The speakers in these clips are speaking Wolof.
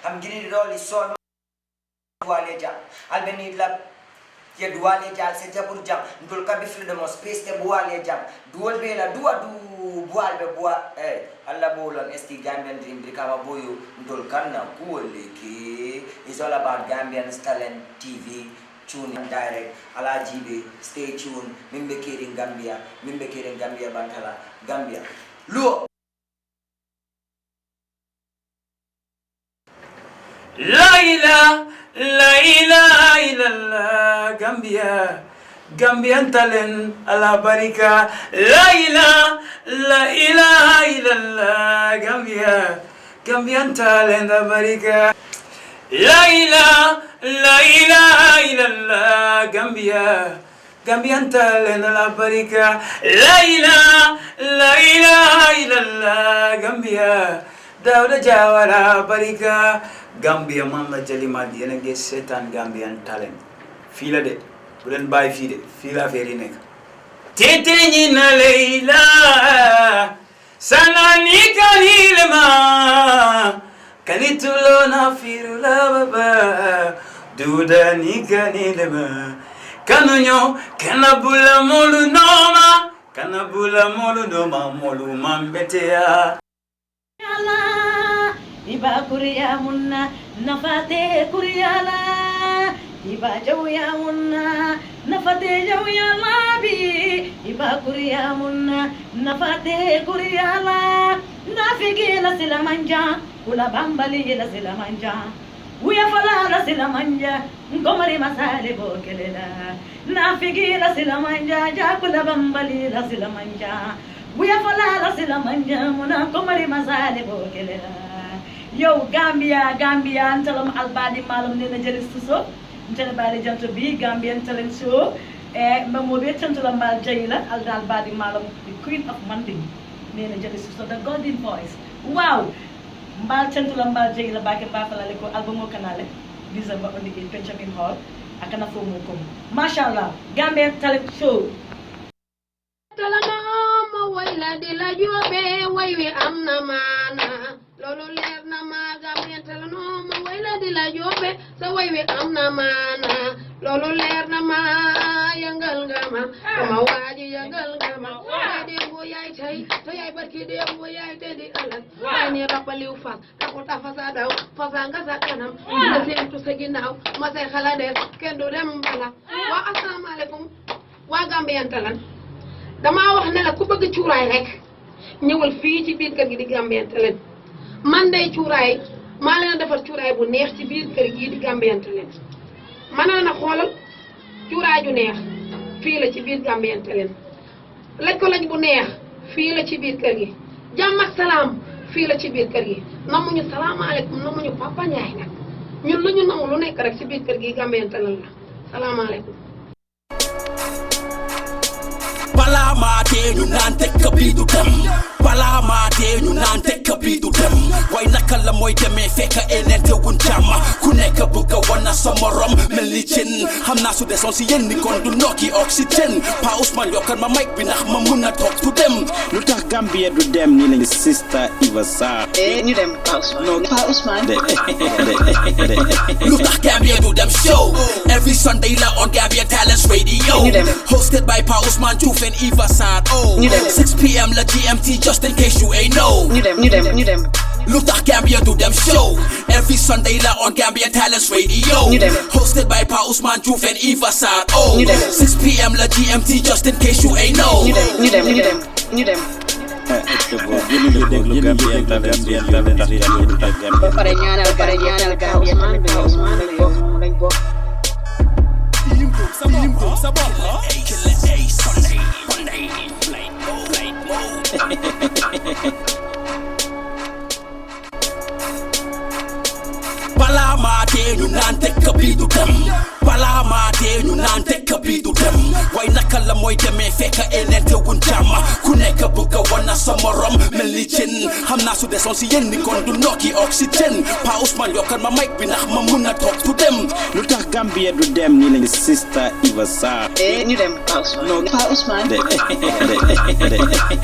am gini roli son duale jam albeni la ye duale jam se japur jam ndol ka be freedom of space te duale jam duol be la dua du bual be bua alla bolon esti Gambian dream brikama boyo ndol kanna kuole ki is all about Gambian talent TV. Tune in direct, ala jibe, stay tuned, mimbe kiring Gambia Bantala, Gambia. Luo! La ilaha illallah, Gambia, Gambian talent, ala barika. La ilaha illallah, Gambia, Gambian talent, ala barika. La ilaha illallah, Gambia, Gambian talent, ala barika. La ilaha illallah, Gambia, Dawda Jawara barika. Gambia man la jali madi yena nge setan Gambian talent fii la de bu leen bàyyi fii de fii la affaire yi nekk tete ñi na Leila sanani kalilma kanitulo na firu la baba duda ni kanilma kanunyo kanabula molu noma molu mambetea Iba kuriya munna nafate kuriyala Iba jawya munna nafate jawya labi Iba kuriya munna nafate kuriyala Nafigi la sila manja Kula bambali la sila manja Uya fala la sila manja Ngomari masale bokelela Nafigi la sila manja Jakula bambali la sila manja Uya fala la sila manja Muna ngomari masale bokelela Yo Gambia ntalam albadi malam nena jeli suso ntele bali janto bi Gambian talent show mamo be tantula mbal jayla albadi malam the queen of manding nena jeli suso the golden voice wow mbal tantula mbal jayla bake mbafala le ko albumo kanale December on the Benjamin Hall akana fomo kom mashallah Gambian talent show talana mo wayla de la jobe waywe amna mana lolo leer na ma Gambian talano mo wayla di la jobe sa waywe amna mana lolo leer na ma yangal ngama ma waji yangal ngama de bo yai tay to yai barki de bo yai de di alat ani rapaliu fa ka ko ta fasa daw fasa nga sa kanam na sen to sa ginaaw ma say xala de ken do dem bala wa assalamu alaikum wa Gambian talan dama wax ne la ku bëgg ciuray rek ñewal fi ci biir kër gi di Gambian talan man day cuuraay maa leen defar cuuraay bu neex ci biir kër gii di Gambian Talents man na xoolal cuuraay ju neex fii la ci biir Gambian Talents laj ko lañ bu neex fii la ci biir kër gi jàmm ak salaam fii la ci biir kër gi namuñu salaamaaleykum namuñu Papa Ndiaye nag ñun lu ñu namu lu nekk rek ci biir kër gi Gambian Talents la salaamaaleykum Palamate ñu naan tekk bi du dem Palamate ñu naan tekk bi du dem way naka la mooy demee fekk eneen teewun jàmm ku nekk bëgg a wana sa morom mel ni jën xam naa su desoon si yéen ni kon du nokki oxygène Pa Ousmane yokkal ma mic bi ndax ma mun a toog du dem lu tax Gambia du dem nii lañu Sister Eva Sarr ñu dem Pa Ousmane lu tax Gambia du dem show every Sunday la on Gambia Talents Radio hosted by Pa Ousmane Diouf and Eva Sarr 6 p.m. la GMT just in case you ain't know ñu dem LUTAKH Gambia do them show every Sunday la on Gambia Talents Radio hosted by Pa Ousmane Diouf and Eva Sarr 6 p.m. la GMT just in case you ain't know ñu dem pare ñaanal Gambia Pa Ousmane lañ bokk Palamate ñu naan tekk bi du dem balaa maa dee ñu naan dëkk bi du dem waaye naka la mooy demee fekk eneen te wuñ jàmm ku nekk bëgg a wana sa morom mel ni jën xam naa su desoon si yéen ni kon du nokki oxygène Pa Ousmane yokkal ma mic bi ndax ma mun a toog du dem lu tax Gambia du dem nii lañu Sister Eva Sarr ñu dem Pa Ousmane Pa Ousmane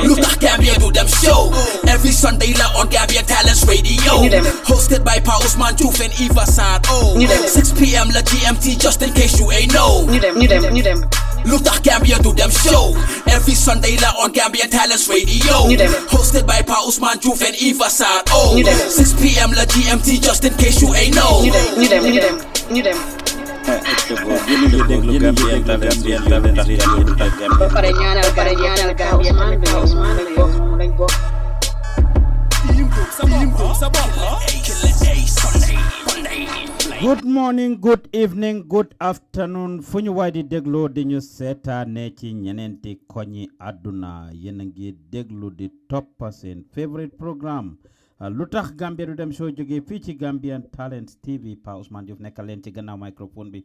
LUTAKH Gambia do them show every Sunday la on Gambia Talents Radio hosted by Pa Ousmane Diouf and Eva Sarr 6 p.m. la GMT just in case you ain't know ñu dem LUTAKH Gambia do them show every Sunday la on Gambia Talents Radio hosted by Pa Ousmane Diouf and Eva Sarr 6 p.m. la GMT just in case you ain't know ñu dem pare ñaanal Gambia man lañ bokk Good morning, good evening, good afternoon. fu ñu waay di dégloo di ñu seetaane ci ñeneenti koñi àdduna yéen a ngi déglu di toppa seen favorite programme LUTAKH Gambia du dem show jógee fii ci Gambian Talents TV Pa Ousmane Diouf nekkal leen ci gannaaw microphone bi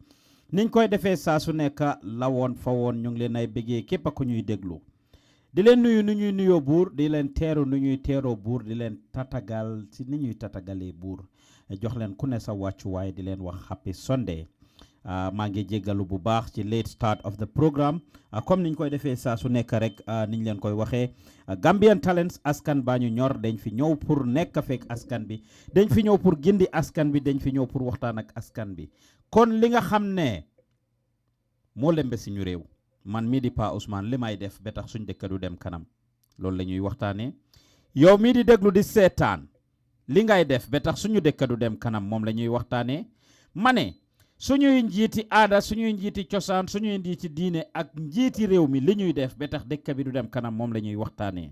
niñ koy defee saa su nekk lawoon fa woon ñu ngi leen ay bëggee képp ku ñuy déglu di leen nuyu nu ñuy nuyoo buur di leen teeru nu ñuy teeroo buur di leen tatagal ci ni ñuy tatagalee buur jox leen ku ne sa wàccuwaay di leen wax happy Sunday maa ngi jéggalu bu baax ci late start of the programme comme niñ koy defee saa su nekk rek niñ leen koy waxee Gambian Talents askan baa ñu ñor dañ fi ñëw pour nekk fekk askan bi dañ fi ñëw pour gindi askan bi dañ fi ñëw pour waxtaan ak askan bi kon li nga xam ne moo lembe si ñu réew man mii di Pa Ousmane li may def ba tax suñ dëkk du dem kanam loolu la ñuy waxtaanee yow mii di déglu di seetaan li ngay def ba tax suñu dëkk du dem kanam moom la ñuy waxtaanee ma ne suñuy njiiti aada suñuy njiiti cosaan suñuy njiiti diine ak njiiti réew mi li ñuy def ba tax dëkk bi du dem kanam moom la ñuy waxtaanee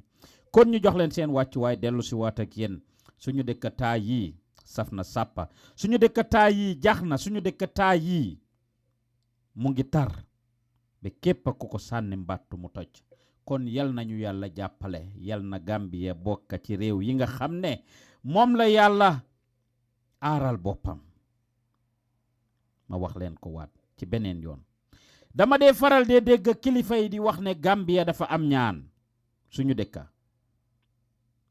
kon ñu jox leen seen wàccuwaay dellu si waat ak yéen suñu dëkk taa yii saf na sàppa suñu dëkk taa yii jax na suñu dëkk taa yii mu ngi tar ba képp ku ko sànni mbàttu mu toj kon yal nañu yàlla jàppale yal na Gambia bokk ci réew yi nga xam ne moom la yàlla aaral boppam ma wax leen ko waat ci beneen yoon dama dee faral dee dégg kilifa yi di wax ne Gambia dafa am ñaan suñu dëkka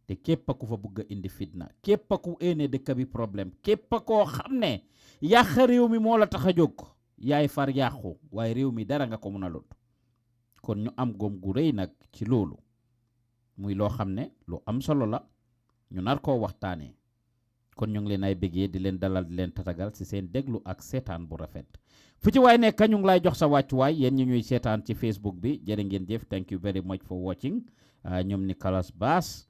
te képp ku fa bëgg a indi fitna képp ku ene dëkk bi problème képp koo xam ne yàq réew mi moo la tax a jóg yaay far yàqu waaye réew mi dara nga ko mën a lot kon ñu am góom gu rëy nag ci loolu muy loo xam ne lu am solo la ñu nar koo waxtaanee kon ñu ngi leen ay bëggee di leen dalal di leen tatagal ci seen déglu ak seetaan bu rafet fu ci waay nekk ñu ngi lay jox sa wàccuwaay yéen ñi ñuy seetaan ci Facebook bi jërë ngeen jëf thank you very much for watching ñoom Nicholas Bass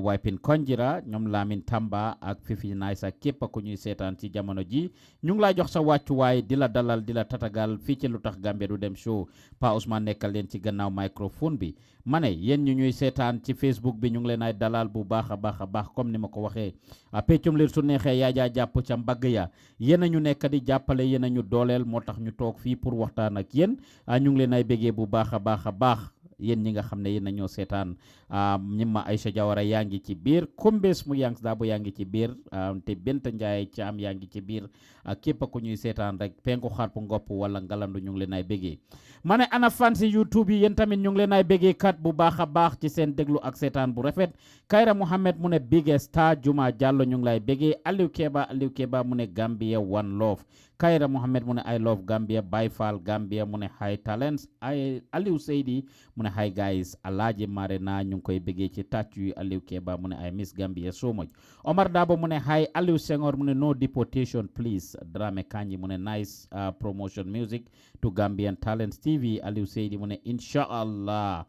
Wipin Konjira ñoom Lamin Tamba ak Fifi Nice ak képp ku ñuy seetaan ci jamono ji ñu ngi lay jox sa wàccuwaay di la dalal di la tatagal fii ci LUTAKH Gambia du dem show Pa Ousmane nekkal leen ci gannaaw microphone bi ma ne yéen ñu ñuy seetaan ci Facebook bi ñu ngi leen ay dalal bu baax a baax comme ni ma ko waxee peccum liir su neexee yaa jaa jàpp ca mbagg ya yéen a ñu nekk di jàppale yéen a ñu dooleel moo tax ñu toog fii pour waxtaan ak yéen ñu ngi leen ay bégee bu baax a baax yéen ñi nga xam ne yéen a ñoo seetaan ñi ma Aïcha Jawara yaa ngi ci biir Kombes mu yangs daa bu yaa ngi ci biir te Benta Njaay Caam yaa ngi ci biir képp ku ñuy seetaan rek penku xarpu ngopp wala ngalandu ñu ngi leen ay bégee ma ne ana fan si YouTube yi yéen tamit ñu ngi leen ay bégee kat bu baax a baax ci seen déglu ak seetaan bu rafet Kayra Mohamed mu ne biggest star Juma Jallo ñu ngi lay bégee Aliou Keba mu ne Gambia one love Kayra Mohamed mu ne I love Gambia Baye Fall Gambia mu ne high talents Aliou Seydi mu ne hi guys Alaaji Marena ñu ngi koy bégee ci tàcc yu Aliou Keba mu ne I miss Gambia so much Omar Dabo mu ne hi Aliou Senghor mu ne no deportation please Drame Kanji mu ne nice promotion music to Gambian Talents TV Aliou Seydi mu ne inshallah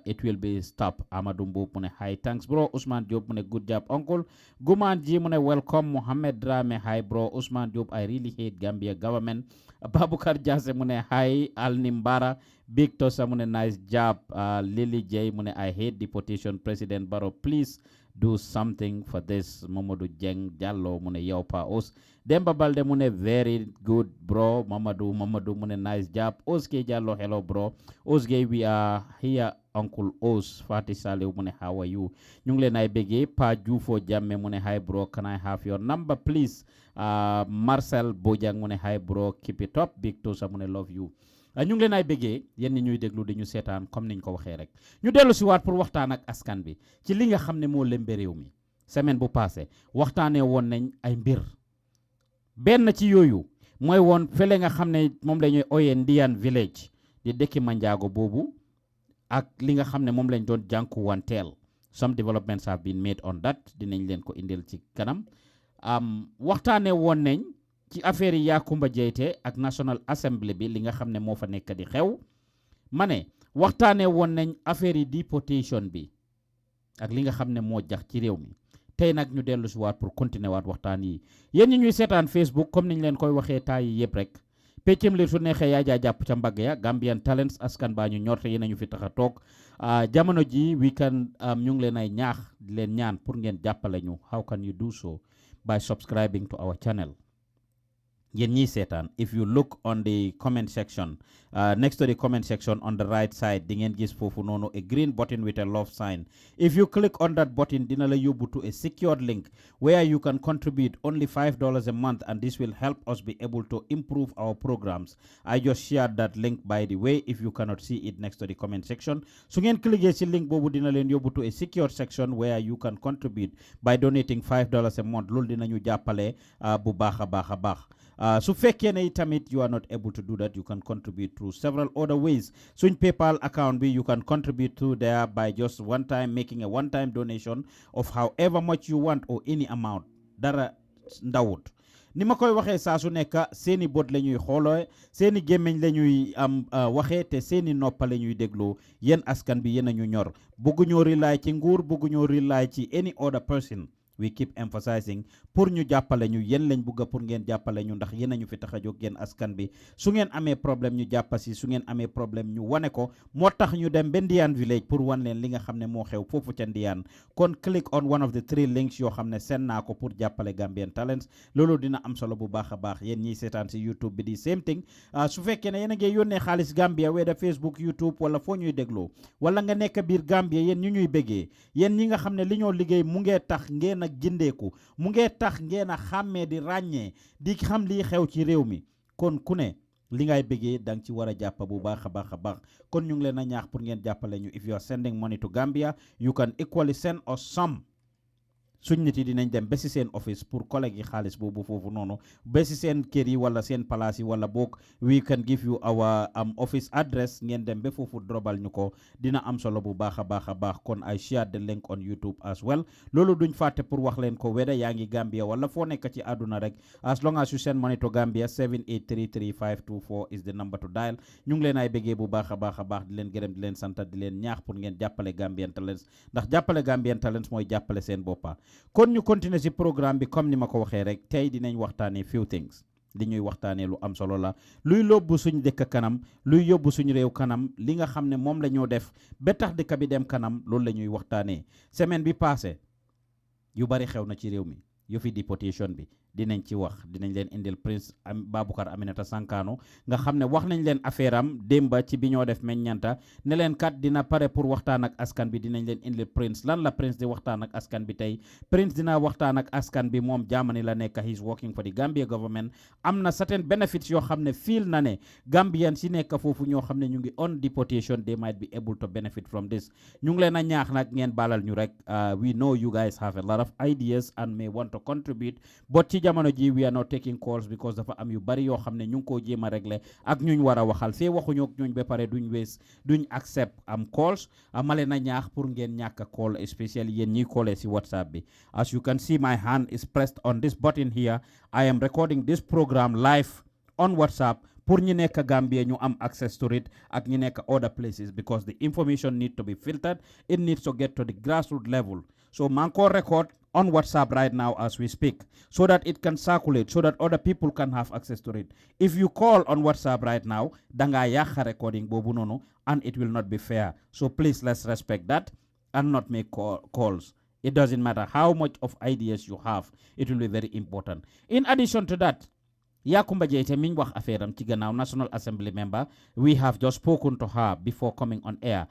it will be stop Amadou Mboup mu ne hi thanks bro Ousmane Diop mu ne good job uncle Guman Ji mu ne welcome Mohamed Drame hi bro Ousmane Diop I really hate Gambia government Babukar Jase mu ne hi Alnimbara Big Tosa mu ne nice job Lily J mu ne I hate deportation President Barrow please do something for this. Mamadou Jeng Jallo mu ne yow Pa Os. Demba Balde mu ne very good bro. Mamadou mu ne nice job. Oske Jallo hello bro. Osge we are here Uncle Os. Fati Saleh mu ne how are you? Ñu ngi leen ay bëggee. Pa Jufo Jamme mu ne hi bro, can I have your number please? Marcel Bojang mu ne hi bro, keep it up. Big Tosa mu ne love you. ñu ngi leen ay bëggee yéen ñuy déglu di ñu seetaan comme niñ ko waxee rek ñu dellu si waat pour waxtaan ak askan bi ci li nga xam ne moo lembe réew mi semaine bu passé waxtaanee woon nañ ay mbir benn ci yooyu mooy woon fële nga xam ne moom la ñuy ooyee N'dean village di dëkki Manjago boobu ak li nga xam ne moom lañ doon jànku wanteel some developments have been made on that dinañ leen ko indil ci kanam waxtaanee woon nañ ci affaire yi Yakumba Jeyte ak National Assembly bi li nga xam ne moo fa nekk di xew ma ne waxtaanee woon nañ affaire yi deportation bi ak li nga xam ne moo jax ci réew mi tey nag ñu dellu si waat pour continuer waat waxtaan yi yéen ñi ñuy seetaan Facebook comme niñ leen koy waxee taay yi yëpp rek peccam li su neexee yaa jaa jàpp ca mbagg ya Gambian Talents askan baa ñu ñorte yéen ñu fi tax a toog jamono ji we can ñu ngi leen ay ñaax di leen ñaan pour ngeen jàppale ñu how can you do so by subscribing to our channel. Yen ñi seetaan if you look on the comment section next to the comment section on the right side di ngeen gis foofu noonu a green button with a love sign. If you click on that button dina la yóbbu to a secured link where you can contribute only $5 a month and this will help us be able to improve our programs. I just shared that link by the way if you cannot see it next to the comment section. Su ngeen cliquer ci link boobu dina leen yóbbu to a secured section where you can contribute by donating $5 a month loolu dina ñu jàppale bu baax a baax a baax. So fekkee ne tamit you are not able to do that, you can contribute through several other ways. So in PayPal account be you can contribute through there by just making a one-time donation of however much you want or any amount. Dara ndawut. Ni ma koy waxee saa su nekk seeni bot la ñuy xooloo seeni gémmiñ la ñuy waxee te seeni noppa la ñuy dégloo yéen askan bi yéen a ñu ñor bëgguñoo rely ci nguur bëgguñoo rely ci any other person. We keep emphasizing pour ñu jàppale ñu yéen lañ bugga pour ngeen jàppale ñu ndax yéen a ñu fi tax a jóg yéen askan bi su ngeen amee problème ñu jàppa si su ngeen amee problème ñu wane ko moo tax ñu dem ba N'dean village pour wan leen li nga xam ne moo xew foofu ca N'dean kon click on one of the 3 links yoo xam ne seen naa ko pour jàppale Gambian Talents loolu dina am solo bu baax a baax yéen ñiy seetaan si YouTube bi di same thing su fekkee ne yéen a ngi yónnee xaalis Gambia weda Facebook YouTube wala foo ñuy dégloo wala nga nekk biir Gambia yéen ñu ñuy bëggee yéen ñi nga xam ne li ñoo liggéey mu ngee tax ngeen ak gindeeku mu ngee tax ngeen a xàmmee di ràññee di xam lii xew ci réew mi kon ku ne li ngay bëggee da nga ci war a jàpp bu baax a baax a baax kon ñu ngi leen a ñaax pour ngeen jàppale ñu if you are sending money to Gambia you can equally send us some suñ nit yi dinañ dem ba si seen office pour collègue yi xaalis boobu foofu noonu ba si seen kër yi wala seen palaas yi wala boog we can give you our office address ngeen dem ba foofu drobal ñu ko dina am solo bu baax a baax a baax kon I share the link on YouTube as well loolu duñ fàtte pour wax leen ko weda yaa ngi Gambia wala foo nekk ci àdduna rek as long as you send money to Gambia 7833524 is the number to dial ñu ngi leen ay bëggee bu baax a baax di leen gërëm di leen sant di leen ñaax pour ngeen jàppale Gambian Talents ndax jàppale Gambian Talents mooy jàppale seen boppa kon ñu continuer ci programme bi comme ni ma ko waxee rek tey dinañ waxtaanee few things li ñuy waxtaanee lu am solo la luy yóbbu suñ dëkk kanam luy yóbbu suñ réew kanam li nga xam ne moom la ñoo def ba tax dëkk bi dem kanam loolu la ñuy waxtaanee semaine bi passé yu bari xew na ci réew mi yu fi deportation bi dinañ ci wax dinañ leen indil Prince Baboucarr Aminata Sankano nga xam ne wax nañ leen affaire am démba ci bi ñoo def meññanta ne leen kat dina pare pour waxtaan ak askan bi dinañ leen indil Prince lan la Prince di waxtaan ak askan bi tey Prince dina waxtaan ak askan bi moom Germany la nekk he's working for the Gambia government am na certain benefits yoo xam ne feel na ne Gambian si nekk foofu ñoo xam ne ñu ngi on deportation they might be able to benefit from this ñu ngi leen a ñaax nag ngeen baalal ñu rek we know you guys have a lot of ideas and may want to contribute but ci jamono ji we are not taking calls because dafa am yu bari yoo xam ne ñu ngi koo jéem a régler ak ñuñ war a waxal fee waxuñu ak ñuñ ba pare duñ accept am calls ma leen a ñaax pour ngeen ñàkk a call especially yéen ñiy callee si WhatsApp bi as you can see my hand is pressed on this button here I am recording this program live on WhatsApp pour ñi nekk Gambia ñu am access to it ak ñi nekk other places because the information need to be filtered it needs to get to the grassroots level so maa ngi ko record on WhatsApp right now as we speak so that it can circulate so that other people can have access to it if you call on WhatsApp right now danga yàq recording boobu noonu and it will not be fair so please let's respect that and not make calls It doesn't matter how much of ideas you have, it will be very important. In addition to that, Yakumba Jaite miñ wax affaire am ci gannaaw National Assembly member, we have just spoken to her before coming on air.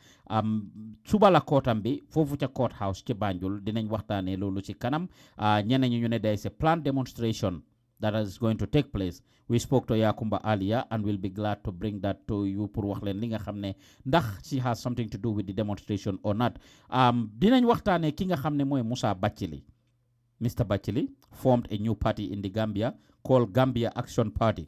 Suba la kootam bi fofu ca courthouse ci Banjul dinañ waxtaane loolu ci kanam. Ñeneen ñu ne there is a planned demonstration that is going to take place. We spoke to Yakumba earlier and we'll be glad to bring that to you pour wax leen li nga xam ne ndax she has something to do with the demonstration or not. Dinañ waxtaane ki nga xam ne mooy Musa Batchilly. Mr. Batchilly formed a new party in the Gambia called Gambia Action Party.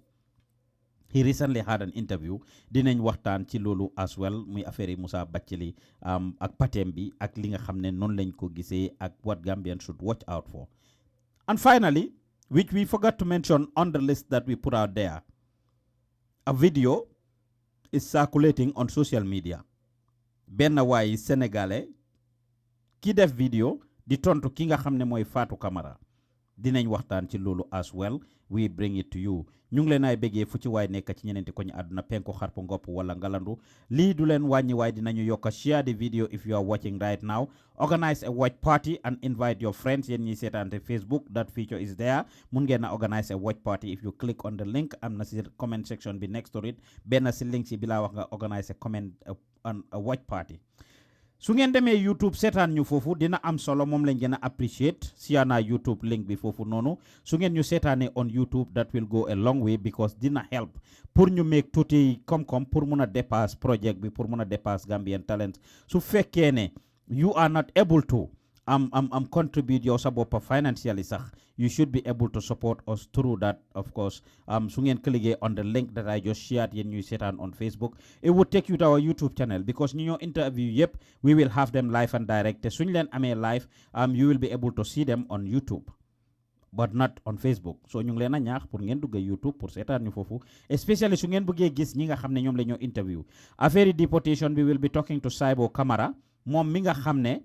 He recently had an interview. Dinañ waxtaan ci loolu as well muy affaire Musa Batchilly ak patem bi ak li nga xam ne noonu lañ ko gisee ak what Gambians should watch out for. And finally, which we forgot to mention on the list that we put out there, a video is circulating on social media. Benn waay Sénégalais ki def video di tontu ki nga xam ne mooy Fatou Camara. Dinañ waxtaan ci loolu as well. We bring it to you. Ñu ngi leen ay bëggee fu ci waay nekk ci ñeneenti ko ñu àdduna penku xarpu ngopp wala ngalandu lii du leen wàññi waay dinañu yokk share the video if you are watching right now. Organize a watch party and invite your friends. Yéen ñi seetaante Facebook, that feature is there. Mun ngeen a organize a watch party if you click on the link. Am na si comment section bi next to it. Benn si link si bi laa wax nga organize a watch party. Su ngeen demee YouTube seetaan ñu foofu dina am solo moom lañ gën a appreciate siyaana YouTube link bi foofu noonu su ngeen ñu seetaanee on YouTube that will go a long way because dina help pour ñu make tuuti koom-koom pour mun a dépasse project bi pour mun a dépasse Gambian Talents su fekkee ne you are not able to contribute yow sa bopp financially sax you should be able to support us through that of course su ngeen cliquer on the link that I just shared yéen ñuy seetaan on Facebook it would take you to our YouTube channel because ñu ñoo interview yëpp we will have them live and direct te suñ leen amee live you will be able to see them on YouTube but not on Facebook so ñu ngi leen a ñaax pour ngeen dugg YouTube pour seetaan ñu foofu especially su ngeen bëggee gis ñi nga xam ne ñoom la ñoo interview affaire deportation we will be talking to Saibo Camara moom mi nga xam ne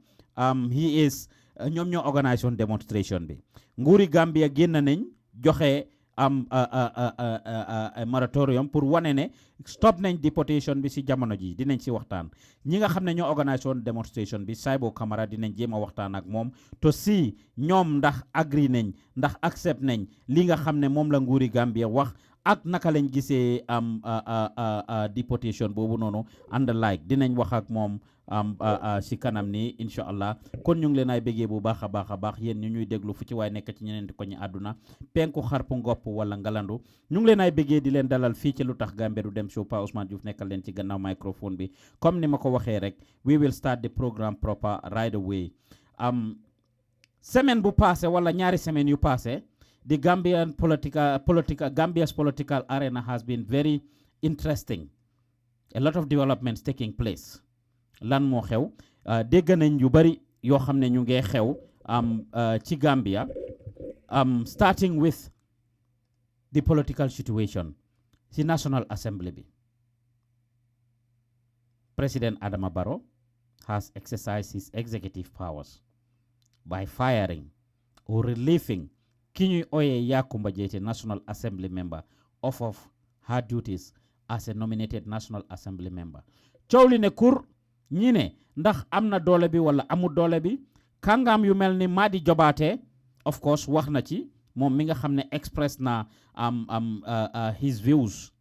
he is ñoom ñoo organisation demonstration bi nguuri Gambia génn nañ joxe moratorium pour wane ne stop nañ deportation bi si jamono ji dinañ si waxtaan ñi nga xam ne ñoo organisation demonstration bi Saibo Camara dinañ jéem a waxtaan ak moom to si ñoom ndax agree nañ ndax accept nañ li nga xam ne moom la nguuri Gambia wax ak naka lañ gisee deportation boobu noonu and like dinañ wax ak moom si kanam ni insha allah kon ñu ngi leen ay bëggee bu baax a baax yéen ñu ñuy déglu fu ci waay nekk ci ñeneen ko ñu àdduna penku xarpu ngopp wala ngalandu ñu ngi leen ay bëggee di leen dalal fii ci LUTAKH Gambia du dem show Pa Ousmane Diouf nekkal leen ci gannaaw microphone bi comme ni ma ko waxee rek we will start the program proper right away semaine bu passé wala ñaari semaine yu passé the Gambian Gambia's political arena has been very interesting. A lot of developments taking place. Lan moo xew dégg nañ yu bari yoo xam ne ñu ngi xew ci Gambia starting with the political situation ci National Assembly bi. President Adama Barrow has exercised his executive powers by firing or relieving ki ñuy ooyee Yakumba Jaite National Assembly member off of her duties as a nominated National Assembly member. Coow li ne kur ñi ne ndax am na doole bi wala amul doole bi kàngaam yu mel ni Madi Jobaate of course wax na ci moom mi nga xam ne express na his views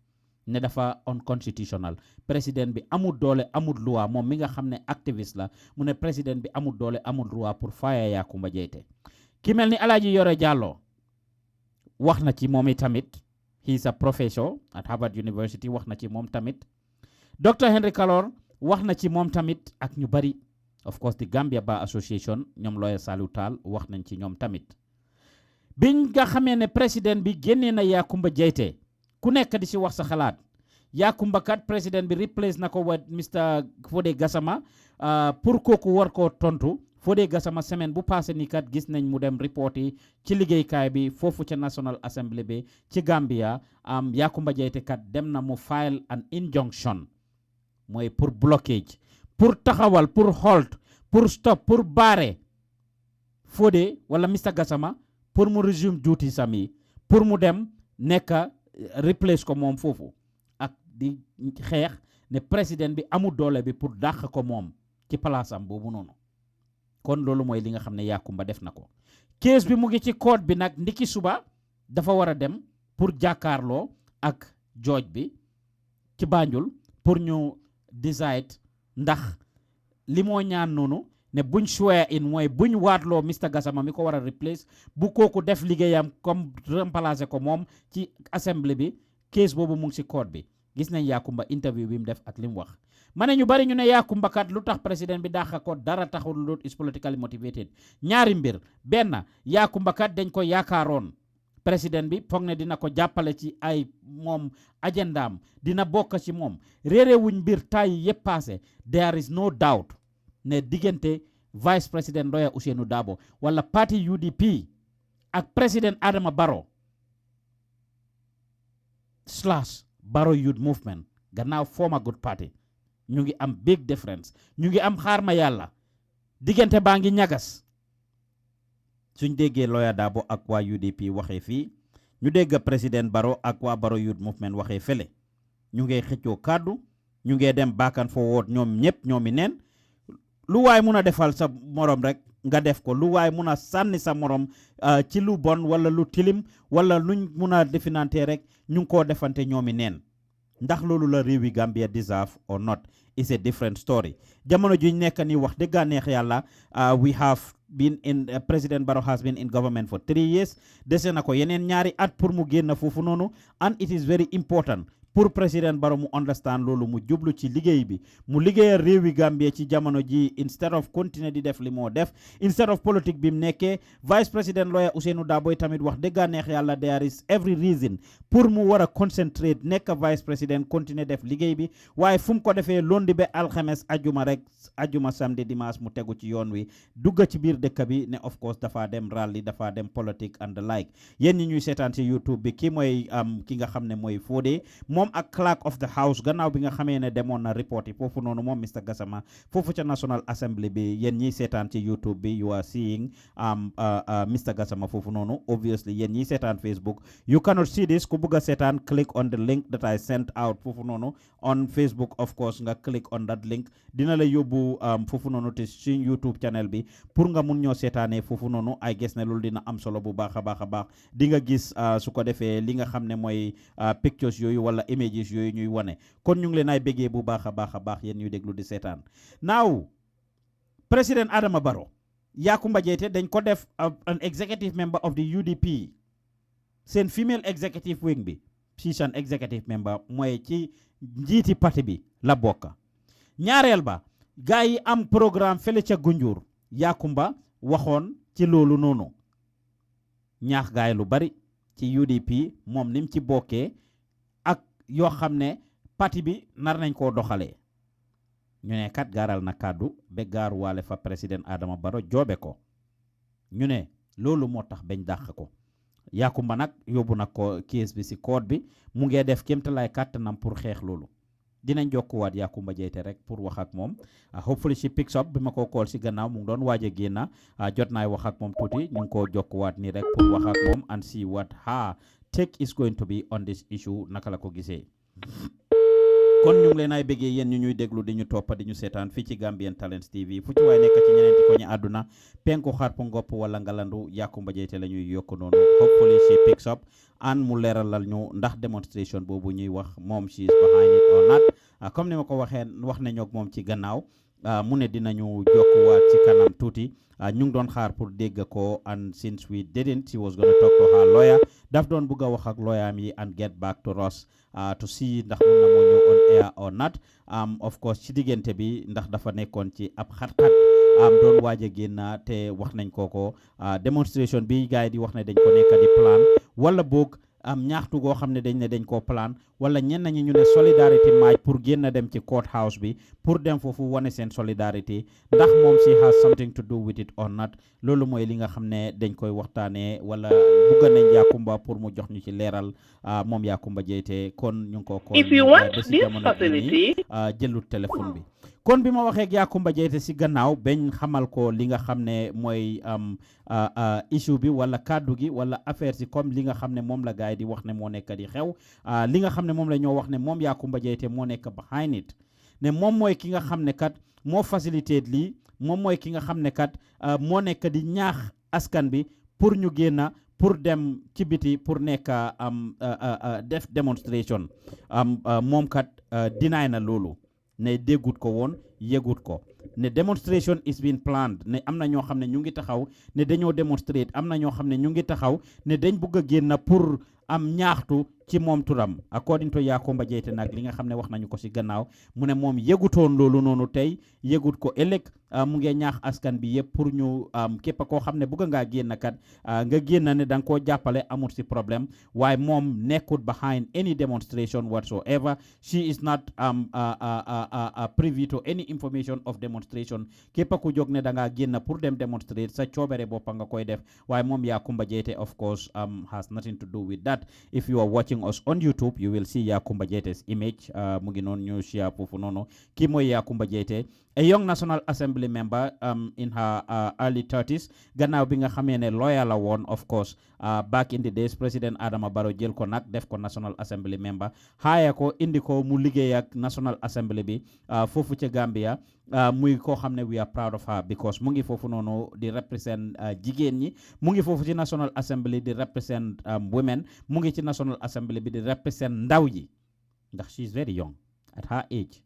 ne dafa unconstitutional président bi amul doole amul loi moom mi nga xam ne activiste la mu ne président bi amul doole amul loi pour fire Yakumba Jaite ki mel ni Alaaji Yoro Jallow wax na ci moom tamit he is a professor at Harvard University wax na ci moom tamit Dr. Henry Kalor wax na ci moom tamit ak ñu bari of course the Gambia Bar Association ñoom lawyer Salou Tall wax nañ ci ñoom tamit biñ nga xamee ne président bi génnee na Yakumba Jaite ku nekk di ci wax sa xalaat Yakumba kat président bi replace na ko wa Mr. Fodé Gassama pour kooku war koo tontu Fodé Gassama semaine bu passé ni kat gis nañ mu dem report yi ci liggéeykaay bi foofu ca National Assembly bi ci Gambia Yakumba Jaite kat dem na mu file an injunction mooy pour blockage pour taxawal pour halt pour stop pour barrer Fodé wala Mr. Gassama pour mu resume duty sami pour mu dem nekk replace ko moom foofu ak di xeex ne président bi amul doole bi pour dàq ko moom ci place am boobu noonu kon loolu mooy li nga xam ne Yakumba def na ko case bi mu ngi ci court bi nag ndiki suba dafa war a dem pour jàkkaarloo ak judge bi ci Banjul pour ñu decide ndax li moo ñaan noonu ne buñ swear in mooy buñ waatloo Mr Gassama mi ko war a replace bu kooku def liggéeyam comme remplacer ko moom ci assembly bi case boobu mu ngi ci court bi gis nañ Yakumba interview bi mu def ak li mu wax ma ne ñu bari ñu ne Yakumba kat lu tax président bi dàqa ko dara taxul lu is politically motivated ñaari mbir benn Yakumba kat dañ ko yaakaaroon président bi foog ne dina ko jàppale ci ay moom agendaam dina bokk ci moom réeré wuñ mbir tay yëpp passé there is no doubt ne diggante vice président Lawyer Ousainou Darboe wala parti UDP ak président Adama Barrow / Barrow Youth Movement gannaaw former good party ñu ngi am big difference ñu ngi am xaar ma yàlla diggante baa ngi ñagas suñ déggee Lawyer Darboe ak waa UDP waxee fii ñu dégg président Barrow ak waa Barrow Youth Movement waxee fële ñu ngi xëccoo kàddu ñu ngi dem back and forward ñoom ñëpp ñoomi neen lu waay mun a defal sa morom rek nga def ko lu waay mun a sànni sa morom ci lu bon wala lu tilim wala luñ mun a definante rek ñu ngi koo defante ñoomi neen ndax loolu la réewi Gambia deserve or not is a different story jamono juñ nekk ni wax dëgg neex yàlla we have been in President Barrow has been in government for 3 years dese na ko yeneen ñaari at pour mu génn foofu noonu and it is very important pour président Barrow mu understand loolu mu jublu ci liggéey bi mu liggéeyal réewi Gambia ci jamono ji instead of continuer di def li moo def instead of politique bi mu nekkee vice président Lawyer Ousainou Darboe tamit wax dëgg neex yàlla there is every reason pour mu war a concentrate nekk vice président continuer def liggéey bi waaye fu mu ko defee lundi ba alxames ajuma rek ajuma samedi dimanche mu tegu ci yoon wi dugga ci biir dëkk bi ne of course dafa dem rally dafa dem politique and the like yéen ñi ñuy seetaan ci YouTube bi kii mooy ki nga xam ne mooy Fodé moom ak clerk of the house gannaaw bi nga xamee ne demoon na report yi foofu noonu moom Mr Gassama foofu ca National Assembly bi yéen ñiy seetaan ci YouTube bi you are seeing Mr Gassama foofu noonu obviously yéen ñiy seetaan Facebook you cannot see this ku bëgg a seetaan click on the link that I sent out foofu noonu on Facebook of course nga click on that link dina la yóbbu foofu noonu te suñ YouTube channel bi pour nga mun ñoo seetaanee foofu noonu I guess ne loolu dina am solo bu baax a baax a baax di nga gis su ko defee li nga xam ne mooy pictures yooyu wala images yooyu ñuy wane kon ñu ngi leen ay béggee bu baax a baax yéen ñuy déglu di seetaan now président Adama Barrow Yakumba Jaiteh dañ ko def an executive member of the UDP seen female executive wing bi she's an executive member mooy ci njiiti parti bi la bokka ñaareel ba gaa yi am programme fele ca Gunjur Yakumba waxoon ci loolu noonu ñaax gaay lu bari ci UDP moom nim ci bokkee ak yoo xam ne parti bi nar nañ koo doxalee ñu ne kat gaaral na kàddu ba gaaruwaale fa président Adama Barrow joobe ko ñu ne loolu moo tax bañ dàq ko Yakumba nag yóbbu na ko case bi si court bi mu ngee def kéemtalaay kàttanam pour xeex loolu dinañ jokkuwaat Yakumba Jaiteh rek pour wax ak moom hopefully she picks up bi ma ko call si gannaaw mu ngi doon waaj a génn jot naay wax ak moom tuuti ñu ngi koo jokkuwaat nii rek pour wax ak moom and see what her take is going to be on this issue naka la ko gisee kon ñu ngi leen ay bëggee yéen ñu ñuy déglu di ñu toppa di ñu seetaan fii ci Gambian Talents TV fu ci waay nekk ci ñeneenti ko ñu àdduna penku xarpu ngopp wala ngalandu Yakumba Jaiteh la ñuy yokk noonu hopefully she picks up and mu leeralal ñu ndax demonstration boobu ñuy wax moom she is behind it or not comme ni ma ko waxee wax nañoo ak moom ci gannaaw mu ne dinañu jokkuwaat ci kanam tuuti ñu ngi doon xaar pour dégg ko and since we didn't she was going to talk to her lawyer daf doon bëgg a wax ak lawyer am yi and get back to us to see ndax mun na moo ñëw on air or not of course ci diggante bi ndax dafa nekkoon ci ab xat-xat doon waaj a génn te wax nañ ko démonstration bi gars yi di wax ne dañ ko nekk di plan wala boog ñaaxtu goo xam ne dañ koo plan wala ñenn ñi ñu ne solidarity march pour génn dem ci court house bi pour dem foofu wane seen solidarity ndax moom si has something to do with it or not loolu mooy li nga xam ne dañ koy waxtaanee wala bugga nañ Yakumba pour mu jox ñu ci leeral moom Yakumba Jaiteh kon ñu ngi ko kon if you want this facility jëlut téléphone bi kon bi ma waxee ak Yakumba Jaiteh si gannaaw bañ xamal ko li nga xam ne mooy issue bi wala kaddu gi wala affaire si comme li nga xam ne moom la gaay di wax ne moo nekk di xew li nga xam ne moom la ñoo wax ne moom Yakumba Jaiteh moo nekk behind it ne moom mooy ki nga xam ne kat moo facilité lii moom mooy ki nga xam ne kat moo nekk di ñaax askan bi pour ñu génn pour dem ci biti pour nekk def démonstration moom kat dinaay na loolu ne déggut ko woon yëgut ko ne demonstration is being planned ne am na ñoo xam ne ñu ngi taxaw ne dañoo demonstrate am na ñoo xam ne ñu ngi taxaw ne dañ bugg a génn pour am ñaaxtu ci moom turam according to Yakumba Jeyte nag li nga xam ne wax nañu ko ci gannaaw mu ne moom yëgutoon loolu noonu tey yëgut ko ëllëg mu ngi ñaax askan bi yëpp pour ñu képp koo xam ne bugg ngaa génn kat nga génn ne da nga koo jàppale amul ci problème waaye moom nekkut behind any demonstration whatsoever she is not privy to any information of demonstration képp ku jóg ne da ngaa génn pour dem demonstrate sa coobere boppa nga koy def waaye moom Yakumba Jeyte of course has nothing to do with that. If you are watching us on YouTube, you will see Yakumba Jeyte's image. Mugi non ñu share fofu nono. Ki moy Yakumba Jeyte, a young National Assembly member in her early 30s. Gannaaw bi nga xamé né lawyer la won, of course, back in the days President Adama Barrow jël ko nak def ko National Assembly member. Haya ko indi ko mu liggéey ak National Assembly bi fofu ci Gambia. Muy ko xamne we are proud of her because mu ngi fofu nono di represent jigéen ñi, mu ngi fofu ci National Assembly di represent women, mu ngi ci National Assembly bi di represent ndaw yi ndax she is very young at her age.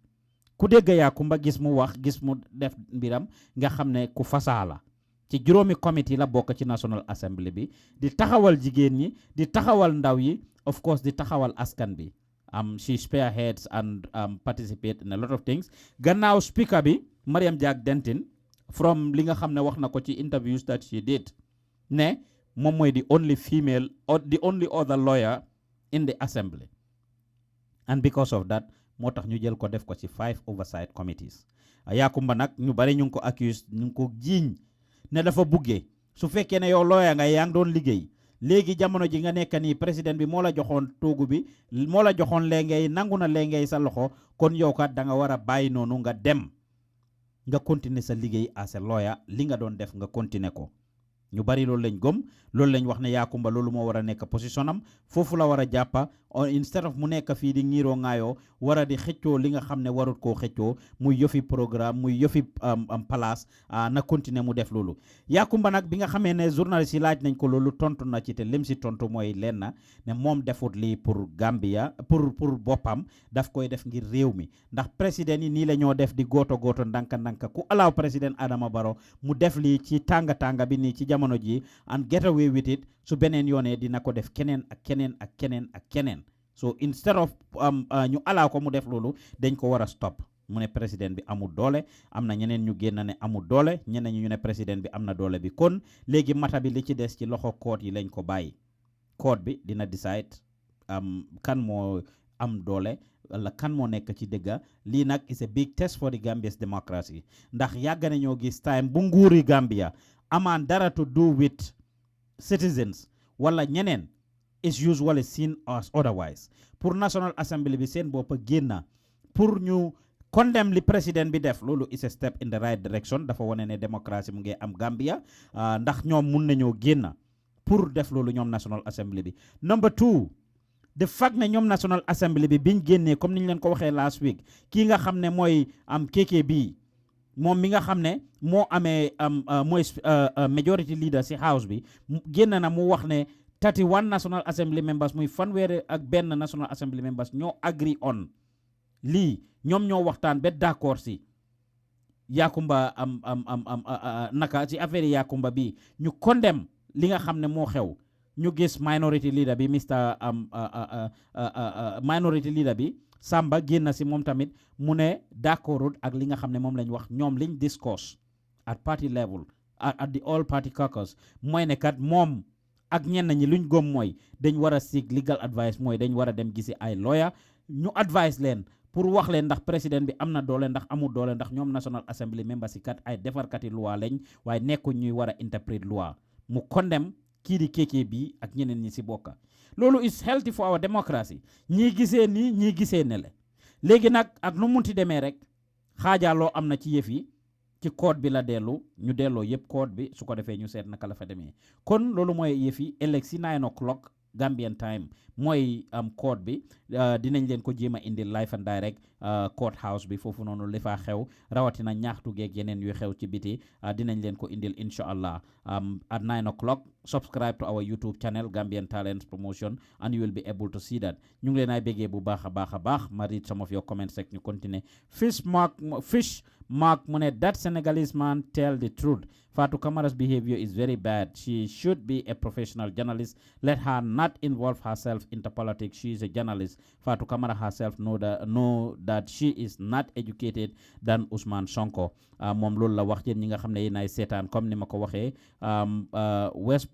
Ku dégg Yakumba gis mu wax gis mu def mbiram nga xamne ku fasaala ci juróomi committee la bokk ci National Assembly bi di taxawal jigéen ñi di taxawal ndaw yi of course di taxawal askan bi. She spearheads and participate in a lot of things. Gannaaw speaker bi Mariam Jack Denton from li nga xam ne wax na ko ci interviews that she did ne moom mooy the only female or the only other lawyer in the assembly, and because of that moo tax ñu jël ko def ko ci 5 oversight committees. Yakumba nag ñu bari ñu ngi ko accuse ñu ngi ko jiiñ ne dafa buggee su fekkee ne yow lawyer nga yaa ngi doon liggéey léegi jamono ji nga nekk nii président bi moo la joxoon toogu bi moo la joxoon léengay nangu na léengay sa loxo kon yow kat da nga war a bàyyi noonu nga dem nga continuer sa liggéey as a lawyer li nga doon def nga continuer ko. ñu bari loolu lañ gëm loolu lañ wax ne Yakumba loolu moo war a nekk position am foofu la war a jàppa instead of mu nekk fii di ngiroo ngaayoo war a di xëccoo li nga xam ne warut koo xëccoo muy yëfi programme muy yëfi place na continuer mu def loolu. Yakumba nag bi nga xamee ne journaliste yi laaj nañ ko loolu tontu na ci te lim si tontu mooy leen na ne moom defut lii pour Gambia pour boppam daf koy def ngir réew mi ndax président yi nii la ñoo def di gooto ndanka ku alaaw président Adama Barrow mu def lii ci tànga bi nii ci jamono ji and get away with it su beneen yoonee dina ko def keneen ak keneen ak keneen ak keneen so instead of ñu alaaw ko mu def loolu dañ ko war a stop mu ne président bi amul doole am na ñeneen ñu génn ne amul doole ñeneen ñu ne président bi am na doole bi kon léegi mata bi li ci des ci loxo court yi lañ ko bàyyi court bi dina decide kan moo am doole wala kan moo nekk ci dëgga lii nag is a big test for the Gambia's democracy ndax yàgg nañoo gis time bu nguuri Gambia amaan dara to do with citizens wala ñeneen is usually seen as otherwise pour National Assembly bi seen boppa génna pour ñu condemn li président bi def loolu is a step in the right direction dafa wane ne démocratie mu ngi am Gambia ndax ñoom mun nañoo génna pour def loolu ñoom National Assembly bi. Number 2, the fact ne ñoom National Assembly bi biñ génnee comme niñ leen ko waxee last week kii nga xam ne mooy KKB moom mi nga xam ne moo amee mooy majority leader si house bi génn na mu wax ne 31 National Assembly members muy fanweeri ak benn National Assembly members ñoo agree on lii ñoom ñoo waxtaan ba d'accord si Yakumba naka ci affaire Yakumba bi ñu condemn li nga xam ne moo xew ñu gis minority leader bi minority leader bi Samba génn si moom tamit mu ne d'accordul ak li nga xam ne moom lañ wax ñoom liñ discuss at party level at the all party caucus mooy ne kat moom ak ñenn ñi luñ gëm mooy dañ war a seek legal advice mooy dañ war a dem gisi ay lawyer ñu advice leen pour wax leen ndax président bi am na doole ndax amul doole ndax ñoom National Assembly members yi kat ay defarkati loi lañ waaye nekkuñ ñuy war a interpret loi mu condemn kii di KKB ak ñeneen ñi si bokka loolu is healthy for our democracy ñii gisee nii ñii gisee ne le léegi nag ak nu munti demee rek xaajaloo am na ci yëf yi ci code bi la dellu ñu delloo yëpp code bi su ko defee ñu seet naka la fa demee kon loolu mooy yëf yi ëllëg si 9 o'clock Gambian time mooy court bi dinañ leen ko jéem a indi live and direct court house bi foofu noonu li fa xew rawatina ñaaxtu geeg yeneen yu xew ci biti dinañ leen ko indil incha allah at 9 o'clock. Subscribe to our YouTube channel Gambian Talents Promotion and you will be able to see that. ñu ngi leen ay béggee bu baax a baax ma read some of your comments rek ñu continue. Fish Mark mu ne that Senegalese man tell the truth. Fatou Camara's behavior is very bad. She should be a professional journalist. Let her not involve herself into politics. She is a journalist. Fatou Camara herself know that she is not educated than Ousmane Sonko. Moom loolu la wax yéen ñi nga xam ne yéen ay seetaan comme ni ma ko waxee West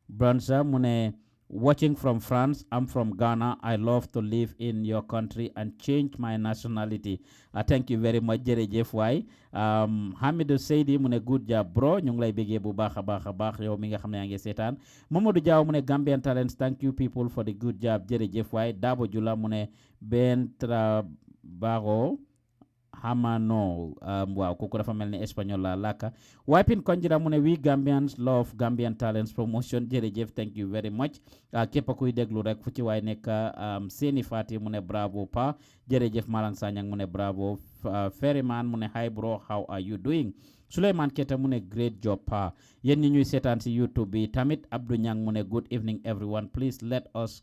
Bronza mu ne watching from France. I'm from Ghana. I love to live in your country and change my nationality. Thank you very much jërëjëf waay Hamidou Seydi mu ne good job bro ñu ngi lay bëggee bu baax a baax yow mi nga xam ne yaa ngi seetaan Mamadou Diaw mu ne Gambian Talents thank you people for the good job jërëjëf waay Dabo Jula mu ne Ben Trabajo Hamano waaw kooku dafa mel ni espagnol la laka Wipin Konjira mu ne we Gambians love Gambian Talents Promotion jërëjëf thank you very much képp kuy déglu rek fu ci waay nekk Seni Fati mu ne bravo pa jërëjëf Malang Sanyang mu ne bravo Ferryman mu ne hi bro how are you doing Suleiman Keta mu ne great job pa yéen ñi ñuy seetaan si YouTube bi tamit Abdou Nyang mu ne good evening everyone please let us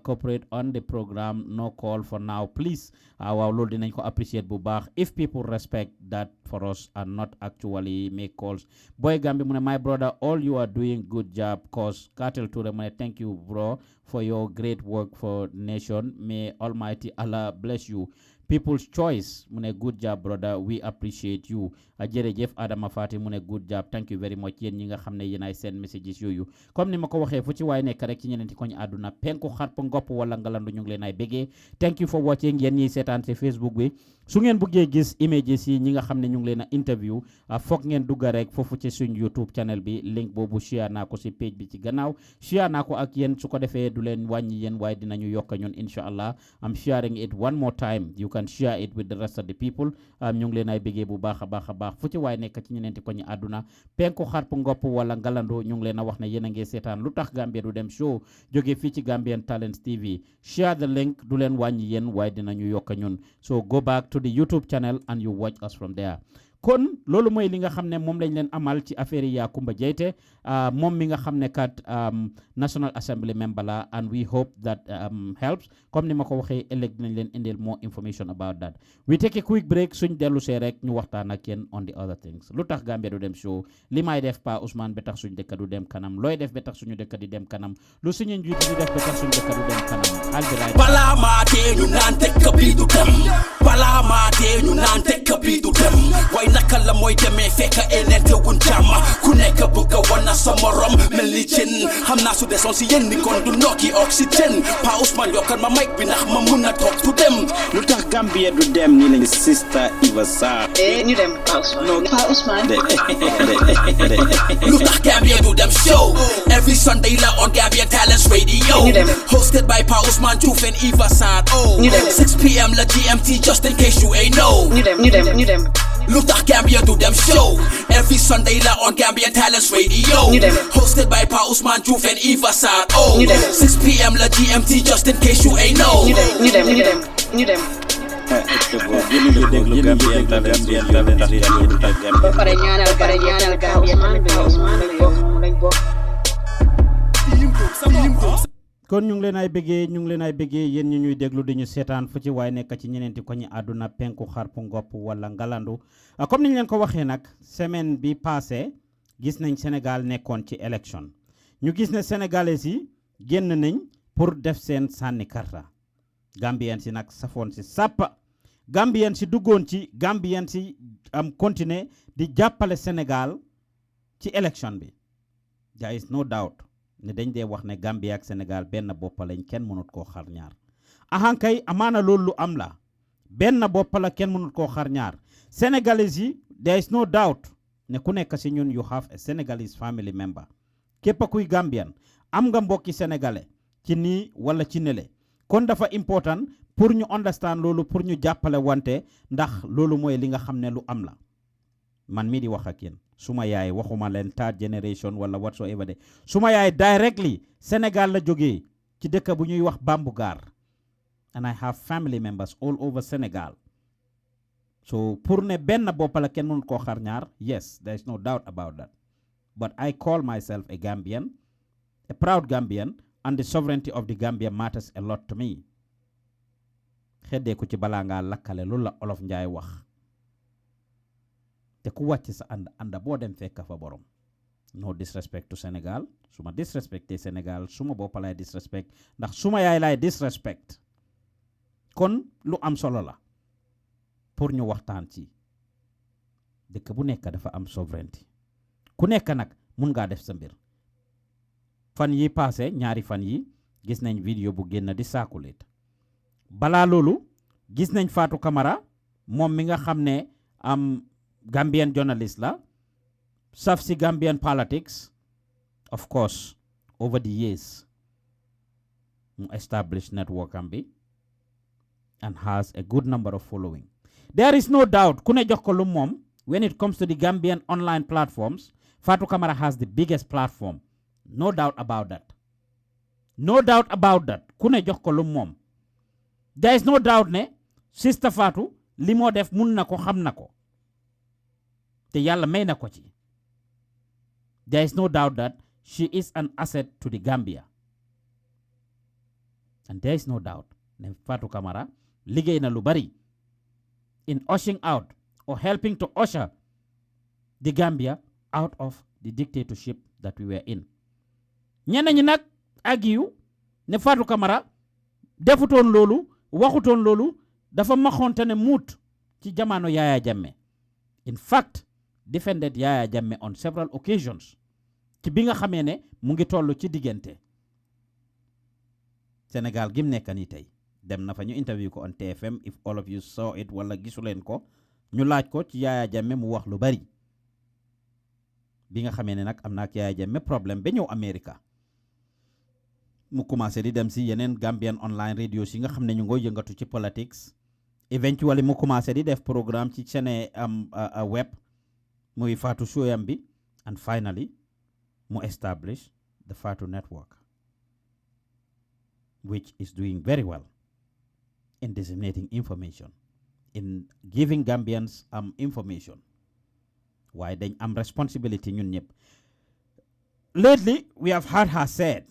cooperate on the program no call for now please waaw loolu dinañ ko appreciate bu baax if people respect that for us and not actually make calls Boy Gambi mu ne my brother all you are doing good job cause Katel Toure mu ne thank you bro for your great work for nation may Almighty Allah bless you People's Choice mu ne good job brother we appreciate you jërëjëf Adama Fati mu ne good job thank you very much yéen ñi nga xam ne yéen ay seen messages yooyu comme ni ma ko waxee fu ci waay nekk rek ci ñeneenti koñ àdduna penku xarp ngopp wala ngalandu ñu ngi leen ay béggee thank you for watching yéen ñiy seetaan ci Facebook bi su ngeen bëggee gis images yi ñi nga xam ne ñu ngi leen a interview foog ngeen dugga rek foofu ci suñ YouTube channel bi link boobu share naa ko si page bi ci gannaaw share naa ko ak yéen su ko defee du leen wàññi yéen waaye dinañu yokk ñun insha allah I'm sharing it one more time you can share it with the rest of the people ñu ngi leen ay béggee bu baax a baax fu ci waay nekk ci ñeneenti ko ñu àdduna penku xarpu ngopp wala ngalando ñu ngi leen a wax ne yéen a ngi seetaan lu tax Gambia du dem show jóge fii ci Gambian Talents TV share the link du leen wàññi yéen waaye dinañu yokk ñun so go back to the YouTube channel and you watch us from there kon loolu mooy li nga xam ne moom lañ leen amal ci affaire yi Kumba Jeyte moom mi nga xam ne kat National Assembly member la and we hope that helps comme ni ma ko waxee ëllëg dinañ leen indil more information about that we take a quick break suñ dellu see rek ñu waxtaan ak yéen on the other things lu tax Gambia du dem show li may def Pa Ousmane ba tax suñ dëkk du dem kanam looy def ba tax suñu dëkk di dem kanam lu suñu njiit di def ba tax suñu dëkk du dem kanam balaa maa dee ñu naan dëkk bi du dem balaa maa dee ñu naan dëkk bi du dem naka la mooy demee fekk eneen te wuñ jàmm ku nekk bëgg a wana sa morom mel ni jën xam naa su desoon si yéen ni kon du nokki oxygène Pa Ousmane yokkal ma mic bi ndax ma mun a toog du dem lu tax Gambia du dem nii lañ Sister Eva Sarr ñu dem Pa Ousmane lu tax Gambia du dem show every Sunday la on Gambia Talents Radio hosted by Pa Ousmane Diouf and Eva Sarr 6 p.m. la GMT just in case you ain't know ñu dem LUTAKH Gambia do them show every Sunday la on Gambia Talents Radio hosted by Pa Ousmane Diouf and Eva Sarr 6 p.m. la GMT just in case you ain't know ñu dem pare ñaanal Gambia man Ousmane lañ bokk kon ñu ngi leen ay bëggee yéen ñi ñuy déglu di ñu seetaan fu ci waay nekk ci ñeneenti ko ñi àdduna penku xarpu ngopp wala ngalandu comme niñ leen ko waxee nag semaine bi passé gis nañ Sénégal nekkoon ci élection ñu gis ne sénégalais yi génn nañ pour def seen sànni karta Gambian si nag safoon si sàppa Gambian si duggoon ci Gambian si am continuer di jàppale Sénégal ci élection bi there is no doubt ne dañ dee wax ne Gambia ak Sénégal benn bopp lañ kenn mënut koo xar ñaar ahankay amaana loolu lu am la benn bopp la kenn mënut koo xar ñaar Sénégalais yi there is no doubt ne ku nekk si ñun you have a Senegalese family member képp kuy Gambian am nga mbokki sénégalais ci nii wala ci nele kon dafa important pour ñu understand loolu pour ñu jàppale wante ndax loolu mooy li nga xam ne lu am la man mii di wax ak yéen suma yaay waxuma leen third generation wala whatsoever de suma yaay directly Sénégal la jógee ci dëkk bu ñuy wax Bambougar and I have family members all over Senegal. So pour ne benn bopp la kenn mënut koo xar ñaar, yes, there is no doubt about that. But I call myself a Gambian, a proud Gambian, and the sovereignty of the Gambia matters a lot to me. Xeddee ko ci balaa ngaa lakkale loolu la Olof Njaay wax. Te ku wàcc sa ànd boo dem fekk fa borom. No disrespect to Senegal. Suma disrespecté Senegal, suma bopp laay disrespect ndax suma yaay laay disrespect. Kon lu am solo la pour ñu waxtaan ci dëkk bu nekk dafa am sovereignty ku nekk nag mun ngaa def sa mbir fan yi passé ñaari fan yi gis nañ vidéo bu génn di circulate balaa loolu gis nañ Fatou Camara moom mi nga xam ne am Gambian journalist la saf si Gambian politics of course over the years mu establish network am bi and has a good number of following. There is no doubt, kune jox ko lu mom, when it comes to the Gambian online platforms, Fatou Camara has the biggest platform. No doubt about that. No doubt about that. Kune jox ko lu mom. There is no doubt ne, Sister Fatou, li mo def mun nako xam nako. Te yalla may nako ci. There is no doubt that she is an asset to the Gambia. And there is no doubt ne Fatou Camara liggéey na lu bari in ushering out or helping to usher the Gambia out of the dictatorship that we were in. Ñenn ñi nak agiyu ne Fatou Camara defutoon loolu waxutoon loolu dafa maxonte ne muut ci jamono Yaya Jammeh. In fact, defended Yaya Jammeh on several occasions ci bi nga xamee ne mu ngi tollu ci diggante Sénégal gim nekk nii tey dem na fa ñu interview ko on TFM if all of you saw it wala gisuleen ko ñu laaj ko ci Yaya Jammeh mu wax lu bari bi nga xamee ne nag am na ak Yaya Jammeh problème ba ñëw America mu commencé di dem si yeneen Gambian online radio yi nga xam ne ñu ngoy yëngatu ci politics eventually mu commencé di def programme ci chaîne web muy Fatou Shoyam bi and finally mu establish the Fatou Network which is doing very well in disseminating information, in giving Gambians information. Why then responsibility ñun ñep. Lately, we have heard her said,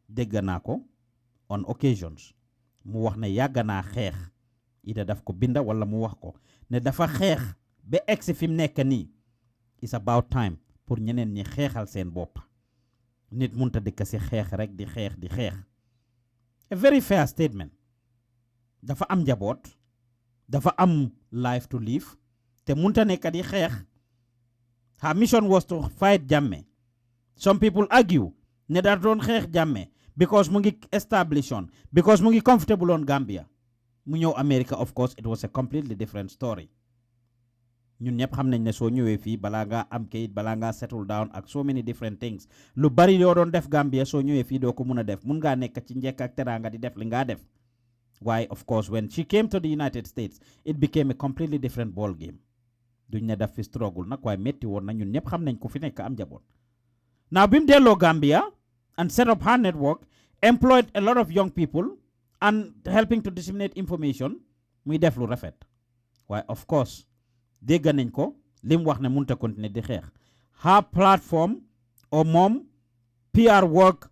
dégg naa ko on occasions, mu wax ne yàgg naa xeex, ida daf ko binda wala mu wax ko, ne dafa xeex ba egsi fi mu nekk nii. It's about time pour ñeneen ñi xeexal seen bopp. Nit munta dëkk si xeex rek di xeex. A very fair statement. Dafa am njaboot, dafa am life to live, te munta nekk di xeex. Her mission was to fight Jammeh. Some people argue ne da doon xeex Jammeh because mu ngi established, because mu ngi comfortable on Gambia. Mu ñëw America, of course, it was a completely different story. Ñun ñëpp xam nañ ne soo ñëwee fii balaa ngaa am kayit balaa ngaa settle down ak so many different things lu bari yoo doon def Gambia soo ñëwee fii doo ko mun a def mun ngaa nekk ci njekk ak teraanga di def li ngaa def. Why, of course, when she came to the United States, it became a completely different ball game. Duñ ne daf fi struggle nag waaye metti woon na ñun ñëpp xam nañ ko fi nekk am njaboot. Now bi mu delloo Gambia and set up her network, employed a lot of young people and helping to disseminate information, muy def lu rafet. Why, of course, dégg nañ ko lim wax ne munta continuer di xeex. Her platform or moom PR work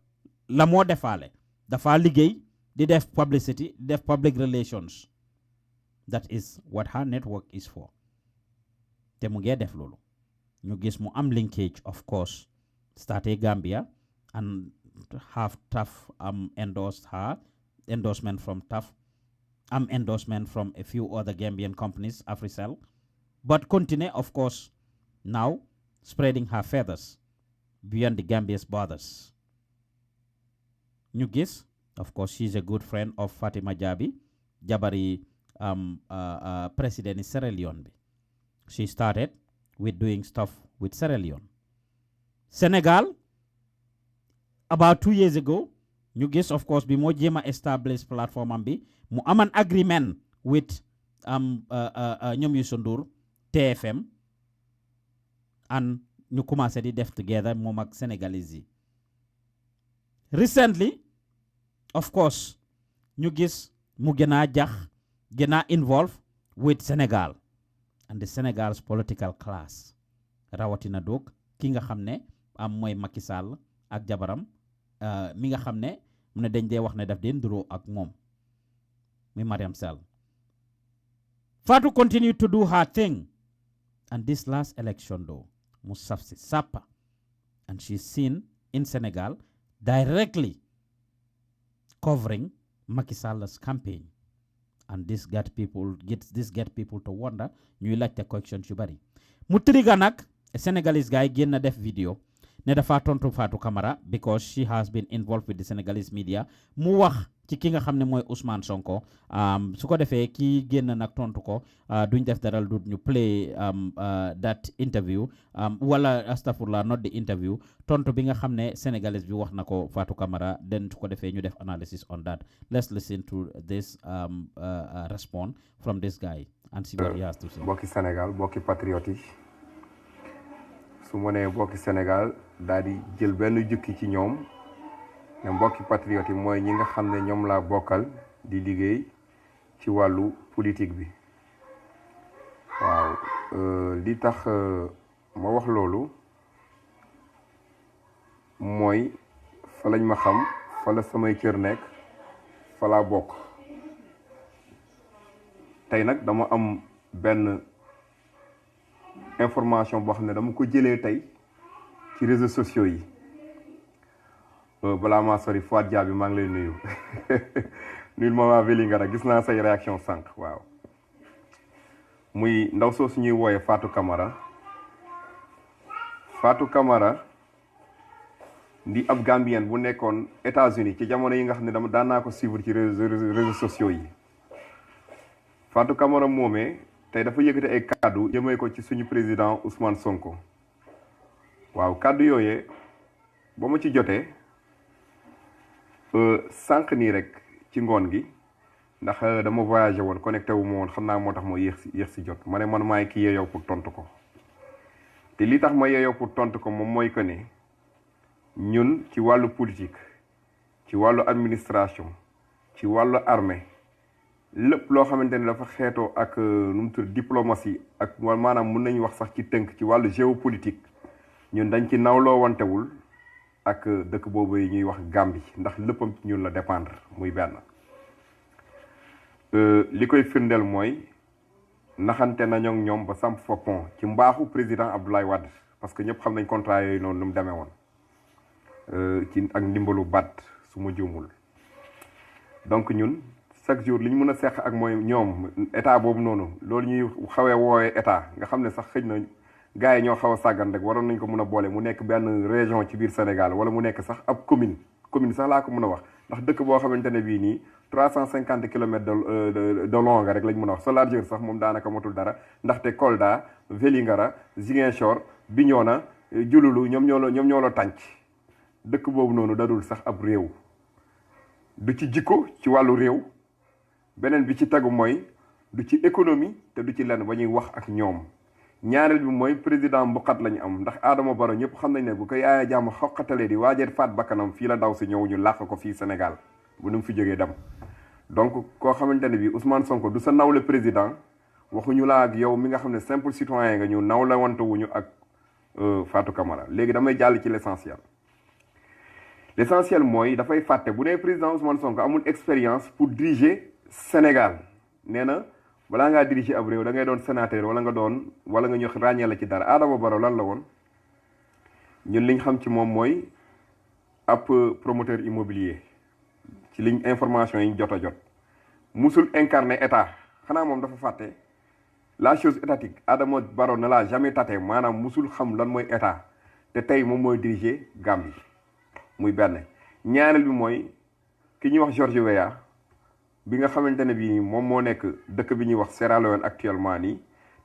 la moo defaale dafa liggéey di def publicity di def public relations. That is what her network is for. Te mu ngee def loolu ñu gis mu am linkage, of course, starté Gambia and have tough endorsed her, endorsement from tough, endorsement from a few other Gambian companies, Africell. But continue, of course, now spreading her feathers beyond the Gambia's borders. Ñu gis, of course, she's a good friend of Fatima Jabi, Jabari president in Sierra Leone. She started with doing stuff with Sierra Leone. Senegal, about 2 years ago, ñu gis, of course, bi moo jéema established platform am bi mu am an agreement with ñoom Youssou Ndour TFM and ñu commencé di def together moom ak Senegalese yi recently of course ñu gis mu gën a jax gën a involve with Senegal and the Senegal's political class rawatina doog ki nga xam ne am mooy Macky Sall ak jabaram mi nga xam ne mu ne dañ dee wax ne daf dee nduroo ak moom mi Mariam Sall Fatou continued to do her thing and this last election though mu saf si sàppa and she's seen in Senegal directly covering Macky Sall's campaign and this get people to wonder ñuy laajte questions yu bari mu triga nag Senegalese guy génn def video ne dafa tontu Fatou Camara because she has been involved with the Senegalese media mu wax ci ki nga xam ne mooy Ousmane Sonko su ko defee kii génn nag tontu ko duñ def dara du ñu play that interview wala astafurlah not the interview tontu bi nga xam ne Senegalese bi wax na ko Fatou Camara den su ko defee ñu def analysis on that let's listen to this response from this guy and see what he has to say. Bokki Sénégal bokki patriote su ma nee bokki Sénégal daal di jël benn jukki ci ñoom ne mbokki patriote yi mooy ñi nga xam ne ñoom laa bokkal di liggéey ci wàllu politique bi waaw li tax ma wax loolu mooy fa lañ ma xam fa la samay cër nekk fa laa bokk tey nag dama am benn information boo xam ne dama ko jëlee tey ci réseaux sociaux yi balaa maa sori Fouad Dia bi maa ngi lay nuyu nuyul ma waa Vélingara gis naa say réaction sànq waaw muy ndaw soo suñuy wooyee Fatou Camara di ab Gambian bu nekkoon États-Unis ci jamono yi nga xam ne daan naa ko suivre ci réseaux sociaux yi Fatou Camara moomee tey dafa yëkkati ay kàddu jëmee ko ci suñu président Ousmane Sonko waaw kàddu yooyee ba ma ci jotee sànq nii rek ci ngoon gi ndax dama voyagé woon connecté wu ma woon xam naa moo tax ma yéex si jot ma ne man maay ki yeeyoo pour tontu ko te li tax ma yeeyoo pour tontu ko moom mooy que ne ñun ci wàllu politique ci wàllu administration ci wàllu armée lépp loo xamante ne dafa xeetoo ak nu mu tudd diplomatie ak maanaam mun nañu wax sax ci tënk ci wàllu géopolitique ñun dañ ci nawloo wantewul ak dëkk boobu yi ñuy wax Gambie ndax léppam ci ñun la dépendre muy benn li koy firndeel mooy naxante nañoo ñoom ba samp fa pont ci mbaaxu président Abdoulaye Wade parce que ñëpp xam nañ contrat yooyu noonu nu mu demee woon ci ak ndimbalu baat su ma juumul donc ñun chaque jour li ñu mën a seq ak mooy ñoom état boobu noonu loolu ñuy xawee woowee état nga xam ne sax xëj na gars yi ñoo xaw a sàggan rek waroon nañ ko mën a boole mu nekk benn région ci biir Sénégal wala mu nekk sax ab commune sax laa ko mën a wax ndax dëkk boo xamante ne bii nii 350 kilomètres de long rek lañ mën a wax sa largeur sax moom daanaka matul dara ndaxte Kolda Vélingara Ziguinchor Bignona Diouloulou ñoom ñoo la tànc dëkk boobu noonu dadul sax ab réew du ci jikko ci wàllu réew beneen bi ci tegu mooy du ci économie te du ci lenn ba ñuy wax ak ñoom ñaareel bi mooy président mbuqat lañu am ndax Adama Barrow ñëpp xam nañ ne bu ko Yaya Jammeh xoqatalee di waajeet faat bakkanam fii la daw si ñëw ñu làq ko fii Sénégal bu nu mu fi jógee dem donc koo xamante ne bi Ousmane Sonko du sa nawle président waxuñu laa ak yow mi nga xam ne simple citoyen nga ñu nawle wante wuñu ak Fatou Camara léegi damay jàll ci l'essentiel mooy dafay fàtte bu nee président Ousmane Sonko amul expérience pour diriger Sénégal nee na balaa ngaa diriger ab réew da ngay doon sénateur wala nga ñu ràññee la ci dara Adama Barrow lan la woon ñun liñ xam ci moom mooy ab promoteur immobilier ci liñ information yi ñu jot a jot musul incarné état xanaa moom dafa fàtte la chose étatique Adama Barrow ne l'a jamais tâté maanaam musul xam lan mooy état te tey moom mooy diriger Gambie muy benn ñaareel bi mooy ki ñuy wax George Weah bi nga xamante ne bii moom moo nekk dëkk bi ñuy wax Sierra Leone actuellement nii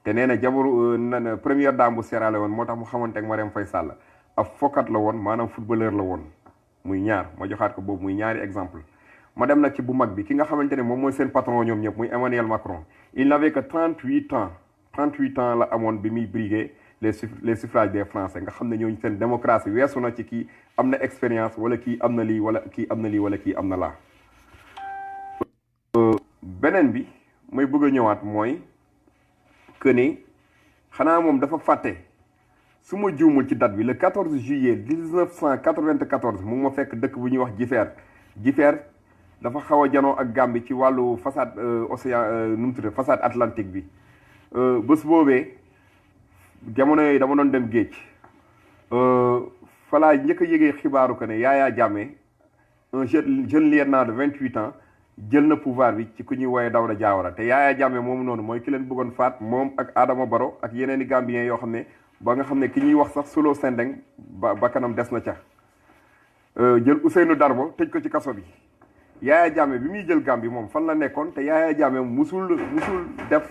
te nee na jabaru première dame bu Sierra Leone moo tax mu xamante ak Marième Faye Sall ab fokat la woon maanaam footballeur la woon muy ñaar ma joxaat ko boobu muy ñaari exemple ma dem nag ci bu mag bi ki nga xamante ne moom mooy seen patron ñoom ñëpp muy Emmanuel Macron il n'avait que 38 ans la amoon bi muy briguer les suffrages des Français nga xam ne ñooñu seen démocratie weesu na ci kii am na expérience wala kii am na lii wala kii am na lii wala kii am na laa. beneen bi may bëgg a ñëwaat mooy que ni xanaa moom dafa fàtte su ma juumul ci date bi le 14 juillet 1994 mu ma fekk dëkk bu ñuy wax Jifeer dafa xaw a janoo ak Gambie ci wàllu façade océan nu mu tuddee façade atlantique bi bés boobee jamono yooyu dama doon dem géej falaa njëkk a yëgee xibaaru que ne Yaya Jammeh un jeune lieutenant de 28 ans jël na pouvoir bi ci ku ñuy woowee Dawda Jawara te Yaya Jammeh moomu noonu mooy ki leen bëggoon faat moom ak Adama Barrow ak yeneen i Gambiens yoo xam ne ba nga xam ne ki ñuy wax sax Solo Sendeng ba kanam des na ca jël Ousseynou Darbo tëj ko ci kaso bi Yaya Jammeh bi muy jël Gambie moom fan la nekkoon te Yaya Jammeh musul def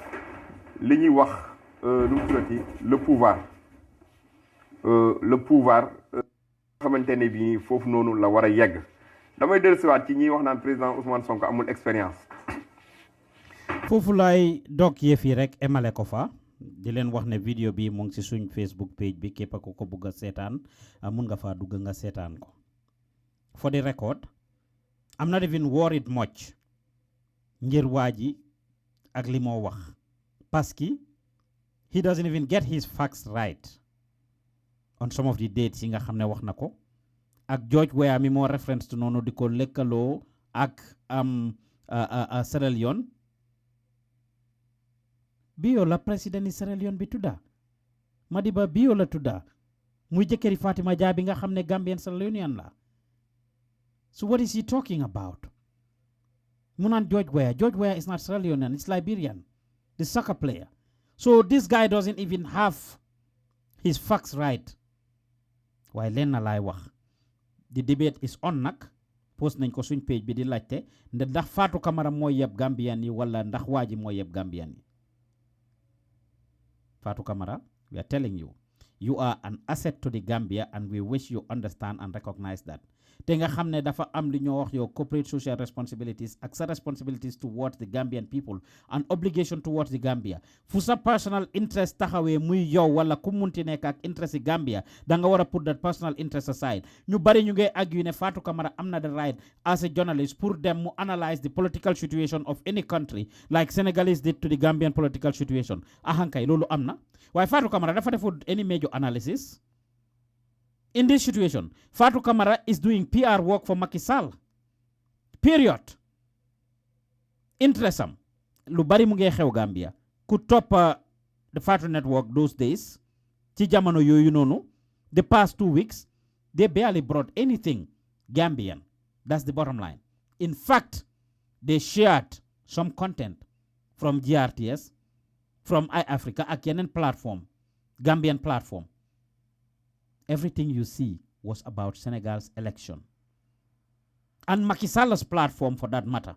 li ñuy wax lu mu tuddati le pouvoir xamante ne bii foofu noonu la war a yegg damay dellusiwaat ci ñiy wax naan président Ousmane Sonko amul expérience. foofu laay dog yëf yi rek emale ko fa di leen wax ne vidéo bi mu ngi ci suñ Facebook page bi képp ku ko bugg a seetaan mun nga faa dugg nga seetaan ko. For the record, I'm not even worried much ngir waa ji ak li moo wax parce que he doesn't even get his facts right on some of the dates yi nga xam ne wax na ko ak George Weah mi moo reference to noonu di ko lëkkaloo ak Sierra Leone Bio la président Sierra Leone bi tudda Madiba Bio la tudda muy jëkkëri Fatima Jah bi nga xam ne Gambian Sierra Leonean la. So what is he talking about? Munan George Weah is not Sierra Leonean, it's Liberian, the soccer player. So this guy doesn't even have his facts right. Why Lena lay wax. The debate is on nak. Post nañ ko suñ page bi di laajte ndax Fatou Camara mooy yeb Gambian yi wala ndax waaji mooy yeb Gambian yi. Fatou Camara, we are telling you, you are an asset to the Gambia and we wish you understand and recognize that. Te nga xam ne dafa am li ñoo wax your corporate social responsibilities ak sa responsibilities towards the Gambian people and obligation towards the Gambia. Fu sa personal interest taxawee muy yow wala ku munti nekk ak interest Gambia da nga war a put that personal interest aside. Ñu bari ñu ngay argue ne Fatou Camara am na the right as a journalist pour dem mu analyze the political situation of any country like Senegalese did to the Gambian political situation. Ahankay loolu am na. Waaye Fatou Camara dafa defut any major analysis. In this situation, Fatou Camara is doing PR work for Macky Sall. Period. Interesting. Lu bari mu ngi xew Gambia. Ku top the Fatou network those days, ci jamono yoyu nonu, the past 2 weeks, they barely brought anything Gambian. That's the bottom line. In fact, they shared some content from GRTS, from iAfrica, ak yenen platform, Gambian platform. Everything you see was about Senegal's election. And Macky Sall's platform for that matter.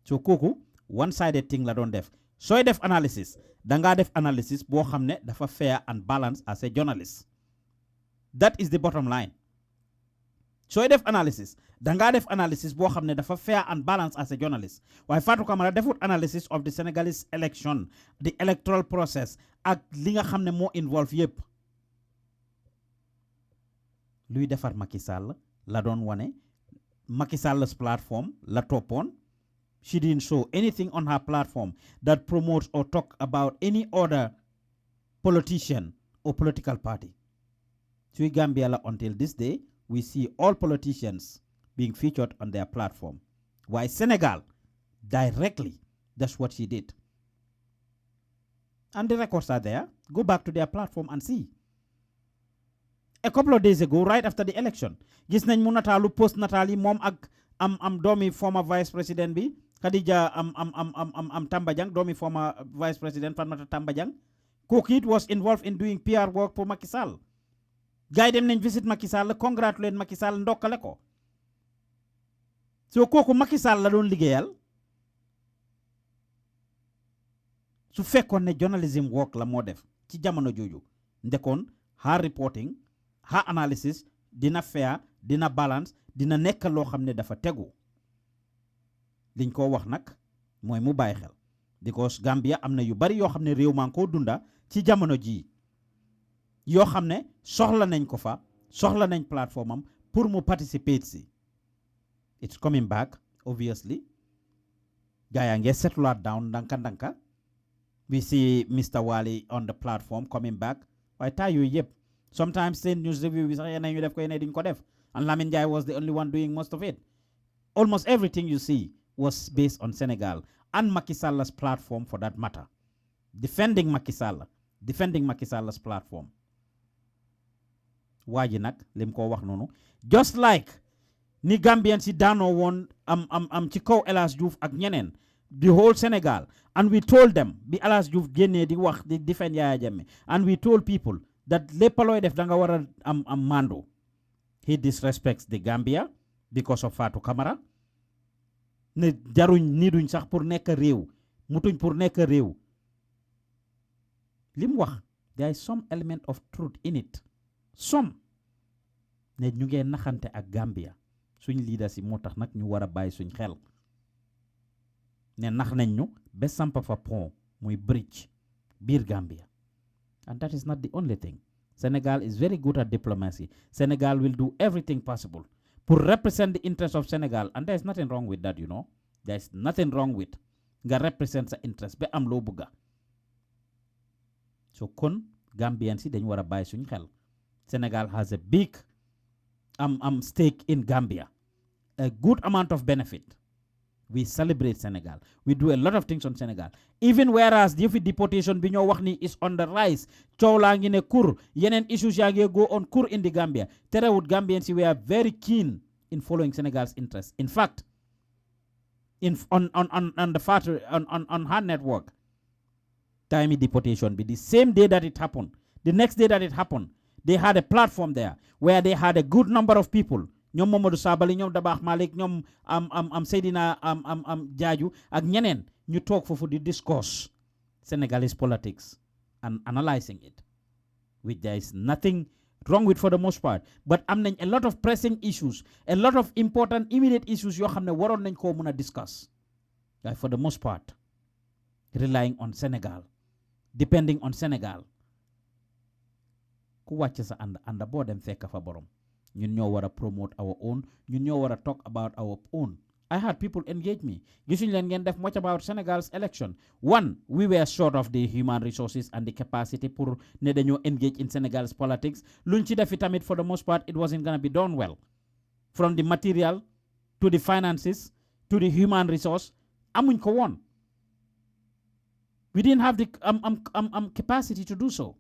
So kooku one-sided thing la doon def. Sooy def analysis, danga def analysis boo xam ne dafa fair and balanced as a journalist. That is the bottom line. Sooy def analysis, danga def analysis boo xam ne dafa fair and balanced as a journalist. Waaye Fatou Camara defut analysis of the Senegalese election, the electoral process, ak li nga xam ne moo involve yépp. Luy defar Macky Sall la doon wane. Macky Sall's platform la toppoon. She didn't show anything on her platform that promotes or talk about any other politician or political party. So Gambia la until this day, we see all politicians being featured on their platform. Why Senegal, directly, that's what she did. And the records are there. Go back to their platform and see. A couple of days ago, right after the election, gis nañ mu natalu post natali mom ak am domi former vice president bi Khadija Tambajang, domi former vice president Fatmata Tambajang. Kokit was involved in doing PR work for Macky Sall. Guy dem nañ visit Macky Sall, congratulate Macky Sall, ndokkale ko. So koku Macky Sall la doon liggéeyal. Su fekkoon ne journalism work la moo def ci jamono jooju ndekoon her reporting, her analysis dina fair, dina balance, dina nekk loo xam ne dafa tegu. Liñ ko wax nag mooy mu bàyyi xel because Gambia am na yu bari yoo xam ne réew maa ngi koo dunda ci jamono ji yoo xam ne soxla nañ ko fa soxla nañ plateforme am pour mu participate si it's coming back obviously gaa nge settle down ndanka we see Mr. Wali on the platform coming back waaye taa yooyu yëpp sometimes seen news review bi sax yeneen ñu def ko yeneen duñ ko def and Lamin Jai was the only one doing most of it almost everything you see was based on Senegal and Macky Sall's platform for that matter defending Macky Sall's platform waa ji nag lim ko wax noonu just like ni Gambians si daanoo woon am ci kaw El Hadj Diouf ak ñeneen the whole Senegal and we told them bi El Hadj Diouf génnee di wax di defend Yaya Jammeh and we told people that lépp looy def da nga war a am mando he disrespects the Gambia because of Fatou Camara ne jaruñ ni duñ sax pour nekk réew mutuñ pour nekk réew lim wax there is some element of truth in it some ne ñu ngee naxante ak Gambia suñ leaders yi moo tax nag ñu war a bàyyi suñ xel ne nax nañ ñu ba sampa fa pont muy bridge biir Gambia and that is not the only thing Senegal is very good at diplomacy Senegal will do everything possible pour represent the interest of Senegal and there is nothing wrong with that there is nothing wrong with nga represent sa interest ba am loo bëgga so kon Gambians yi dañ war a bàyyi suñ xel Senegal has a big stake in Gambia a good amount of benefit we celebrate Senegal we do a lot of things on Senegal even whereas the deportation bi ñoo wax ni is on the rise coow laa ngi ne kur yeneen issues yaa ngi go on kur in the Gambia terewut Gambians we are very keen in following Senegal's interests in fact on her network time deportation be the same day that it happened the next day that it happened they had a platform there where they had a good number of people ñoom Mamadou Sabali ñoom Dabakh Malik ñoom Seydina Jaaju ak ñeneen ñu toog foofu di discourse Senegalese politics and analyzing it which there is nothing wrong with for the most part but am nañ a lot of pressing issues a lot of important immediate issues yoo xam ne waroon nañ koo mën a discuss waaye for the most part relying on Senegal depending on Senegal ku wàcc sa ànd boo dem fekk fa borom ñun ñoo war a promote our own ñun ñoo war a talk about our own I had people engage me gisuñ leen ngeen def much about Senegal's election one we were short of the human resources and the capacity pour ne dañoo engage in Senegal's politics luñ ci defi tamit for the most part it wasn't gonna be done well from the material to the finances to the human resource amuñ ko woon we didn't have the capacity to do so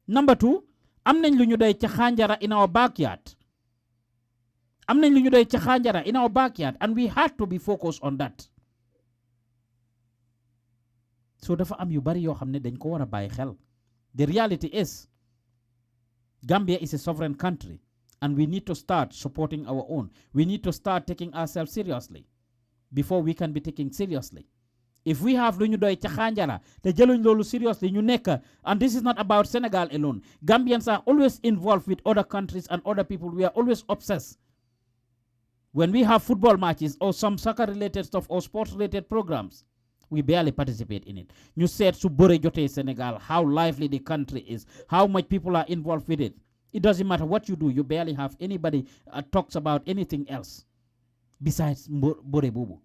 number two am nañ lu ñu doy ca xanjara in our backyard am nañ lu ñu doy ca xanjara in our backyard and we had to be focused on that so dafa am yu bari yoo xam ne dañ ko war a bàyyi xel the reality is Gambia is a sovereign country and we need to start supporting our own we need to start taking ourselves seriously before we can be taken seriously if we have lu ñu doy ca xanjara te jëluñ loolu seriously ñu nekk and this is not about Senegal alone Gambians are always involved with other countries and other people we are always obsessed when we have football matches or some soccer related stuff or sports related programs we barely participate in it ñu seet su bëre jotee Senegal how lively the country is how much people are involved with it it doesn't matter what you do you barely have anybody talks about anything else besides bëre boobu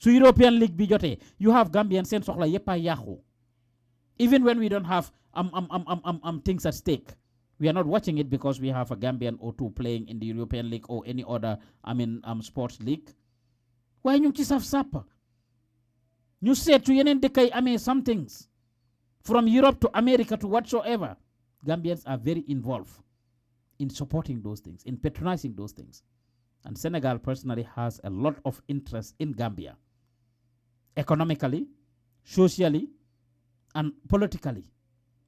so European League bi jotee you have Gambian seen soxla yépp a yàqu even when we don't have things at stake we are not watching it because we have a Gambian or two playing in the European League or any other sports league waaye ñu ngi ci saf sàpp ñu seetu yeneen dëkk yi amee some things from Europe to America to whatsoever Gambians are very involved in supporting those things in patronizing those things and Senegal personally has a lot of interest in Gambia economically socially and politically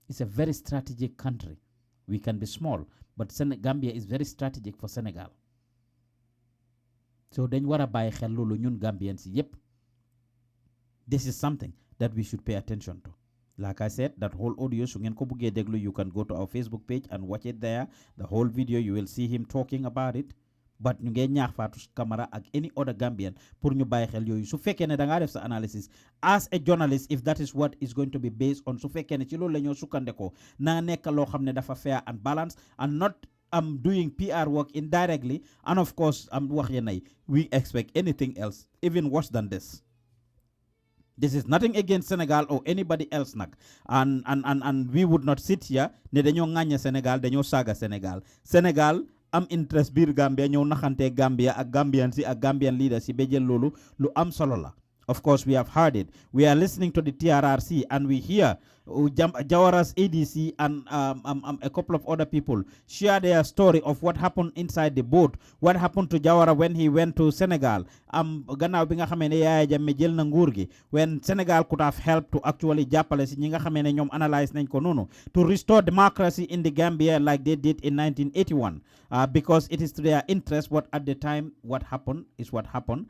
it's a very strategic country we can be small but Gambia is very strategic for Senegal so dañ war a bàyyi xel loolu ñun Gambians yépp this is something that we should pay attention to like I said that whole audio su ngeen ko buggee déglu you can go to our Facebook page and watch it there the whole video you will see him talking about it but ñu ngee ñaax Fatou Camara ak any other Gambian pour ñu bàyyi xel yooyu su fekkee ne da ngaa def sa analysis as a journalist if that is what is going to be based on su fekkee ne ci loolu la ñoo sukkandekoo na nekk loo xam ne dafa fair and balanced and not doing PR work indirectly and of course wax yenay we expect anything else even worse than this. This is nothing against Senegal or anybody else nak and we would not sit here ne dañoo ŋàññe Senegal dañoo saaga Senegal am interest biir Gambia ñëw naxante Gambia ak Gambian si ak Gambian leaders si ba jël loolu lu am solo la. Of course, we have heard it. We are listening to the TRRC and we hear Jawara's ADC and a couple of other people share their story of what happened inside the boat, what happened to Jawara when he went to Senegal. Gannaaw bi nga xamee ne Yaya Jammeh jël na nguur gi when Senegal could have helped to actually jàppale si ñi nga xamee ne ñoom analyse nañ ko noonu to restore democracy in the Gambia like they did in 1981 because it is to their interest. But at the time what happened is what happened.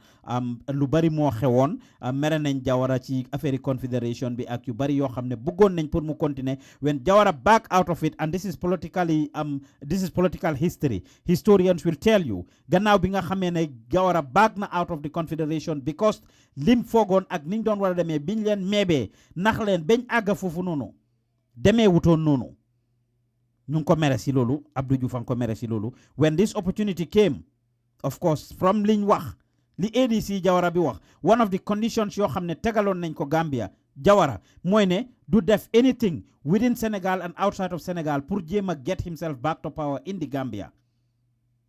Lu bari moo xewoon mere nañ Jawara ci affaire confederation bi ak yu bari yoo xam ne bëggoon nañ pour mu continuer when Jawara back out of it and this is political history. Historians will tell you gannaaw bi nga xamee ne Jawara back na out of the confederation because lim foogoon ak niñ doon war a demee biñ leen meebee nax leen bañ àgga foofu noonu demee wutoon noonu ñu ngi ko mere si loolu Abdou Diouf a ngi ko mere si loolu when this opportunity came of course from liñ wax li ADC Jawara bi wax one of the conditions yoo xam ne tegaloon nañ ko Gambia Jawara mooy ne du def anything within Senegal and outside of Senegal pour jéem a get himself back to power in the Gambia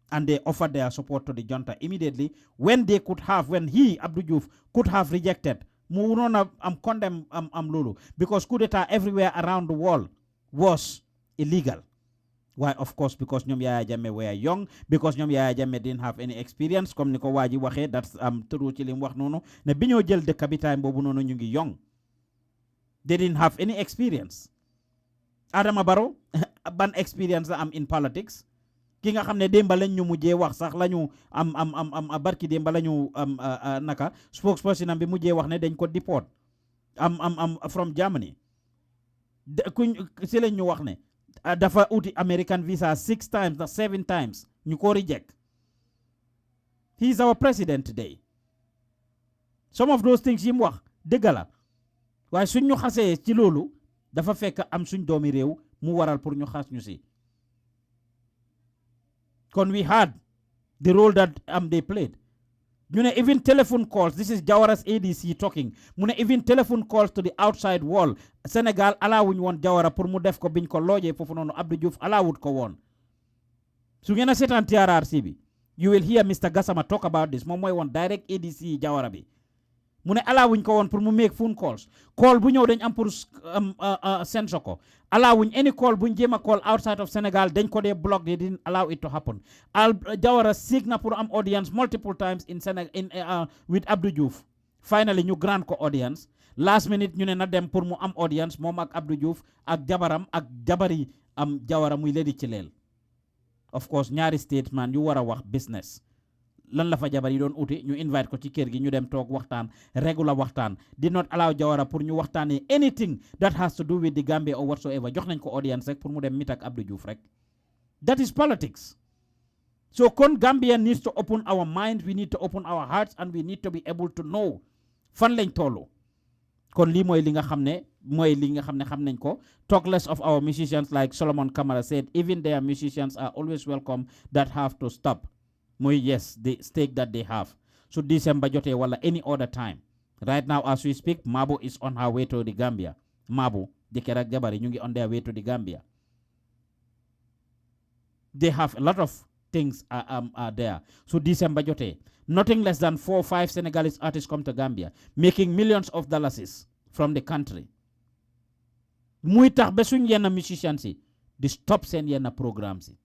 and they offered their support to the junta immediately when they could have when he Abdou Diouf could have rejected mu noona condemn lulu because coup d'etat everywhere around the world was illegal. Why? Of course, because ñoom Yaya Jammeh were young, because ñoom Yaya Jammeh didn't have any experience comme ni ko waa ji waxee that's true ci li mu wax noonu ne bi ñoo jël dëkk bi time boobu noonu ñu ngi young, they didn't have any experience. Adama Barrow ban experience la am in politics ki nga xam ne démba lañ ñu mujjee wax sax la ñu barki démba la ñu naka spokesperson am bi mujjee wax ne dañ ko deport from Germany kuñ si lañ ñu wax ne dafa uti American visa 6 times or 7 times ñu ko reject. He is our president today. Some of those things yi mu wax dëgg la waaye suñ ñu xasee ci loolu dafa fekk am suñ doomi réew mu waral pour ñu xas ñu si. Kon we had the role that they played. You know, even telephone calls, this is Jawara's ADC talking. Mune even telephone calls to the outside world. Senegal allowing one Jawara pour mu def ko biñ ko looje fofu nonu Abdou Diouf allowed ko won. Su ngeen setan TRRC bi, you will hear Mr. Gassama talk about this. Mom moy won direct ADC Jawara bi. Mune allowing ko won pour mu make phone calls. Call bu ñew dañ am pour censor ko. Allowing any call buñ jema call outside of Senegal dañ ko dey block, they didn't allow it to happen. Jawara seek na pour am audience multiple times in Senegal with Abdou Diouf. Finally ñu grant ko audience. Last minute ñu ne na dem pour mu am audience mom ak Abdou Diouf ak jabaram ak jabari Jawara muy ledi ci leel. Of course ñaari statement yu wara wax business. Lan la fa jabar yi doon uti ñu invite ko ci kër gi ñu dem toog waxtaan regular waxtaan did not allow Jawara pour ñu waxtaanee anything that has to do with the Gambia or whatsoever jox nañ ko audience rek pour mu dem meet ak Abdou Diouf rek. That is politics. So kon Gambia needs to open our minds, we need to open our hearts and we need to be able to know fan lañ tollu. Kon lii mooy li nga xam ne xam nañ ko. Talk less of our musicians like Solomon Kamara said, even their musicians are always welcome that have to stop. Yes, the stake that they have. So December jote wala any other time. Right now as we speak, Mabo is on her way to the Gambia. Mabo, jëkkër ak jabar ñu ngi on their way to the Gambia. They have a lot of things are there. So December jote, nothing less than 4 or 5 Senegalese artists come to Gambia, making millions of dollars from the country. Muy tax ba suñ yenn musicians yi di stop seen yenn programmes yi.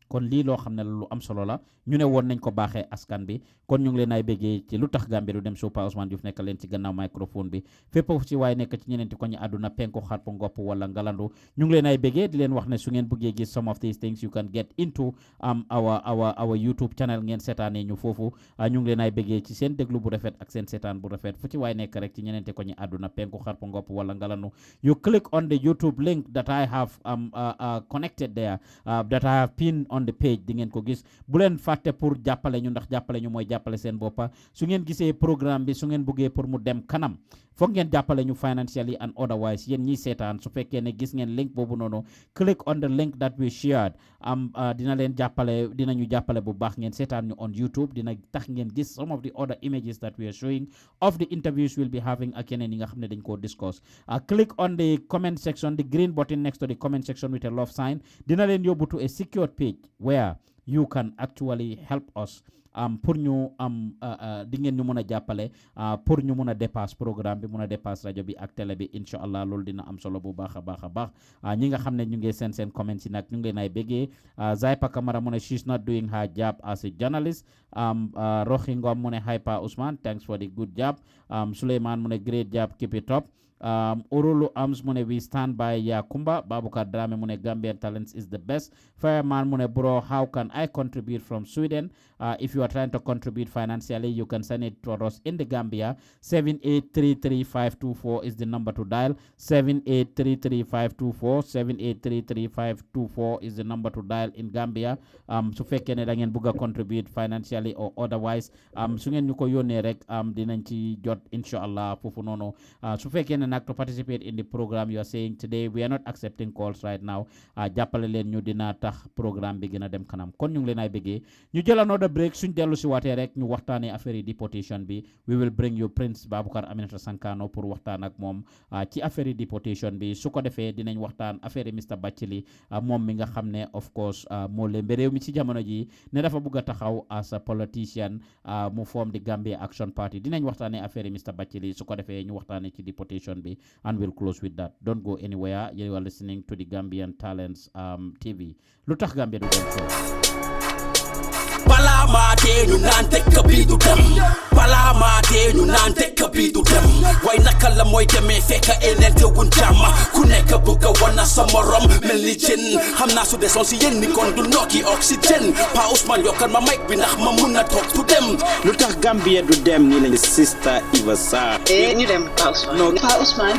Kon lii loo xam ne lu am solo la ñu ne woon nañ ko baaxee askan bi kon ñu ngi leen ay béggee ci lu tax Gambia du dem show Pa Ousmane Diouf nekk leen ci gannaaw microphone bi fépp ci waaye nekk ci ñeneenti ko ñu àdduna penku xarpu ngopp wala ngalandu ñu ngi leen ay béggee di leen wax ne su ngeen bëggee gis some of these things you can get into our YouTube channel ngeen seetaanee ñu foofu ñu ngi leen ay béggee ci seen déglu bu rafet ak seen seetaan bu rafet fu ci waaye nekk rek ci ñeneenti ko ñu àdduna penku xarpu ngopp wala ngalandu you click on the YouTube link that I have connected there that I have pinned on on the page di ngeen ko gis bu leen fàtte pour jàppale ñu ndax jàppale ñu mooy jàppale seen boppa su ngeen gisee programme bi su ngeen bëggee pour mu dem kanam foog ngeen jàppale ñu financially and otherwise yéen ñi seetaan su fekkee ne gis ngeen link boobu noonu click on the link that we shared dina leen jàppale dinañu jàppale bu baax ngeen seetaan ñu on YouTube dina tax ngeen gis some of the other images that we are showing of the interviews we'll be having ak yeneen yi nga xam ne dañ koo discuss click on the comment section the green button next to the comment section with a love sign dina leen yóbbu to a secured page where you can actually help us pour ñu di ngeen ñu mën a jàppale pour ñu mën a dépasse programme bi mën a dépasse rajo bi ak télé bi incha allah loolu dina am solo bu baax a baax a baax ñi nga xam ne ñu ngi seen comments yi nag ñu ngi leen ay béggee Zaipa Camara mu ne she's not doing her job as a journalist Roxi Ngom mu ne hi Pa Ousman thanks for the good job Suleiman mu ne great job keep it up Urulu Arms Mune we stand by Yakumba Babukar Drame Mune Gambian talents is the best Fireman Mune bro how can I contribute from Sweden if you are trying to contribute financially you can send it to us in the Gambia 7833524 is the number to dial 7833524 7833524 is the number to dial in Gambia su fekkee ne da ngeen bëgg a contribute financially or otherwise su ngeen ñu ko yónnee rek dinañ ci jot inshallah foofu noonu su fekkee ne nag to participate in the program you are saying today we are not accepting calls right now jàppale leen ñu dina tax programme bi gën a dem kanam kon ñu ngi leen ay bëggee ñu jël another break suñ dellu si waatee rek ñu waxtaanee affaire yi deportation bi we will bring you Prince Baboucarr Aminata Sankano pour waxtaan ak moom ci affaire yi deportation bi su ko defee dinañ waxtaan affaire yi Mr Batchilly moom mi nga xam ne of course moo leen réew mi ci jamono ji ne dafa bëgg a taxaw as a politician mu form di Gambia Action Party dinañ waxtaanee affaire yi Mr Batchilly su ko defee ñu waxtaanee ci deportation bi and we'll close with that don't go anywhere you are listening to the Gambian Talents TV LUTAKH Gambia du dem show Palamate ñu naan tekk bi du dem Palamate ñu naan tekk bi du dem way naka la mooy demee fekk eneen te wuñ jàmm ku nekk bëgg a wana sa morom mel ni jën xam naa su desoon si yéen ni kon du nokki oxygène Pa Ousman yokkal ma mic bi ndax ma mun a toog du dem LUTAKH Gambia du dem nii lañu Sister Eva Sarr ñu dem Pa Ousman no Pa Ousman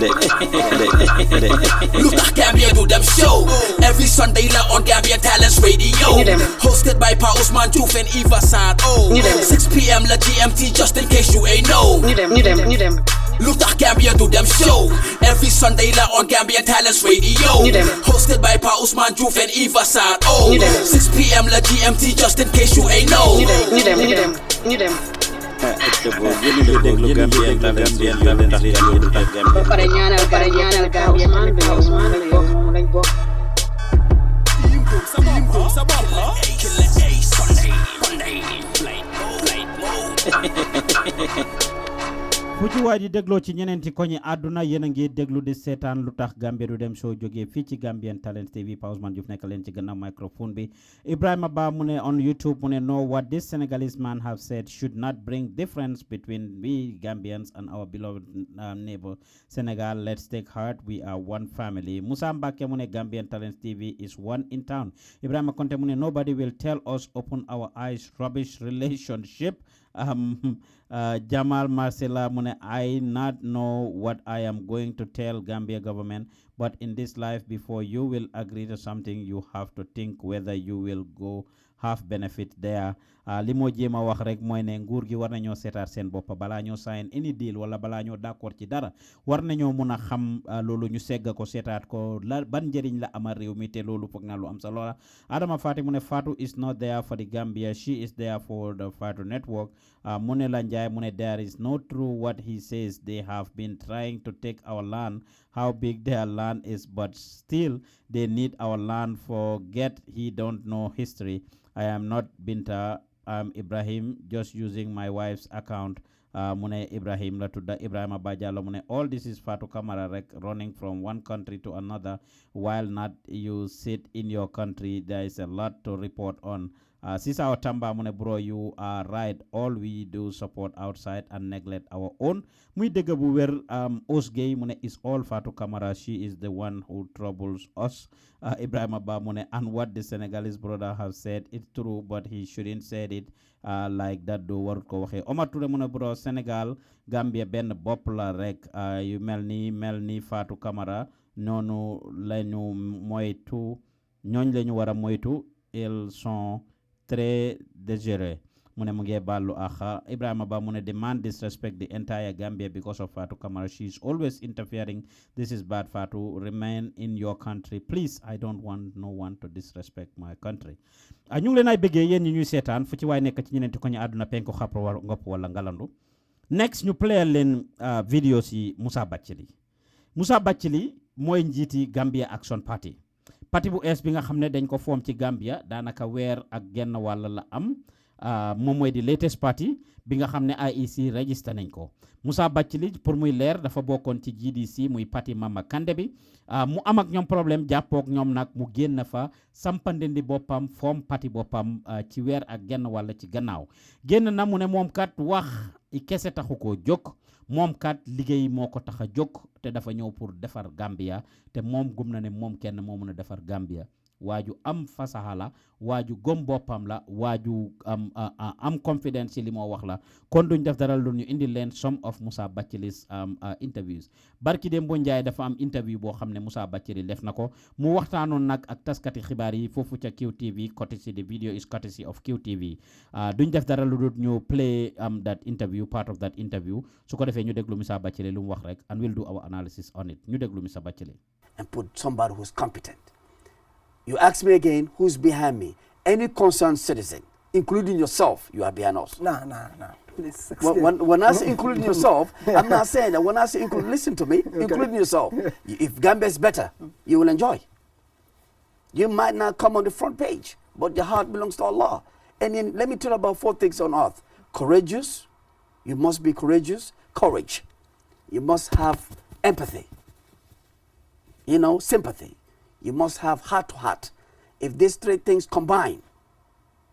LUTAKH Gambia du dem show every Sunday la on Gambia Talents Radio hosted by Pa Ousman Diouf and Eva Sarr 6 p.m. la GMT just in case you ain't know ñu dem LUTAKH Gambia do them show every Sunday la on Gambia Talents Radio hosted by Pa Ousman Diouf and Eva Sarr 6 p.m. la GMT just in case you ain't know ñu dem pare ñaanal Gambia man Pa Ousman lañ bokk fu ci waay di dégloo ci ñeneenti koñi àdduna yéen a ngi déglu di seetaan LUTAKH Gambia du dem show jógee fii ci Gambian Talents TV Pa Ousman Diouf nekk leen ci gannaaw microphone bi Ibrahima Ba mu ne on YouTube mu ne know what this Senegalese man have said should not bring difference between we Gambians and our beloved neighbor Senegal let's take heart we are one family Musa Mbake mu ne Gambian Talents TV is one in town Ibrahima Konte mu ne nobody will tell us open our eyes rubbish relationship Jamal Marcela Mune, I not know what I am going to tell Gambia government, but in this life, before you will agree to something, you have to think whether you will go have benefit there. Li mo jema wax rek moy ne nguur gi war nañoo seetaat seen bopp balaa ñoo sign any deal wala balaa ñoo d'accord ci dara war nañoo mun a xam loolu ñu segg ko seetaat ko ban njëriñ la ama réew mi te loolu foog naa lu am solo la Adama Fati mu ne Fatou is not there for the Gambia she is there for the Fatou network mu ne la Njaay mu ne there is no true what he says they have been trying to take our land how big their land is but still they need our land forget he don't know history I am not Binta I'm Ibrahim just using my wife's account Mune Ibrahim la tudda Ibrahim Abajalo Mune all this is Fatou Camara rek running from one country to another while not you sit in your country there is a lot to report on Sisa Otamba Mune bro you are right all we do support outside and neglect our own muy dégg bu wér Osgay Mune is all Fatou Camara she is the one who troubles us Ibrahim Abba Mune and what the Senegalese brother have said it's true but he shouldn't said it like that do war ko waxe Omar Touré Mune bro Senegal Gambia benn bopp la rek yu mel ni Fatou Camara noonu lañu moytu ñooñ lañu war a moytu ils sont très désireux. Mune mu ngi ballu akha Ibrahima Ba mune demand disrespect the entire Gambia because of Fatou Camara. She is always interfering. This is bad. Fatou, remain in your country please. I don't want no one to disrespect my country. Ñu ngi leen ay bëggee yéen ñi ñuy seetaan fu ci waay nekk ci ñeneenti ko ñu àdduna penku xapro war ngopp wala ngalandu. Next ñu play leen video si Musa Batchilly. Musa Batchilly mooy njiiti Gambia Action Party. Parti bu es bi nga xam ne dañ ko form ci Gambia daanaka weer ak genn wàll la am. moom mooy di latest party bi nga xam ne IEC register nañ ko Musa Batchilly pour muy leer dafa bokkoon ci GDC muy parti Mama Kandeh bi mu am ak ñoom problème jàppook ñoom nag mu génn fa sampandindi boppam form parti boppam ci weer ak genn wàll ci gannaaw génn na mu ne moom kat wax i kese taxu koo jóg moom kat liggéey moo ko tax a jóg te dafa ñëw pour defar Gambia te moom gum na ne moom kenn moo mën a defar Gambia waaju am fasaha la waaju gom boppam la waaju am confidence ci li moo wax la kon duñ def dara lu ñu indi leen some of Musa Batchilly's interviews barki dem bo Njaay dafa am interview boo xam ne Musa Batchilly def na ko mu waxtaanoon nag ak taskati xibaar yi foofu ca QTV courtesy the video is courtesy of QTV duñ def dara lu dul ñu play that interview part of that interview su ko defee ñu déglu Musa Batchilly lu mu wax rek and we'll do our analysis on it ñu déglu Musa Batchilly and put somebody who's competent. You ask me again, who's behind me? Any concerned citizen, including yourself, you are behind us. No. Please. When I say including yourself, I'm not saying that. When I say include, listen to me, okay. Including yourself. If Gambia is better, you will enjoy. You might not come on the front page, but your heart belongs to Allah. And then let me tell you about 4 things on earth. Courageous, you must be courageous. Courage. You must have empathy. Sympathy. You must have heart to heart. If these 3 things combine,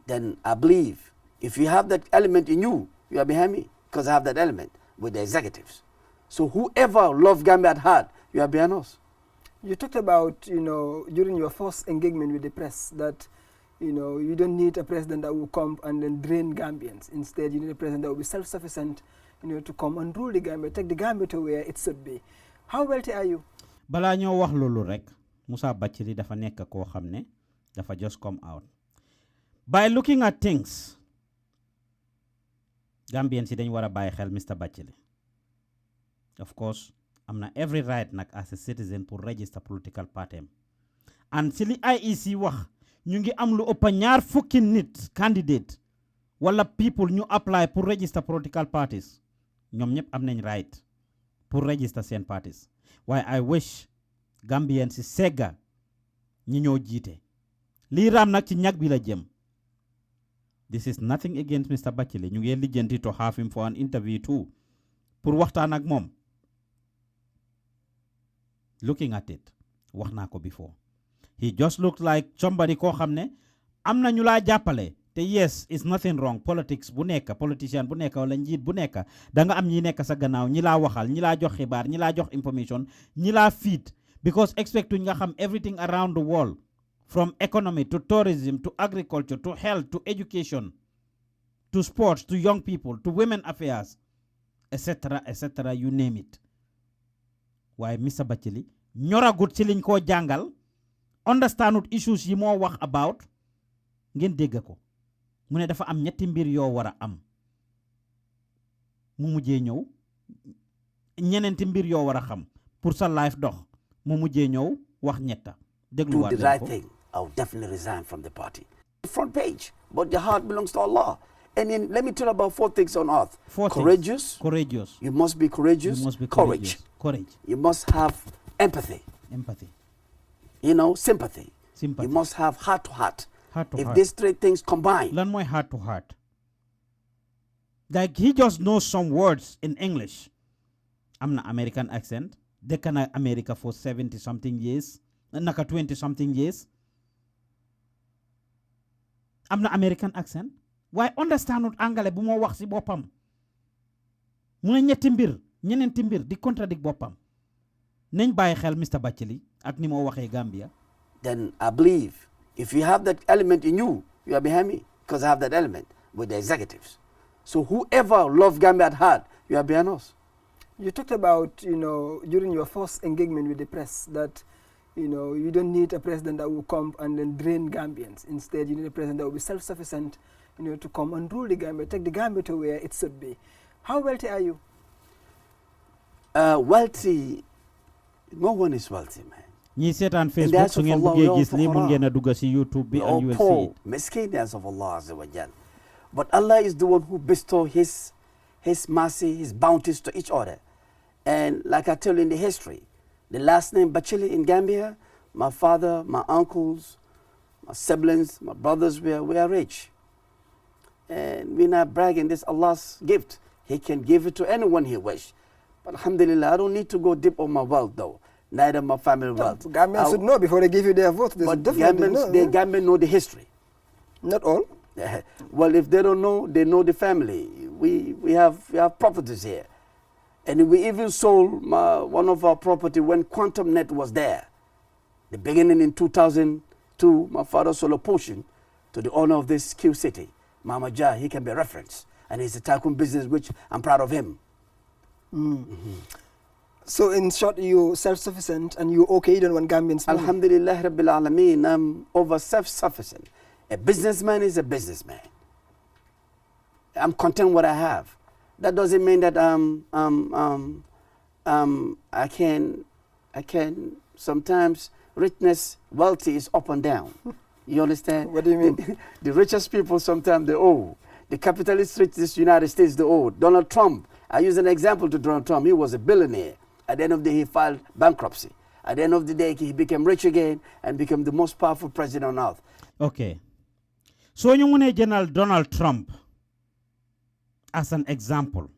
then I believe if you have that element in you, you are behind me because I have that element with the executives. So whoever loves Gambia at heart, you are behind us. You talked about, during your first engagement with the press that, you don't need a president that will come and then drain Gambians. Instead, you need a president that will be self-sufficient, to come and rule the Gambia, take the Gambia to where it should be. How wealthy are you? Bala ñoo wax lolu rek. Musa Batchilly dafa nekk koo xam ne dafa just come out by looking at things Gambians yi dañ war a bàyyi xel Mr Batchilly of course am na every right nag as a citizen pour register political party and si li IEC wax ñu ngi am lu ëpp 20 nit candidate wala people ñu apply pour register political parties ñoom ñëpp am nañ right pour register seen parties waaye I wish Gambian si sega ñi ñoo jiite lii raam nag ci ñag bi la jëm this is nothing against Mr Batchilly ñu ngi lijjanti to have him for an interview too pour waxtaan ak moom looking at it wax naa ko before he just looked like somebody koo xam ne am na ñu laa jàppale te yes is nothing wrong politics bu nekk politician bu nekk wala njiit bu nekk da nga am ñi nekk sa gannaaw ñi laa waxal ñi laa jox xibaar ñi laa jox information ñi laa feed because expectuñ nga xam everything around the world from economy to tourism to agriculture to health to education to sports to young people to women affairs etc you name it waaye Mr Batchilly ñoragut ci liñ koo jàngal understandut issues yi moo wax about ngeen dégg ko mu ne dafa am 3 mbir yoo war a am mu mujjee ñëw ñeneenti mbir yoo war a xam pour sa life dox mu mujjee ñëw wax ñetta déglu do the right thing I will definitely resign from the party. Front page, but the heart belongs to Allah. And then let me tell you about 4 things on earth. 4 courageous. Courageous. You must be courageous. You must be courageous. Courage. You must have empathy. Empathy. Sympathy. Sympathy. You must have heart to heart. Heart to if heart. these 3 things combine. Learn my heart to heart. Like he just knows some words in English. I'm not American accent. They can America for 70 something years. Naka 20 something years. I'm not American accent. Why understand what angale bu mo wax ci bopam. Mu ne ñeneenti mbir di contradict bopam. Nañ bàyyi xel Mr Batchilly ak ni mo waxee Gambia. Then I believe if you have that element in you, you are behind me because I have that element with the executives. So whoever loves Gambia at heart, you are behind us. You talked about, during your first engagement with the press that, you don't need a president that will come and then drain Gambians. Instead, you need a president that will be self-sufficient, to come and rule the Gambia, take the Gambia to where it should be. How wealthy are you? Wealthy, no one is wealthy, man. ñi seetaan Facebook su ngeen bëggee gis li mun ngeen a dugg ci YouTube bi and you will see it. Miskiness of Allah Azza wa Jal. But Allah is the one who bestows His mercy, His bounties to each other. And like I tell you in the history, the last name Batchilly in Gambia, my father, my uncles, my siblings, my brothers, we are rich. And we're not bragging, this Allah's gift. He can give it to anyone He wish. But alhamdulillah, I don't need to go deep on my wealth though. Neither my family wealth. Gambians should know before they give you their vote. But Gambians know the history. Not all. Well, if they don't know, they know the family. We have properties here. And we even sold one of our property when Quantum Net was there. The beginning in 2002, my father sold a portion to the owner of this Q City, Mama Jah. He can be a reference. And it's a tycoon business, which I'm proud of him. So in short, you're self-sufficient and you're okay, you don't want Gambians money? Alhamdulillah Rabbil Alameen, I'm over self-sufficient. A businessman is a businessman. I'm content what I have. That doesn't mean that I can sometimes richness, wealthy is up and down. You understand? What do you mean? The richest people sometimes they owe. The capitalist richest United States they owe. Donald Trump, I use an example to Donald Trump. He was a billionaire. At the end of the day, he filed bankruptcy. At the end of the day, he became rich again and became the most powerful president on earth. Okay. So you want to General Donald Trump as an example.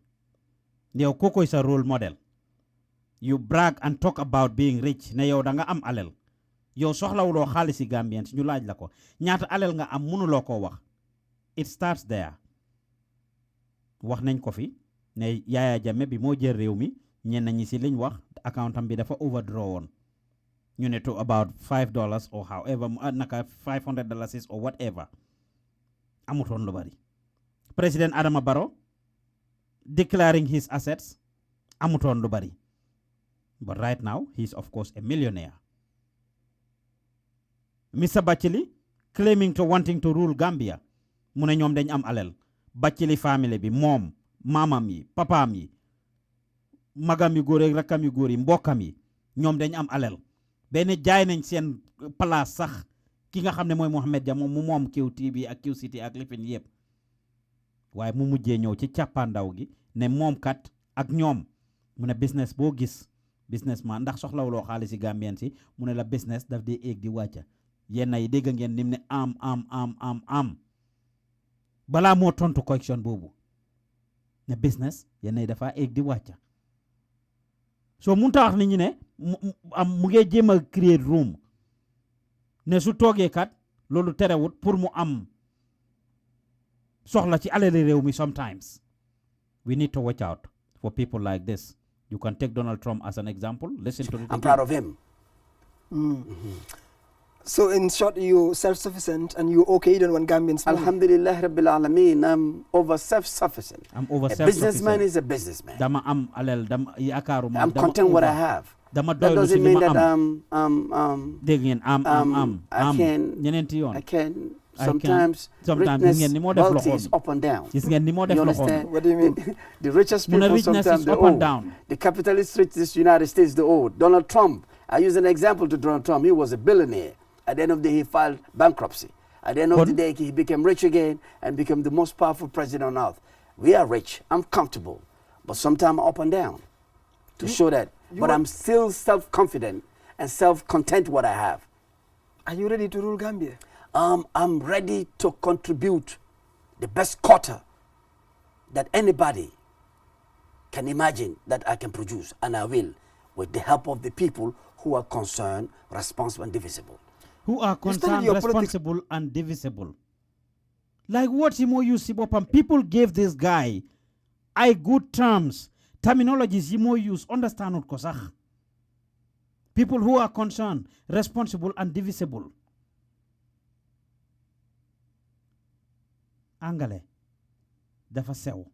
Neo Koko is a role model. You brag and talk about being rich. Na yow da nga am alel. Yow soxlawulo xaalisi Gambians ñu laaj la ko. Ñaata alel nga am mënuloo ko wax. It starts there. Wax nañ ko fi ne Yaya Jammeh bi moo jël réew mi ñenn ñi ci liñ wax accountam bi dafa overdraw woon. You know, to about $5 or however naka $500 is or whatever. Amutoon lu bari. President Adama Barrow declaring his assets amutoon lu bari. But right now he's of course a millionaire. Musa Batchilly claiming to wanting to rule Gambia. Mu ne ñoom dañ am alel. Batchilly family bi moom maamam yi papaam yi magam yu góor ak rakkam yu góor yi mbokkam yi ñoom dañ am alel. benn jaay nañ seen place sax ki nga xam ne mooy Mohamed Dia moom mu moom QTV ak QCity ak lifin yëpp waaye mu mujjee ñëw ci càppaandaw gi ne moom kat ak ñoom mu ne business boo gis businessman ndax soxlawuloo xaalis si Gambien si mu ne la business daf dee éeg di wàcca yenn yi dégg ngeen nim ne am balaa moo tontu question boobu ne business yenn yi dafa éeg di wàcca so mun ta wax nit ñi ne mu ngi jéem a create room ne su toogee kat loolu terewut pour mu am soxla ci alali réew mi sometimes we need to watch out for people like this. You can take Donald Trump as an example. Listen to it. I'm proud of him. So in short, you're self-sufficient and you're okay, you don't want Gambians money? Alhamdulillah Rabbil Alameen, I'm over self-sufficient. I'm over self-sufficient. A businessman is a businessman. Dama am alel dama yakaruma. I'm content what I have. That doesn't mean that I can sometimes wealth is up and down. You understand? What do you mean? The richest people sometimes they owe. The capitalist richest United States they owe. Donald Trump, I use an example to Donald Trump. He was a billionaire. At the end of the day, he filed bankruptcy. At the end of the day, he became rich again and became the most powerful president on earth. We are rich. I'm comfortable. But sometimes up and down to show that. But I'm still self-confident and self-content what I have. Are you ready to rule Gambia? I'm ready to contribute the best quarter that anybody can imagine that I can produce, and I will, with the help of the people who are concerned, responsible, and divisible. Who are concerned, responsible, and divisible. Like what you see, people gave this guy good terms, terminologies use, understand what Kosach. People who are concerned, responsible, and divisible. Angale dafa sew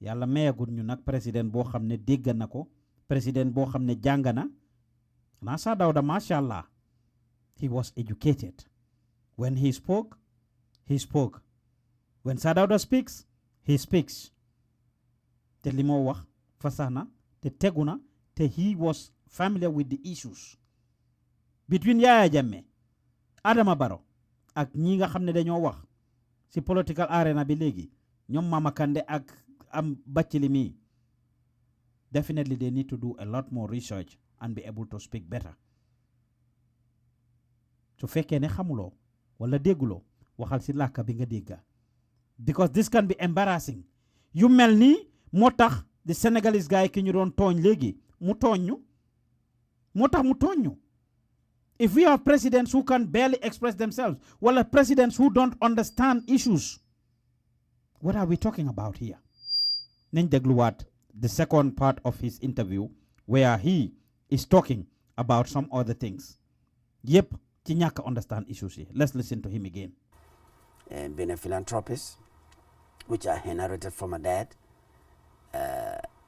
yàlla mayagut ñu nag président boo xam ne dégg na ko président boo xam ne jàng na Nasa Dauda, mashallah, he was educated. When he spoke, he spoke. When Sadauda speaks, he speaks. Te limo wax fasana, te teguna, te he was familiar with the issues. Between Yaya Jammeh, Adama Barrow, ak ñi nga xamne dañoo wax ci political arena bi legi, ñom Mama Kandeh ak am Batchilly mi, definitely they need to do a lot more research and be able to speak better. So fekkee ne xamuloo wala dégguloo waxal ci làkka bi nga dégga, because this can be embarrassing. yu mel nii moo tax the Senegalese guy ki ñu doon tooñ léegi mu tooñ ñu, moo tax mu tooñ ñu. If we have presidents who can barely express themselves, wala presidents who don't understand issues, what are we talking about here? Nañ dégluwaat the second part of his interview where he is talking about some other things. Yep, ci ñàkk understand issues yi. Let's listen to him again. And being a philanthropist, which I inherited from my dad,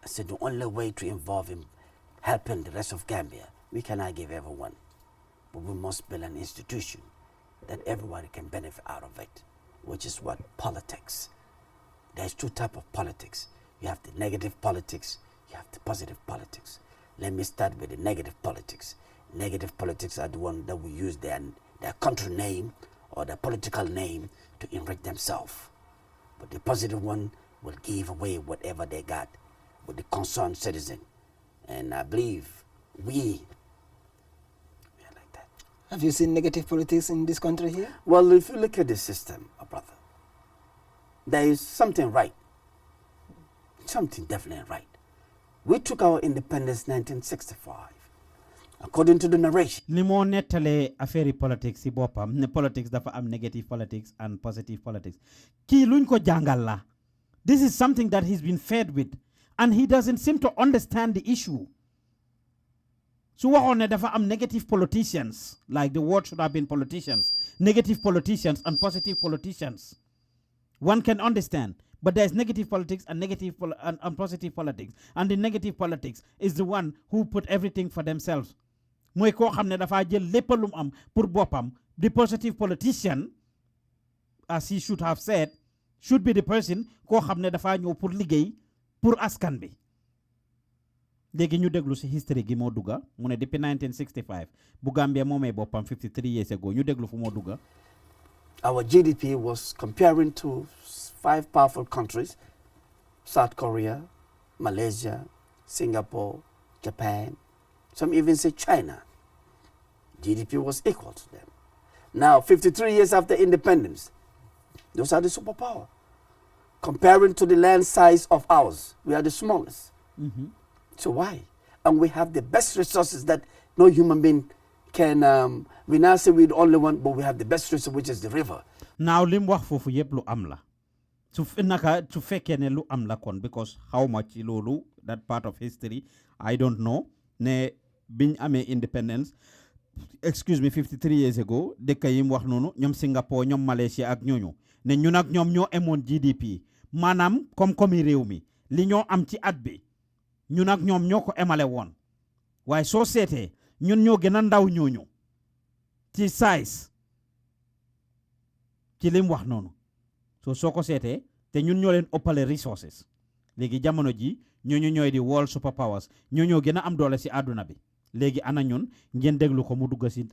said the only way to involve him helping the rest of Gambia, we cannot give everyone, but we must build an institution that everybody can benefit out of it, which is what? Politics. There's two types of politics. You have the negative politics, you have the positive politics. Let me start with the negative politics. Negative politics are the ones that will use their country name or their political name to enrich themselves. But the positive one will give away whatever they got with the concerned citizen. And I believe we are like that. Have you seen negative politics in this country here? Well, if you look at the system, brother, there is something right. Something definitely right. We took our independence 1965. According to the narration. Li moo nettale affaire politics si boppam ne politics dafa am negative politics and positive politics. Kii luñ ko jàngal la. This is something that he's been fed with and he doesn't seem to understand the issue. Su waxoon ne dafa am negative politicians, like the word should have been politicians, negative politicians and positive politicians. One can understand. But there's negative politics and and positive politics. And the negative politics is the one who put everything for themselves. Mooy koo xam ne dafa jël lépp lu am pour boppam. The positive politician, as he should have said, should be the person koo xam ne dafa ñëw pour liggéey pour askan bi. Léegi ñu déglu si history gi moo dugga mu ne depuis 1965 bu Gambia moomee boppam 53 years ago ñu déglu fu moo dugga. Our GDP was comparing to 5 powerful countries: South Korea, Malaysia, Singapore, Japan, some even say China. GDP was equal to them. Now, 53 years after independence, those are the superpower. Comparing to the land size of ours, we are the smallest. So why? And we have the best resources that no human being can, we now say we're the only one, but we have the best resource, which is the river. Now, lim wax fofu yep lu am la. Su fekkee ne lu am la kon, because how much loolu, that part of history, I don't know. Ne biñ amee independence, 53 years ago, dëkk yi mu wax noonu, ñoom Singapore, ñoom Malaysia ak ñooñu, ne ñun ak ñoom ñoo amoon GDP, maanaam koom-koomi réew mi, li ñoo am ci at bi, ñun ak ñoom ñoo ko emale woon. Waaye soo seetee, ñun ñoo gën a ndaw ñooñu ci size ci lim wax noonu. Soo ko seetee te ñun ñoo leen ëppale resources. Léegi jamono ji ñooñu ñooy di world superpowers, ñoo gën a am doole si àdduna bi. Léegi ana ñun ngeen déglu ko mu dugg si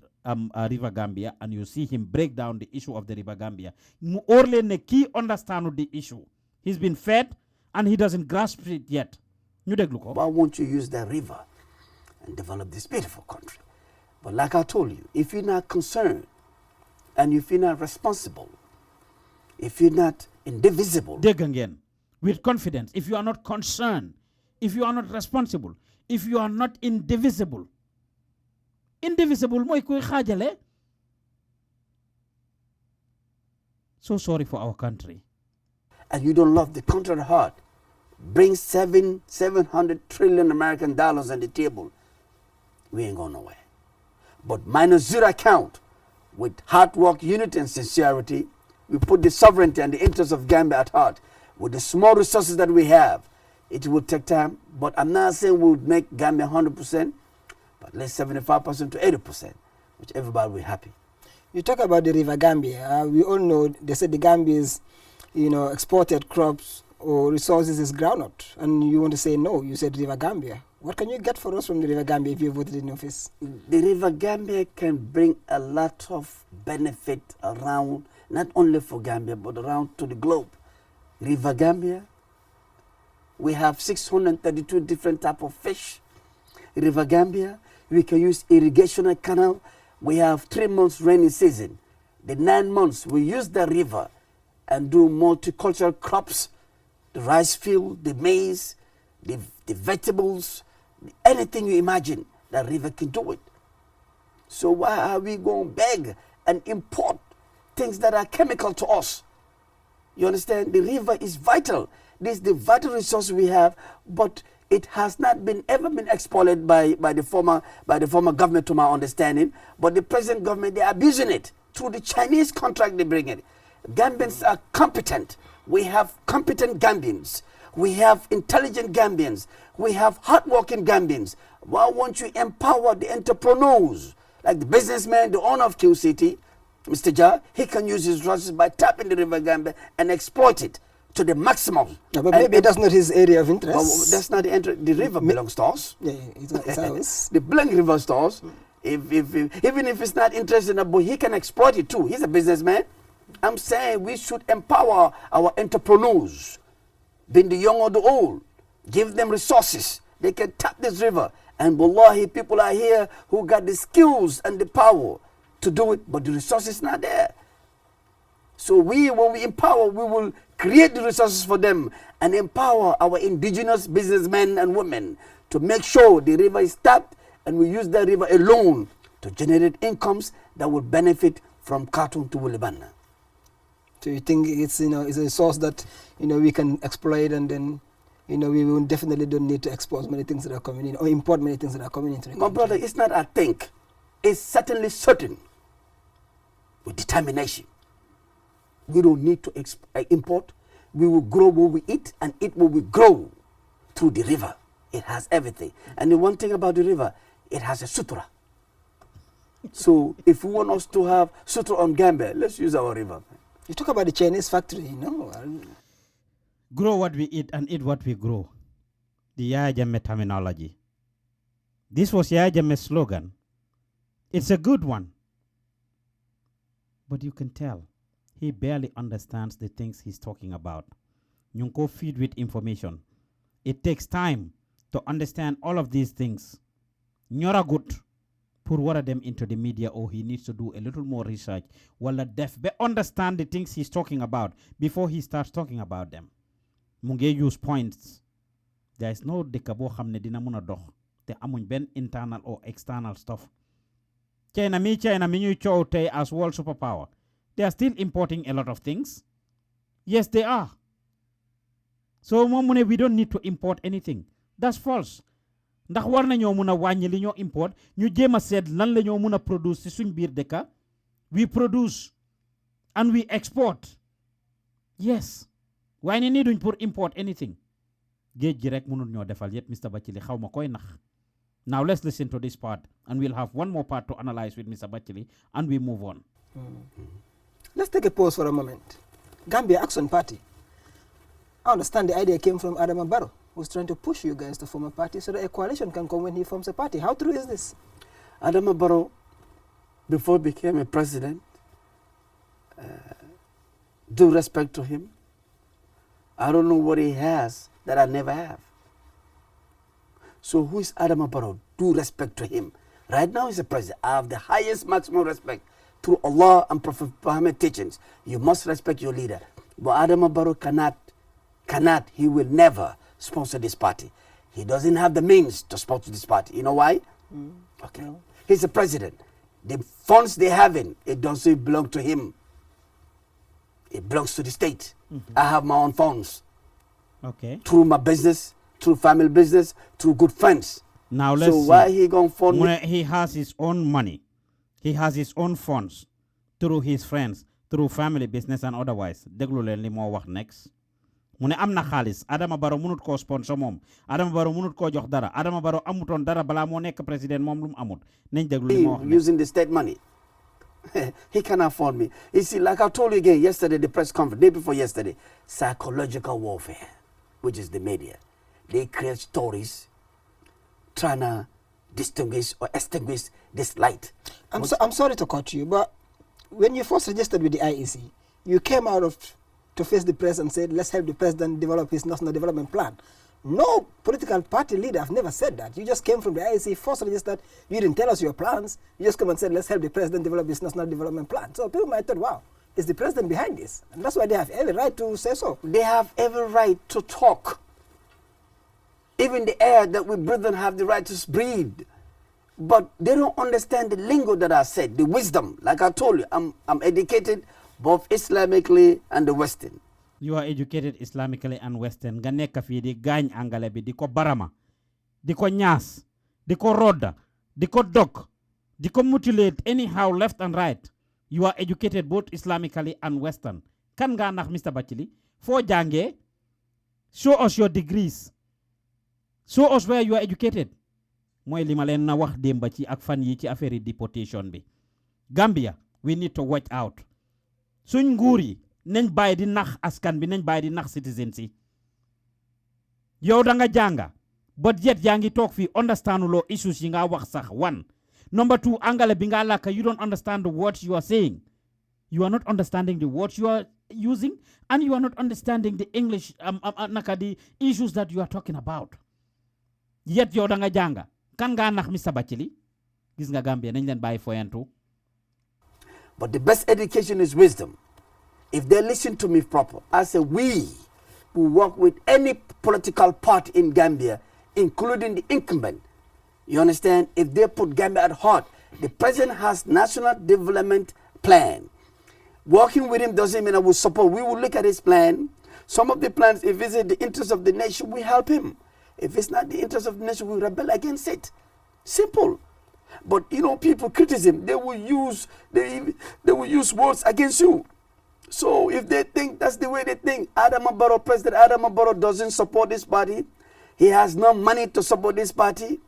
River Gambia and you see him break down the issue of the River Gambia. Mu óor leen ne kii understand the issue. He's been fed and he doesn't grasp it yet. ñu déglu ko. Why won't you use that river and develop this beautiful country? But like I told you, if you're not concerned and if you're not responsible, if you're not indivisible. Dégg ngeen, with confidence, if you are not concerned, if you are not responsible, if you are not indivisible. Indivisible mooy kuy xaajale. So sorry for our country. And you don't love the country at heart. Bring 700 trillion American dollars on the table. We ain't going nowhere. But minus zero account, with hard work, unity, and sincerity, we put the sovereignty and the interests of Gambia at heart. With the small resources that we have, it will take time. But I'm not saying we'll make Gambia 100%, but let's 75% to 80%, which everybody will be happy. You talk about the River Gambia. We all know they said the Gambia's, exported crops or resources is groundnut, and you want to say no. You said River Gambia. What can you get for us from the River Gambia if you voted in office? The River Gambia can bring a lot of benefit around, not only for Gambia, but around to the globe. River Gambia, we have 632 different type of fish. River Gambia, we can use irrigation canal. We have 3 months rainy season. The 9 months, we use the river and do multicultural crops, the rice field, the maize, the vegetables, anything you imagine, the river can do it. So why are we going to beg and import things that are chemical to us? You understand? The river is vital. This is the vital resource we have, but it has not ever been exploited by the former government, to my understanding. But the present government, they're abusing it through the Chinese contract they bring it. Gambians are competent. We have competent Gambians. We have intelligent Gambians. We have hardworking Gambians. Why won't you empower the entrepreneurs, like the businessman, the owner of QCT, Mr. Ja? He can use his resources by tapping the River Gambia and exploit it to the maximum. No, but maybe that's not his area of interest. Well, that's not the interest. The river belongs to us. Yeah, it's ours. The blank river to us. Even if it's not interested, but he can exploit it too. He's a businessman. I'm saying we should empower our entrepreneurs, being the young or the old. Give them resources. They can tap this river. And wallahi, people are here who got the skills and the power to do it, but the resources not there. So when we empower, we will create the resources for them and empower our indigenous businessmen and women to make sure the river is tapped, and we use the river alone to generate incomes that will benefit from Khartoum to Wulibana. So you think it's it's a source that we can exploit, and then we will definitely don't need to export many things that are coming in or import many things that are coming into the country. My brother, it's not a think. It's certainly certain with determination. We don't need to import. We will grow what we eat and eat what we grow through the river. It has everything. And the one thing about the river, it has a sutura. So if we want us to have sutura on Gambia, let's use our river. You talk about the Chinese factory, Grow what we eat and eat what we grow. The Yaya Jammeh terminology. This was Yaya Jammeh's slogan. It's a good one. But you can tell he barely understands the things he's talking about. Nyunko feed with information. It takes time to understand all of these things. Nyora good. Put one of them into the media, or he needs to do a little more research. While the deaf understand the things he's talking about before he starts talking about them. Munge use points. There is no dekabo hamne dinamuna doh. Te amun ben internal or external stuff. China mi nyu chote as world superpower. They are still importing a lot of things. Yes, they are. So momune, we don't need to import anything. That's false. Ndax war nañoo mëna wañi li ñoo import ñu jéma sét lan lañoo mëna produce ci suñ biir dëkka. We produce and we export. Yes. Why ni duñ pour import anything. Géej gi rek mënul ñoo defal yépp, Mr. Batchilly, xawma koy nax. Now let's listen to this part, and we'll have one more part to analyze with Mr. Batchilly, and we move on. Let's take a pause for a moment. Gambia Action Party. I understand the idea came from Adama Barrow, who's trying to push you guys to form a party so that a coalition can come when he forms a party. How true is this? Adama Barrow, before he became a president, due respect to him, I don't know what he has that I never have. So who is Adama Barrow? Due respect to him. Right now he's a president. I have the highest maximum respect through Allah and Prophet Muhammad teachings. You must respect your leader. But Adama Barrow cannot, he will never sponsor this party. He doesn't have the means to sponsor this party. You know why? Okay. No. He's the president. The funds they have it doesn't belong to him. It belongs to the state. I have my own funds. Okay. Through my business, through family business, through good friends. Now let's see. Why he going to fund me? He has his own money. He has his own funds through his friends, through family business and otherwise. Deglu len li mo wax next. mu ne am na xaalis Adama Barrow munut koo sponsor moom Adama Barrow munut koo jox dara Adama Barrow amutoon dara balaa moo nekk président moom lu mu amut nañ déglu li ma wax using the state money. He can afford me. You see, like I told you again yesterday, the press conference, day before yesterday, psychological warfare, which is the media. They create stories trying to distinguish or extinguish this light. I'm sorry to cut you, but when you first registered with the IEC, you came out to face the press and said, let's help the president develop his national development plan. No political party leader have never said that. You just came from the IEC, first registered, you didn't tell us your plans. You just come and said, let's help the president develop his national development plan. So people might have thought, wow, is the president behind this? And that's why they have every right to say so. They have every right to talk. Even the air that we breathe in have the right to breathe. But they don't understand the lingo that I said, the wisdom. Like I told you, I'm educated both Islamically and the Western. You are educated Islamically and Western. Nga nekk fii di gaañ angale bi di ko barama di ko ñaas di ko rodda di ko dog di ko mutilate anyhow left and right. You are educated both Islamically and Western. Kan nga nax Mr. Batchilly foo jàngee show us your degrees. Show us where you are educated. Mooy li ma leen na wax démba ci ak fan yi ci affaire deportation bi. Gambia, we need to watch out. Suñ nguur yi nañ bàyyi di nax askan bi nañ bàyyi di nax citizens yi. Yow da nga jànga but yet yaa ngi toog fii understand loo issues yi nga wax sax one. Number two, angale bi nga làkka you don't understand the words you are saying. You are not understanding the words you are using and you are not understanding the English naka the issues that you are talking about. Yet yow da nga jànga kan nga nax Mr. Batchilly gis nga Gambia nañ leen bàyyi foyantu. But the best education is wisdom. If they listen to me proper, I say we will work with any political party in Gambia, including the incumbent. You understand? If they put Gambia at heart, the president has national development plan. Working with him doesn't mean I will support. We will look at his plan. Some of the plans, if it's in the interest of the nation, we help him. If it's not the interest of the nation, we rebel against it. Simple. But you know, people criticism, they will use words against you. So if they think that's the way they think, President Adama Barrow doesn't support this party. He has no money to support this party.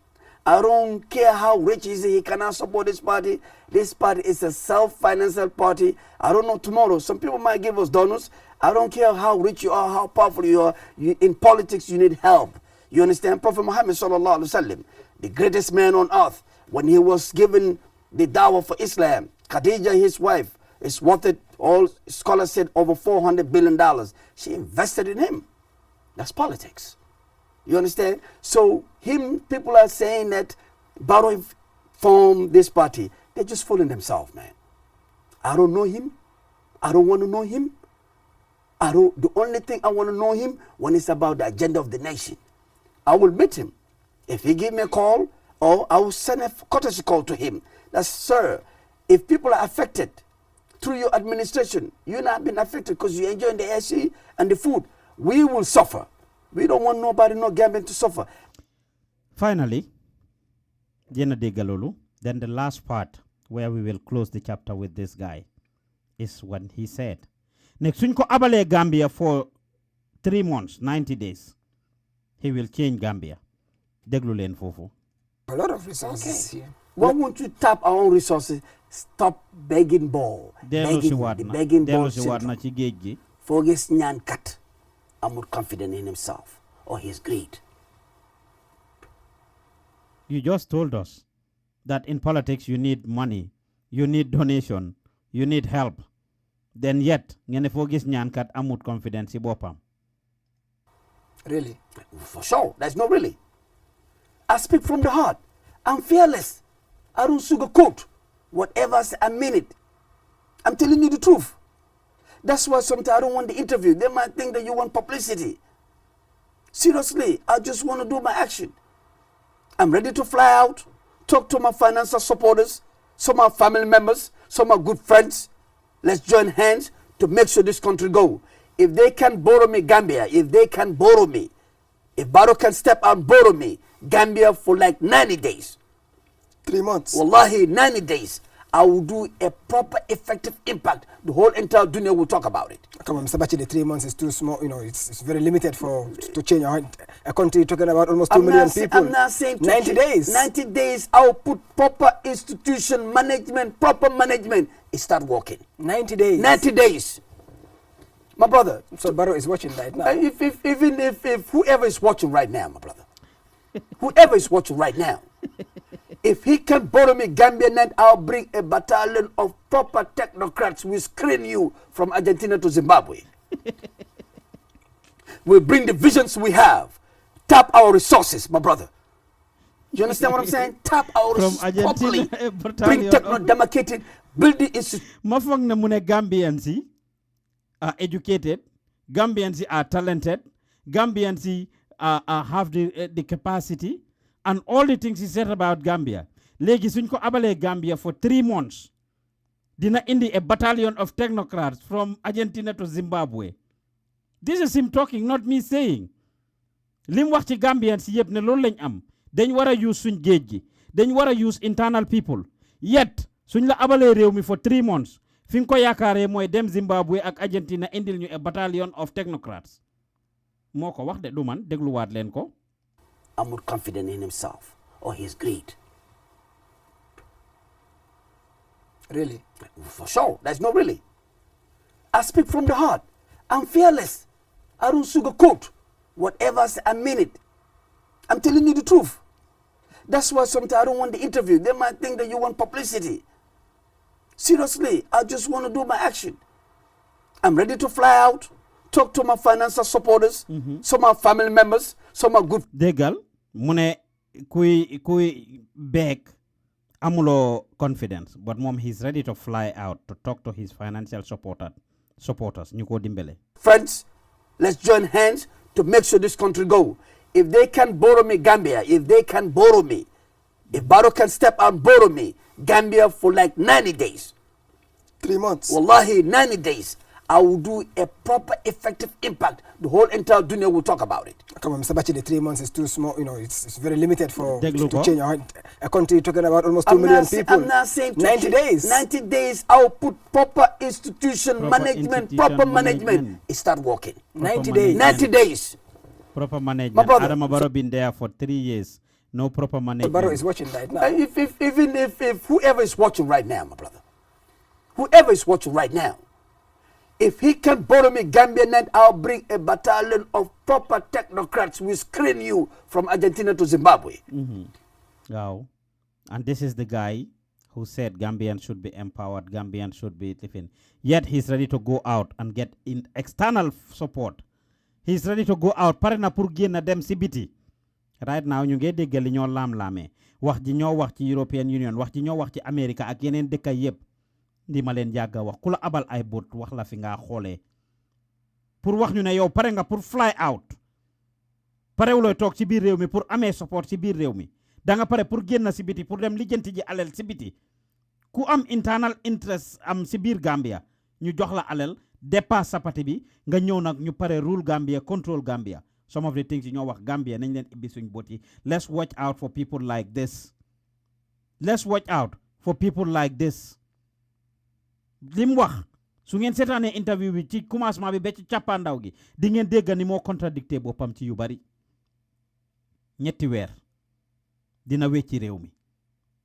I don't care how rich he is, he cannot support this party. This party is a self-financial party. I don't know tomorrow. Some people might give us donuts. I don't care how rich you are, how powerful you are. In politics, you need help. You understand? Prophet Muhammad sallallahu alaihi wasallam, the greatest man on earth, when he was given the dawah for Islam, Khadija, his wife, is worth it, all scholars said, over $400 billion. She invested in him. That's politics. You understand? So people are saying that Barrow formed this party. They're just fooling themselves, man. I don't know him. I don't want to know him. The only thing I want to know him when it's about the agenda of the nation. I will meet him. If he give me a call, or I will send a courtesy call to him. That's, sir, if people are affected through your administration, you're not being affected because you're enjoying the AC and the food. We will suffer. We don't want nobody, no Gambian to suffer. Finally, then the last part where we will close the chapter with this guy is when he said, next week abale Gambia for 3 months, 90 days. He will change Gambia. Deglu len fofu. A lot of resources here. Why won't you tap our own resources? Stop begging ball. Begging ball syndrome. Focus nyan kat. I'm not confident in himself or his greed. You just told us that in politics you need money, you need donation, you need help. Then yet, ngene focus nyan kat amut confidence ibopam. Really? For sure. There's no really. I speak from the heart. I'm fearless. I don't sugarcoat. Whatever I say, I mean it. I'm telling you the truth. That's why sometimes I don't want the interview. They might think that you want publicity. Seriously, I just want to do my action. I'm ready to fly out, talk to my financial supporters, some are family members, some are good friends. Let's join hands to make sure this country go. If they can borrow me Gambia, if they can borrow me, if Barrow can step out and borrow me Gambia for like 90 days. 3 months. Wallahi, 90 days. I will do a proper, effective impact. The whole entire dunya will talk about it. Come on, Mr. Batchilly, 3 months is too small. You know, it's very limited to change a country talking about almost 2 million people. I'm not saying 90 days. 90 days, I will put proper institution management, proper management. It start working. 90 days. 90 days. My brother. So Barrow is watching right now. If whoever is watching right now, my brother, whoever is watching right now, if he can borrow me Gambian land, I'll bring a battalion of proper technocrats. We screen you from Argentina to Zimbabwe. We bring the visions we have. Tap our resources, my brother. You understand what I'm saying? Tap our resources properly. Bring techno-democrated, build the institution. Mafang na mune Gambians are educated, Gambians are talented, Gambians have the capacity, and all the things he said about Gambia. Legi suñ ko abale Gambia for 3 months. Dina indi a battalion of technocrats from Argentina to Zimbabwe. This is him talking, not me saying. Lim wax ci Gambians yeb ne loolu lañ am. Dañ wara use suñ géej gi. Dañ wara use internal people. Yet suñ la abale réew mi for 3 months. Fi nga ko yaakaaree mooy dem Zimbabwe ak Argentina indil ñu a battalion of technocrats. Moo ko wax de du man dégluwaat leen ko. I'm not confident in himself or his greed. Really? For sure. There's no really. I speak from the heart. I'm fearless. I don't sugarcoat. Whatever I mean it. I'm telling you the truth. That's why sometimes I don't want the interview. They might think that you want publicity. Seriously, I just want to do my action. I'm ready to fly out, talk to my financial supporters, some of my family members, some are good. Degal, mune kui beg amulo confidence, but mom he's ready to fly out to talk to his financial supporters. Nyuko dimbele. Friends, let's join hands to make sure this country go. If they can borrow me Gambia, if they can borrow me, if Barrow can step out and borrow me Gambia for like 90 days. 3 months. Wallahi, 90 days. I will do a proper, effective impact. The whole entire dunya will talk about it. Come on, Mr. Batchilly, 3 months is too small. You know, it's very limited to change a country talking about almost 2 million people. I'm not saying 90 days. 90 days, I will put proper institution management, proper management. It start working. 90 days. 90 days. Proper management. My brother. Adam Barrow been there for 3 years. No proper management. Barrow is watching right now. If whoever is watching right now, my brother, whoever is watching right now, if he can borrow me Gambian land, I'll bring a battalion of proper technocrats. We screen you from Argentina to Zimbabwe. Wow. And this is the guy who said Gambians should be empowered, Gambians should be living. Yet he's ready to go out and get in external support. He's ready to go out. Pare na pour génn dem ci biti. Right now ñu ngi dégg li ñoo lam-lamé. Wax ji ñoo wax ci European Union, wax ji ñoo wax ci America ak yeneen dëkk yépp. Ndi ma leen yàgga wax ku la abal ay bot wax la fi nga xoolee pour wax ñu ne yow pare nga pour fly out parewulooy toog ci biir réew mi pour amee support ci biir réew mi da nga pare pour génn si biti pour dem lijjanti ji alal si biti ku am internal interest am si biir Gambia ñu jox la alal dépasse sa parti bi nga ñëw nag ñu pare rule Gambia control Gambia some of the things yi ñoo wax Gambia nañ leen ibbi suñ bot yi let's watch out for people like this lim wax su ngeen seetaanee interview bi ci commencement bi ba ci càppaandaw gi di ngeen dégg ni moo contradicté boppam ci yu bari ñetti weer dina wecci réew mi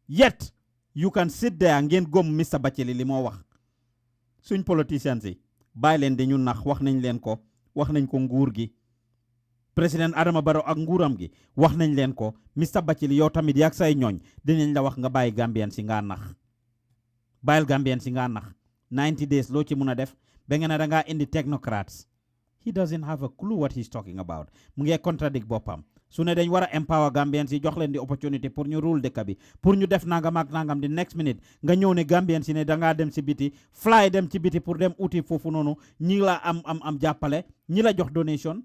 yet you can sit there ngeen gom Mr. Batchilly li moo wax suñ politicians yi bàyyi leen di ñu nax wax nañ leen ko wax nañ ko nguur gi président Adama Barrow ak nguuram gi wax nañ leen ko Mr. Batchilly yow tamit yaag say ñooñ dinañ la wax nga bàyyi Gambian si nga nax bàyyil Gambian si nga nax 90 days loo ci mun a def ba nga ne da ngaa indi technocrats he doesn't have a clue what he's talking about mu ngi contradict boppam su ne dañ war a empower Gambians yi jox leen di opportunity pour ñu rule dëkk bi pour ñu def nangam ak nangam di next minute nga ñëw ne Gambians yi ne da ngaa dem si biti fly dem ci biti pour dem uti foofu noonu ñi la am jàppale ñi la jox donation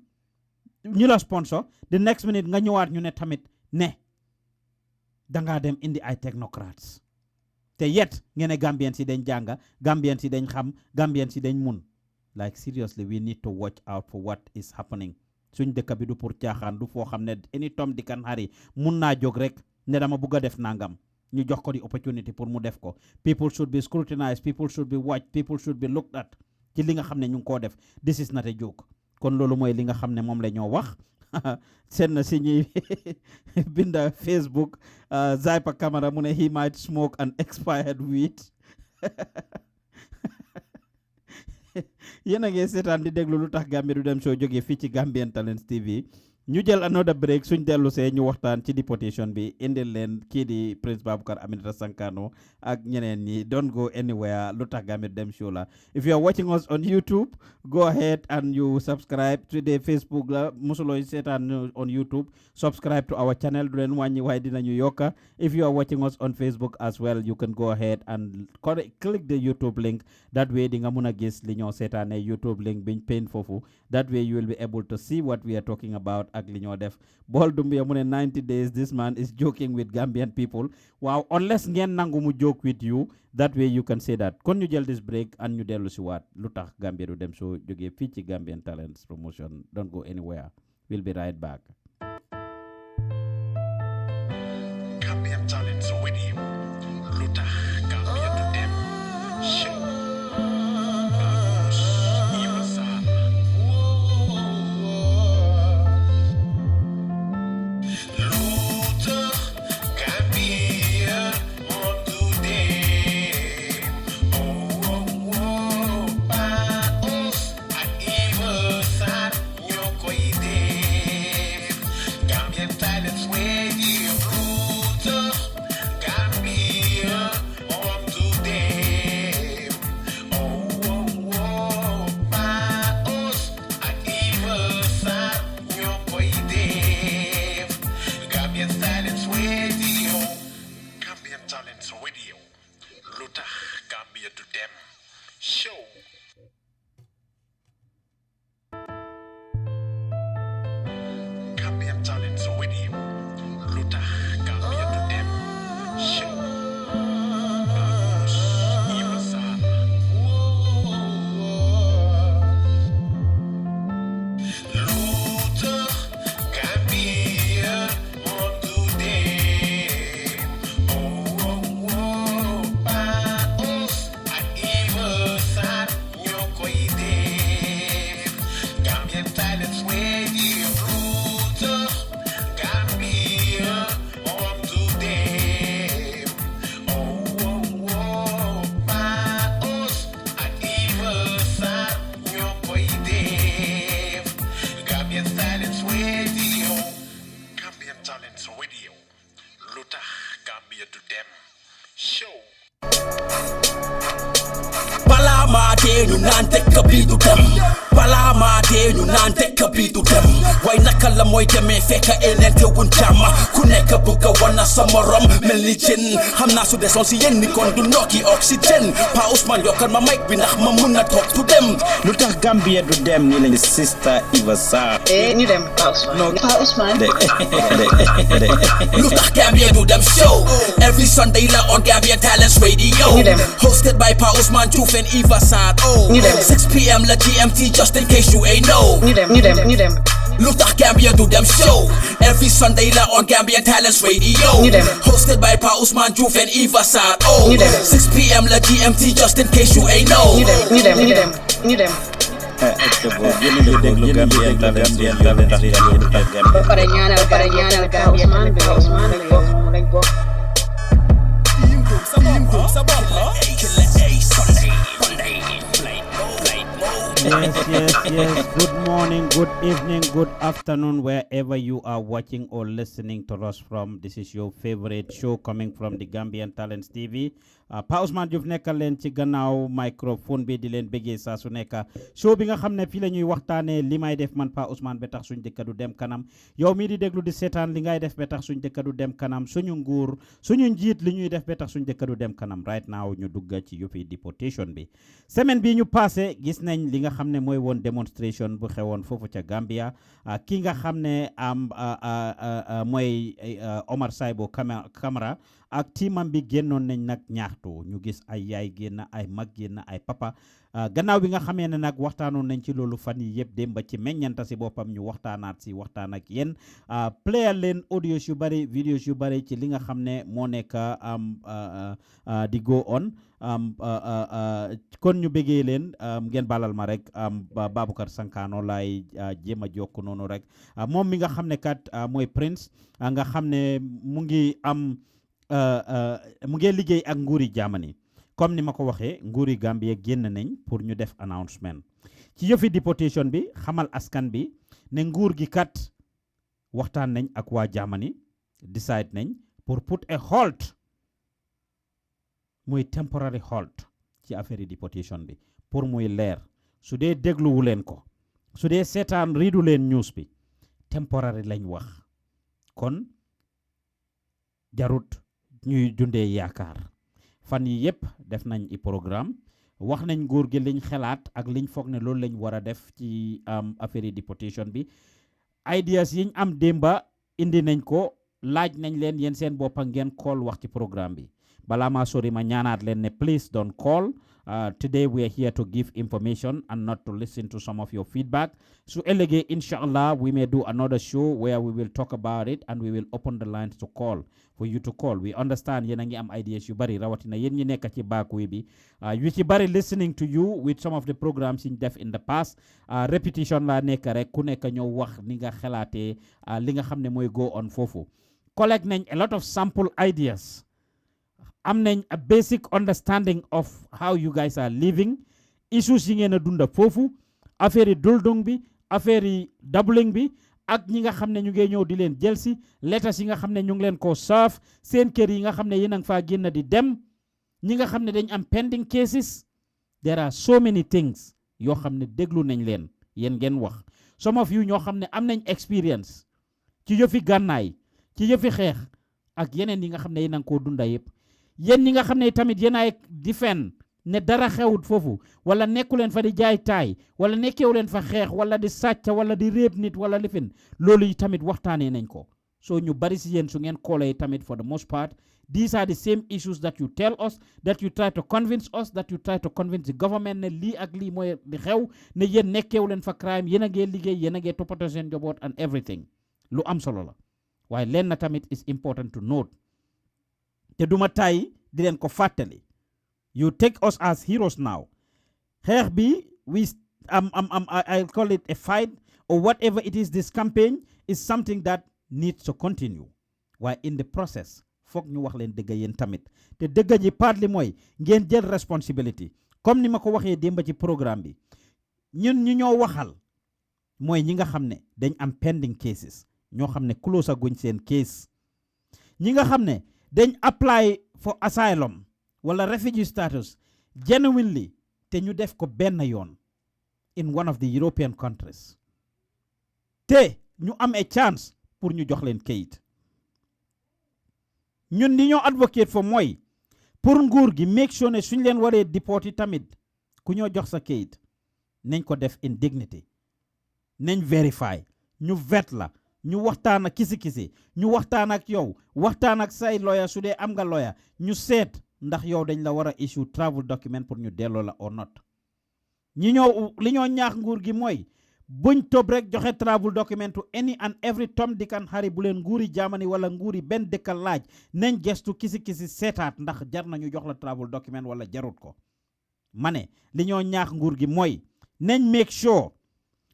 ñi la sponsor the next minute nga ñëwaat ñu ne tamit ne da ngaa dem indi ay technocrats te yet ngene Gambians yi dañ jànga Gambians yi dañ xam Gambians yi dañ mun like seriously we need to watch out for what is happening suñ dëkk bi du pour caaxaan du foo xam ne any tom di kan xari mun naa jóg rek ne dama bugg a def nangam ñu jox ko di opportunity pour mu def ko people should be scrutinized people should be watched people should be looked at ci li nga xam ne ñu ngi koo def this is not a joke kon loolu mooy li nga xam ne moom la ñoo wax seen na si ñuy binda Facebook Zaipa Camara mu ne he might smoke an expired weed yéen a ngi seetaan di déglu lu tax Gambia du dem show jógee fii ci Gambian Talents TV ñu jël another break suñ dellu see ñu waxtaan ci deportation bi indil leen kii di Prince Baboucarr Aminata Sankano ak ñeneen ñi don't go anywhere lu tax Gambia du dem show la if you are watching us on YouTube go ahead and you subscribe to the Facebook la musulooy seetaan on YouTube subscribe to our channel du leen wàññi waaye dinañu yokka if you are watching us on Facebook as well you can go ahead and click the YouTube link that way di nga mun a gis li ñoo seetaane YouTube link biñ pain foofu that way you will be able to see what we are talking about ak li ñoo def bool Dumbia mu ne 90 days this man is joking with Gambian people waaw unless ngeen nangu mu joke with you that way you can say that kon ñu jël this break and ñu dellu si waat lu tax Gambia du dem so jógee fii ci Gambian Talents Promotion don't go anywhere we'll be right back. Gambian Talents Radio lu tax Gambia du dem show ñu naan tekk bi du dem balaa maa dee ñu naan tekk bi du dem waaye naka la mooy demee fekk enente wuñ jàmm ku nekk bëgg a wana sa morom mel ni jën xam naa su desoon si yéen ni kon du nokki oxygène Pa Ousmane yokkal ma mic bi ndax ma mun a toog du dem lu tax Gambia du dem ni lañu Sister Eva Sarr ñu dem Pa Ousmane Pa Ousmane lu tax Gambia du dem show every Sunday la on Gambia Talents Radio hosted by Pa Ousmane Diouf and Eva Sarr 6 p.m. la GMT just in case you ain't know ñu dem lu tax Gambia do them show every Sunday la on Gambia Talents Radio hosted by Pa Ousmane Diouf and Eva Sarr 6 p.m. la GMT just in case you ain't know ñu dem pare ñaanal Pa Ousmane lañ bokk Yes. Good morning, good evening, good afternoon, wherever you are watching or listening to us from. This is your favorite show coming from the Gambian Talents TV. Pa Ousmane Diouf nekkal leen ci gannaaw microphone bi di leen bëggee saa su nekk show bi nga xam ne fii la ñuy waxtaanee li may def man Pa Ousmane ba tax suñ dëkk du dem kanam yow mii di déglu di seetaan li ngay def ba tax suñ dëkk du dem kanam suñu nguur suñu njiit li ñuy def ba tax suñ dëkk du dem kanam right now ñu dugga ci yëfi deportation bi semaine bi ñu passé gis nañ li nga xam ne mooy woon démonstration bu xewoon foofu ca Gambia ki nga xam ne mooy Omar Saibo Camara ak tiimam bi génnoon nañ nag ñaaxtu artu ñu gis ay yaay génn ay mag génn ay papa gannaaw bi nga xamee ne nag waxtaanoon nañ ci loolu fan yi yëpp démb ci meññanta si boppam ñu waxtaanaat si waxtaan ak yéen playal leen audios yu bari videos yu bari ci li nga xam ne moo nekk di go on kon ñu bëggee leen ngeen balal ma rek Baboucarr Sankano laay jéem a jokk noonu rek moom mi nga xam ne kat mooy Prince nga xam ne mu ngi am mu ngi liggéey ak nguuri Germany comme ni ma ko waxee nguuri Gambie génn nañ pour ñu def announcement ci yëfi deportation bi xamal askan bi ne nguur gi kat waxtaan nañ ak waa Germany decide nañ pour put a halt muy temporary halt ci affaire deportation bi pour muy leer su dee dégluwu leen ko su dee seetaan riidu leen news bi temporary lañ wax kon jarut ñuy dundee yaakaar fan yi yëpp def nañ i programme wax nañ nguur gi liñ xelaat ak liñ foog ne loolu lañ war a def ci affaire deportation bi ideas yiñ am démba indi nañ ko laaj nañ leen yéen seen boppa ngeen call wax ci programme bi balaa maa sori ma ñaanaat leen ne please don't call today we are here to give information and not to listen to some of your feedback so ëllëgee inshallah we may do another show where we will talk about it and we will open the lines to call for you to call we understand yéen a ngi am ideas yu bari rawatina yéen ñi nekk ci backway bi yu ci bari listening to you with some of the programs yiñ def in the past repetition la nekk rek ku nekk ñëw wax ni nga xalaatee li nga xam ne mooy go on foofu collect nañ a lot of sample ideas am nañ a basic understanding of how you guys are living issues yi ngeen a dunda foofu affaire yi duldung bi affaire yi doubling bi ak ñi nga xam ne ñu ngi ñëw di leen jël si letters yi nga xam ne ñu ngi leen koo serve seen kër yi nga xam ne yéen a ngi faa génn di dem ñi nga xam ne dañ am pending cases there are so many things yoo xam ne déglu nañ leen yéen ngeen wax some of you ñoo xam ne am nañ experience ci yëfi gànnaay ci yëfi xeex ak yeneen yi nga xam ne yéen a ngi koo dunda yëpp yéen ñi nga xam ne tamit yéen ay defend ne dara xewut foofu wala nekku leen fa di jaay taay wala nekkewu leen fa xeex wala di sàcc wala di réeb nit wala lifin loolu yi tamit waxtaanee nañ ko so ñu bari si yéen su ngeen koolee tamit for the most part these are the same issues that you tell us that you try to convince us that you try to convince the government ne lii ak lii mooy di xew ne yéen nekkewu leen fa crime yéen a ngee liggéey yéen a ngee toppatoo seen njaboot and everything lu am solo la waaye leen na tamit is important to note te duma tay di leen ko fàttali you take us as heroes now xeex bi I call it a fight or whatever it is this campaign is something that needs to continue waaye in the process foog ñu wax leen dëgg yéen tamit te dëgg ji partly mooy ngeen jël responsibility comme ni ma ko waxee démb ci programme bi ñun ñu ñoo waxal mooy ñi nga xam ne dañ am pending cases ñoo xam ne close a guñ seen case ñi nga xam ne dañ apply for asylum wala refugee status genuinely te ñu def ko benn yoon in one of the European countries te ñu am a chance pour ñu jox leen kayit ñun li ñoo advocate for mooy pour nguur gi make sure ne suñ leen waree deport tamit ku ñoo jox sa kayit nañ ko def in dignity nañ verify ñu vet la ñu waxtaan ak kisi ñu waxtaan ak yow waxtaan ak say lawyer su dee am nga lawyer ñu seet ndax yow dañ la war a issue travel document pour ñu delloo la or not li ñoo ñaax nguur gi mooy buñ tob rek joxe travel document to any and every Tom Dick and Harry bu leen nguuri Germany wala nguuri benn dëkkal laaj nañ gestu kisi seetaat ndax jar nañu jox la travel document wala jarut ko ma ne li ñoo ñaax nguur gi mooy nañ make sure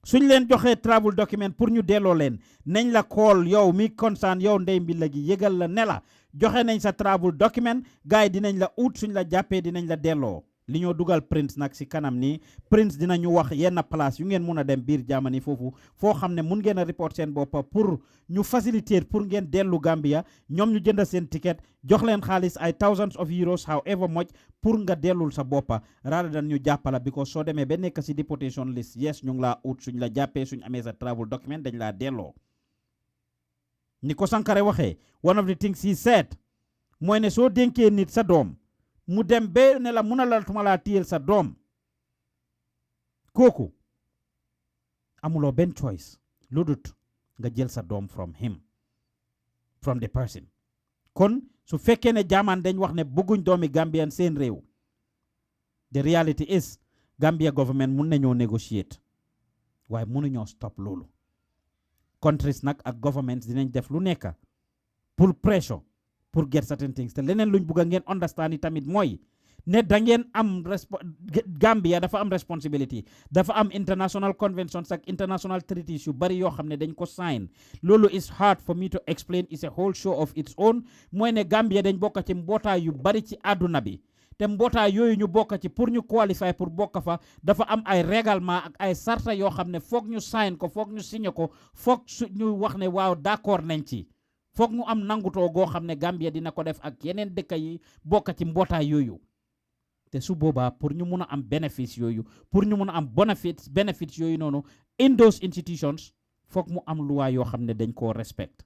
suñ leen joxee travel document pour ñu delloo leen nañ la call yow mi concern yow ndey mbi la gi yëgal la ne la joxe nañ sa travel document gars yi dinañ la ut suñ la jàppee dinañ la delloo li ñoo dugal Prince nag si kanam nii Prince dinañu wax yenn place yu ngeen mun a dem biir Germany foofu foo xam ne mun ngeen a report seen boppa pour ñu faciliter pour ngeen dellu Gambia ñoom ñu jënd seen ticket jox leen xaalis ay thousands of euros however much pour nga dellul sa boppa rather than ñu jàppala because soo demee ba nekk si deportation list yes ñu ngi laa ut suñ la jàppee suñ amee sa travel document dañ laa delloo ni ko Sankare waxee one of the things he said mooy ne soo dénkee nit sa doom mu dem ba ne la mun a la tuma laa téyel sa doom kooku amuloo benn choice lu dut nga jël sa doom from the person kon su fekkee ne jaamaan dañ wax ne bëgguñ doomi Gambian seen réew the reality is Gambia government mun nañoo negotiate waaye mënuñoo stop loolu countries nag ak governments dinañ def lu nekk pour pressure pour get certain things te leneen luñ bugg a ngeen understand yi tamit mooy ne da ngeen am Gambia dafa am responsibility dafa am international conventions ak international treaties yu bari yoo xam ne dañ ko sign loolu is hard for me to explain, is a whole show of its own. mooy ne Gambia dañ bokk ci mbootaay yu bari ci àdduna bi te mbootaay yooyu ñu bokk ci pour ñu qualify pour bokk fa dafa am ay règlement ak ay sarta yoo xam ne foog ñu sign ko foog ñu signé ko foog ñu wax ne waaw d'accord nañ ci foog ñu am nangutoo goo xam ne Gambia dina ko def ak yeneen dëkk yi bokk ci mbootaay yooyu te su boobaa pour ñu mun a am bénéfice yooyu pour ñu mun a am benefits yooyu noonu in those institutions foog mu am loi yoo xam ne dañ koo respect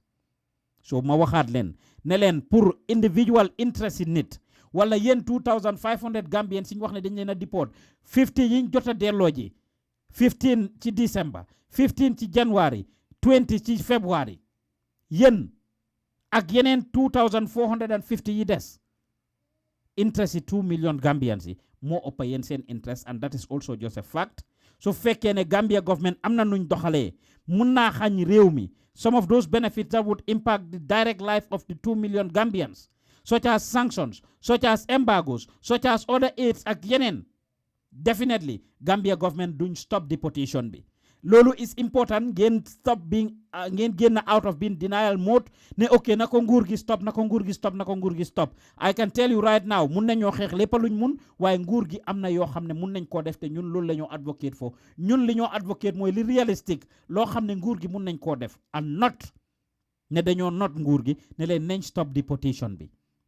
so ma waxaat leen ne leen pour individual interest in nit wala yéen 2500 Gambians yi ñu wax ne dañ leen a deport 50 yiñ jot a delloo ji 15 ci December 15 ci January 20 ci February yéen ak yeneen 2450 yi des interest yi 2 million Gambians yi moo ëpp yéen seen interest and that is also just a fact. So fekkee ne Gambia government am na nuñ doxalee mun naa xañ réew mi some of those benefits that would impact the direct life of the 2 million Gambians, such as sanctions, such as embargoes, such as other aids ak yeneen. Definitely Gambia government duñ stop deportation bi. Lolo is important ngeen stop being ngeen génn out of being denial mode ne ok na ko nguur gi stop na ko nguur gi stop na ko nguur gi stop. I can tell you right now mun nañoo xeex lépp luñ mun waaye nguur gi am na yoo xam ne mun nañ koo def te ñun loolu la ñoo advocate for ñun li ñoo advocate mooy li realistic loo xam ne nguur gi mun nañ koo def and not ne dañoo not nguur gi ne leen nañ stop deportation bi.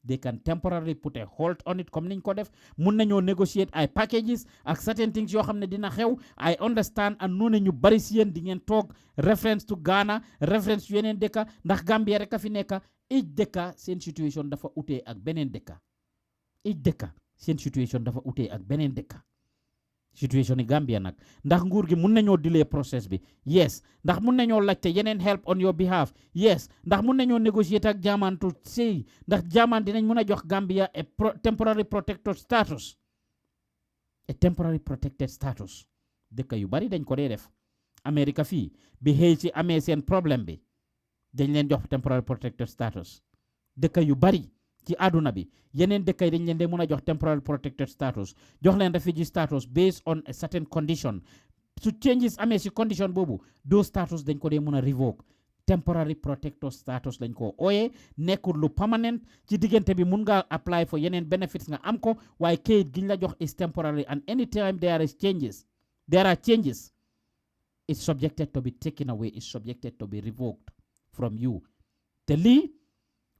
They can temporarily put a halt on it comme niñ ko def mun nañoo negotiate ay packages ak certain things yoo xam ne dina xew. I understand and noonu ñu bari si yéen di ngeen toog reference to Ghana reference to yeneen dëkka ndax Gambia rek a fi nekka each dëkka seen situation dafa utee ak beneen dëkka each dëkka seen situation dafa utee ak beneen dëkka situation yi Gambia nag ndax nguur gi mun nañoo delay process bi yes ndax mun nañoo laajte yeneen help on your behalf yes ndax mun nañoo negotiate ak German to say ndax German dinañ mun a jox Gambia a temporary protected status dëkk yu bari dañ ko dee def America fii bi xëy ci amee seen problème bi dañ leen jox temporary protected status dëkk yu bari ci àdduna bi yeneen dëkk yi dañ leen de mën a jox temporary protected status jox leen refugee status based on a certain condition su changes amee si condition boobu those status dañ ko dee mën a revoke temporary protected status lañ ko ooyee nekkul lu permanent ci diggante bi mun nga apply for yeneen benefits nga am ko waaye kayit giñ la jox is temporary and anytime there are changes it's subjected to be taken away it's subjected to be revoked from you te lii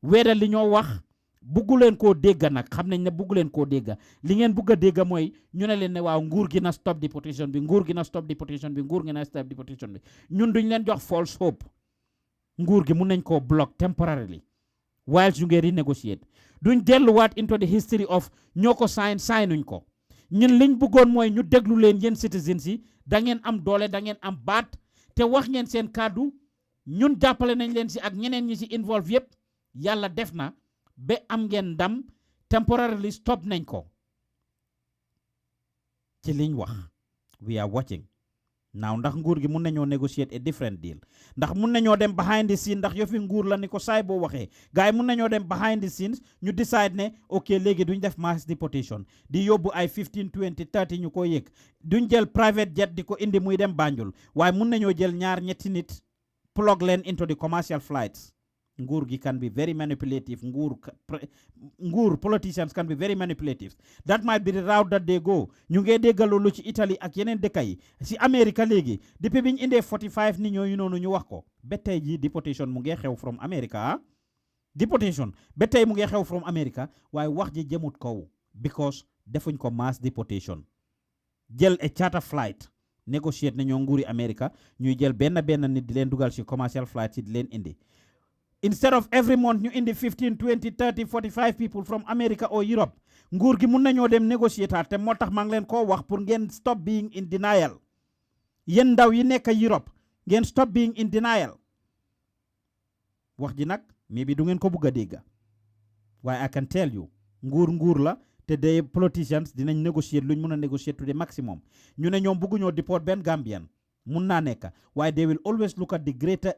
weeda li ñoo wax buggu leen koo dégga nag xam nañ ne buggu leen koo dégga li ngeen bugg a dégga mooy ñu ne leen ne waaw nguur gi na stop deportation bi nguur gi na stop deportation bi nguur gi na stop deportation bi ñun duñ leen jox false hope nguur gi mun nañ koo block temporarily whilst ñu ngi renegotiate duñ delluwaat into the history of ñoo ko signuñ ko ñun liñ bëggoon mooy ñu déglu leen yéen citizens yi da ngeen am doole da ngeen am baat te wax ngeen seen kàddu ñun jàppale nañ leen si ak ñeneen ñi si involve yépp yàlla def na ba am ngeen ndam temporarily stop nañ ko ci liñ wax we are watching now ndax nguur gi mun nañoo negotiate a different deal ndax mun nañoo dem behind the scene ndax yofi nguur la ni ko saay boo waxee gars yi mun nañoo dem behind the scenes ñu decide ne ok léegi duñ def mass deportation di yóbbu ay 15 20 30 ñu ko yëg duñ jël private jet di ko indi muy dem Banjul waaye mun nañoo jël ñaar ñetti nit plug leen into the commercial flights. Nguur gi can be very manipulative. Nguur politicians can be very manipulative. That might be the route that they go. ñu ngee déggal loolu ci Italy ak yeneen dëkk yi si America léegi depuis biñ indee 45 ni ñooyu noonu ñu wax ko ba tey ji deportation mu ngee xew from America deportation ba tey mu ngee xew from America waaye wax ji jëmut kaw because defuñ ko mass deportation jël a charter flight negotiate nañoo nguuri America ñuy jël benn nit di leen dugal si commercial flight si di leen indi. Instead of every month ñu indi 15 20 30 45 people from America or Europe nguur gi mun nañoo dem négocier te moo tax maa ngi leen koo wax pour ngeen stop being in denial yéen ndaw yi nekk Europe ngeen stop being in denial wax ji nag mais bi du ngeen ko bugg a dégga waaye I can tell you nguur la te de politicians dinañ negotiate luñ mën a negotiate to the maximum ñu ne ñoom bëgguñoo deport benn Gambian mun naa nekk waaye they will always look at the greater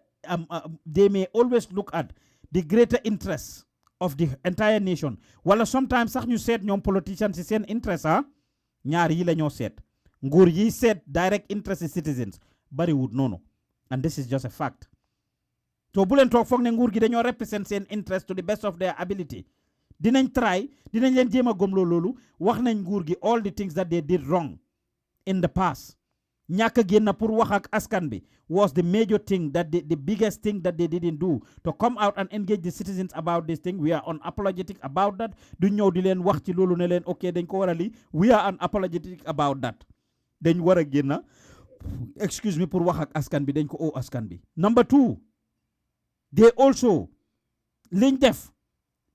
they may always look at the greater interest of the entire nation wala sometimes sax ñu seet ñoom politicians ci seen interest ñaar yi la ñoo seet nguur yi seet direct interest citizens bariwut noonu and this is just a fact so bu leen toog foog ne nguur gi dañoo represent seen interest to the best of their ability dinañ try dinañ leen jéem a gomloo loolu wax nañ nguur gi all the things that they did wrong in the past ñàkk génn pour wax ak askan bi was the major thing that the biggest thing that they didn't do to come out and engage the citizens about this thing. We are unapologetic about that. Du ñëw di leen wax ci loolu ne leen ok dañ ko war a lii we are unapologetic about that. dañ war a génn excuse me pour wax ak askan bi dañ ko oo askan bi. Number 2 they also liñ def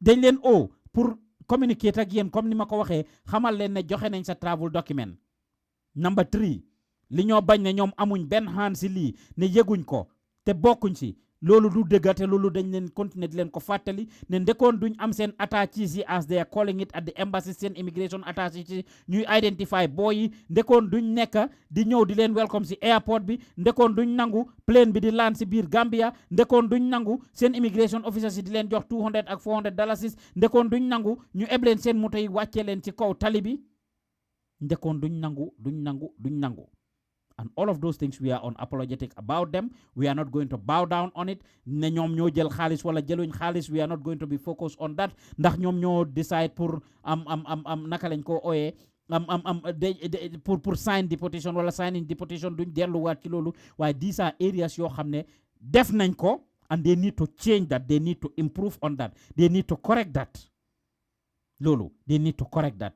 dañ leen oo pour communicate ak yéen comme ni ma ko waxee xamal leen ne joxe nañ sa travel document. Number 3 li ñoo bañ ne ñoom amuñ benn xaan si lii ne yëguñ ko te bokkuñ si loolu du dëgg te loolu dañ leen continuer di leen ko fàttali ne ndekoon duñ am seen attaches yi as they are calling it at the embassy seen immigration attaches yi ñuy identify boy yi ndekoon duñ nekk di ñëw di leen welcome si airport bi ndekoon duñ nangu plane bi di land si biir Gambia ndekoon duñ nangu seen immigration officers yi di leen jox $200 ak $400 ndekoon duñ nangu ñu eb leen seen moto yi wàccee leen ci kaw tali bi ndekoon duñ nangu and all of those things we are unapologetic about them. We are not going to bow down on it. Ne ñoom ñoo jël xaalis wala jëluñ xaalis we are not going to be focused on that ndax ñoom ñoo decide pour naka lañ ko ooyee pour sign deportation wala signing deportation duñ delluwaat ci loolu waaye these are areas yoo xam ne def nañ ko and they need to change that, they need to improve on that, they need to correct that loolu they need to correct that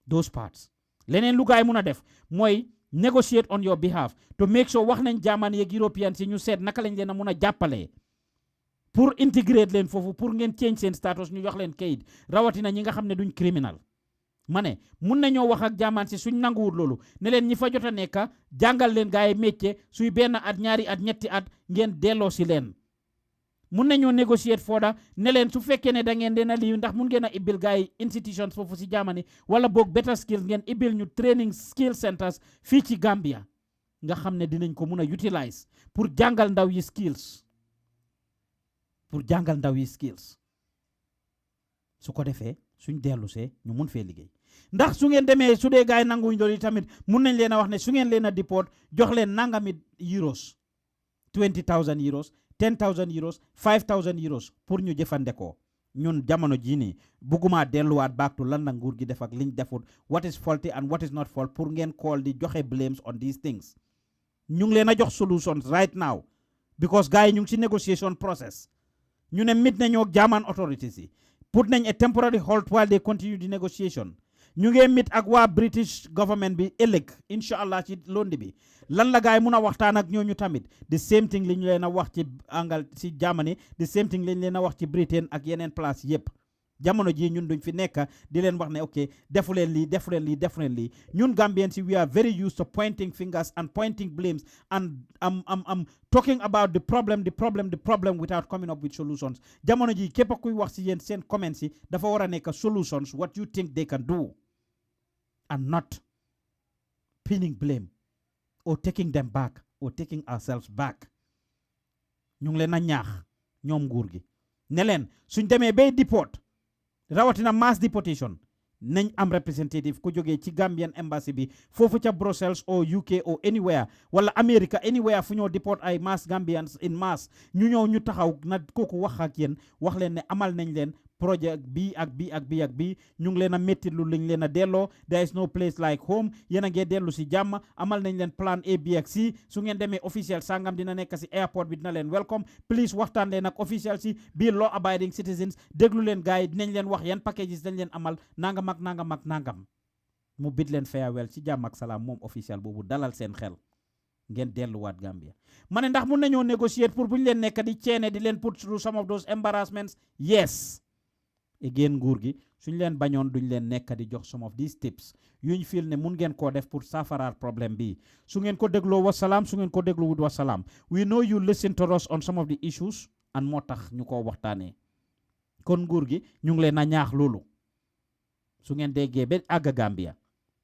those parts. Leneen lu gaay mun a def mooy negotiate on your behalf to make sure wax nañ Germany ak Europeans yi ñu seet naka lañ leen a mun a jàppale pour integrate leen foofu pour ngeen change seen status ñu jox leen kayit rawatina ñi nga xam ne duñ criminal. ma ne mun nañoo wax ak German si suñ nanguwul loolu ne leen ñi fa jot a nekk jàngal leen gaay métier suy benn at ñaari at ñetti at ngeen delloo si leen. mun nañoo négocier fooda ne leen su fekkee ne da ngeen dena lii ndax mun ngeen a ibbil gaay institutions foofu si Germany wala boog better skills ngeen ibbil ñu training skill centers fii ci Gambia nga xam ne dinañ ko mun a utilize pour jàngal ndaw yi skills su ko defee suñ dellu see ñu mun fee liggéey ndax su ngeen demee su dee gaay nanguñ loolu tamit mun nañ leen a wax ne su ngeen leen a deport jox leen nangami euros 20,000 euros 10,000 euros 5,000 euros pour ñu jëfandikoo ñun jamono jii nii bugguma delluwaat back to lan la nguur gi def ak liñ defut what is faulty and what is not fault pour ngeen call di joxe blames on these things ñu ngi leen a jox solutions right now because gars yi ñu ngi ci negotiation process ñu ne mit nañoo German authorities yi put nañ a temporary halt while they continue the negotiation ñu ngi mit ak waa British government bi ëllëg incha allah ci londi bi lan la gaay mun a waxtaan ak ñooñu tamit the same thing li ñu leen a wax ci Angal ci Germany the same thing li ñu leen a wax ci Britain ak yeneen place yépp jamono ji ñun duñ fi nekk di leen wax ne ok defu leen lii ñun Gambians we are very used to pointing fingers and pointing blames and talking about the problem without coming up with solutions jamono ji képp kuy wax ci yéen seen comments yi dafa war a nekk solutions what you think they can do and not pinning blame or taking them back or taking ourselves back ñu ngi leen a ñaax ñoom nguur gi ne leen suñ demee bay deport rawatina mass deportation nañ am representative ku jógee ci Gambian embassy bi foofu ca Brussels or UK or anywhere wala America anywhere fu ñoo deport ay mass Gambians in mass ñu ñëw ñu taxaw na kooku wax ak yéen wax leen ne amal nañ leen projet bii ñu ngi leen a métti lu liñ leen a delloo there is no place like home yéen a ngee dellu si jàmm amal nañ leen plan A B ak C su ngeen demee officiel sangam dina nekk si airport bi dina leen welcome please waxtaan leen ak officiel si biir law abiding citizens déglu leen gars yi dinañ leen wax yan packages dañ leen amal nangam mu bid leen farewell ci jàmm ak salaam moom officiel boobu dalal seen xel ngeen delluwaat Gambia ma ne ndax mun nañoo négocier pour buñ leen nekk di ceene di leen put through some of those embarrassments yes again nguur gi suñ leen bañoon duñ leen nekk di jox some of these tips yuñ feel ne mun ngeen koo def pour saafaraar problème bi su ngeen ko dégloo wasalaam su ngeen ko déglu wut wasalaam we know you listen to us on some of the issues and moo tax ñu ko waxtaanee kon nguur gi ñu ngi leen a ñaax loolu su ngeen déggee ba àgg Gambia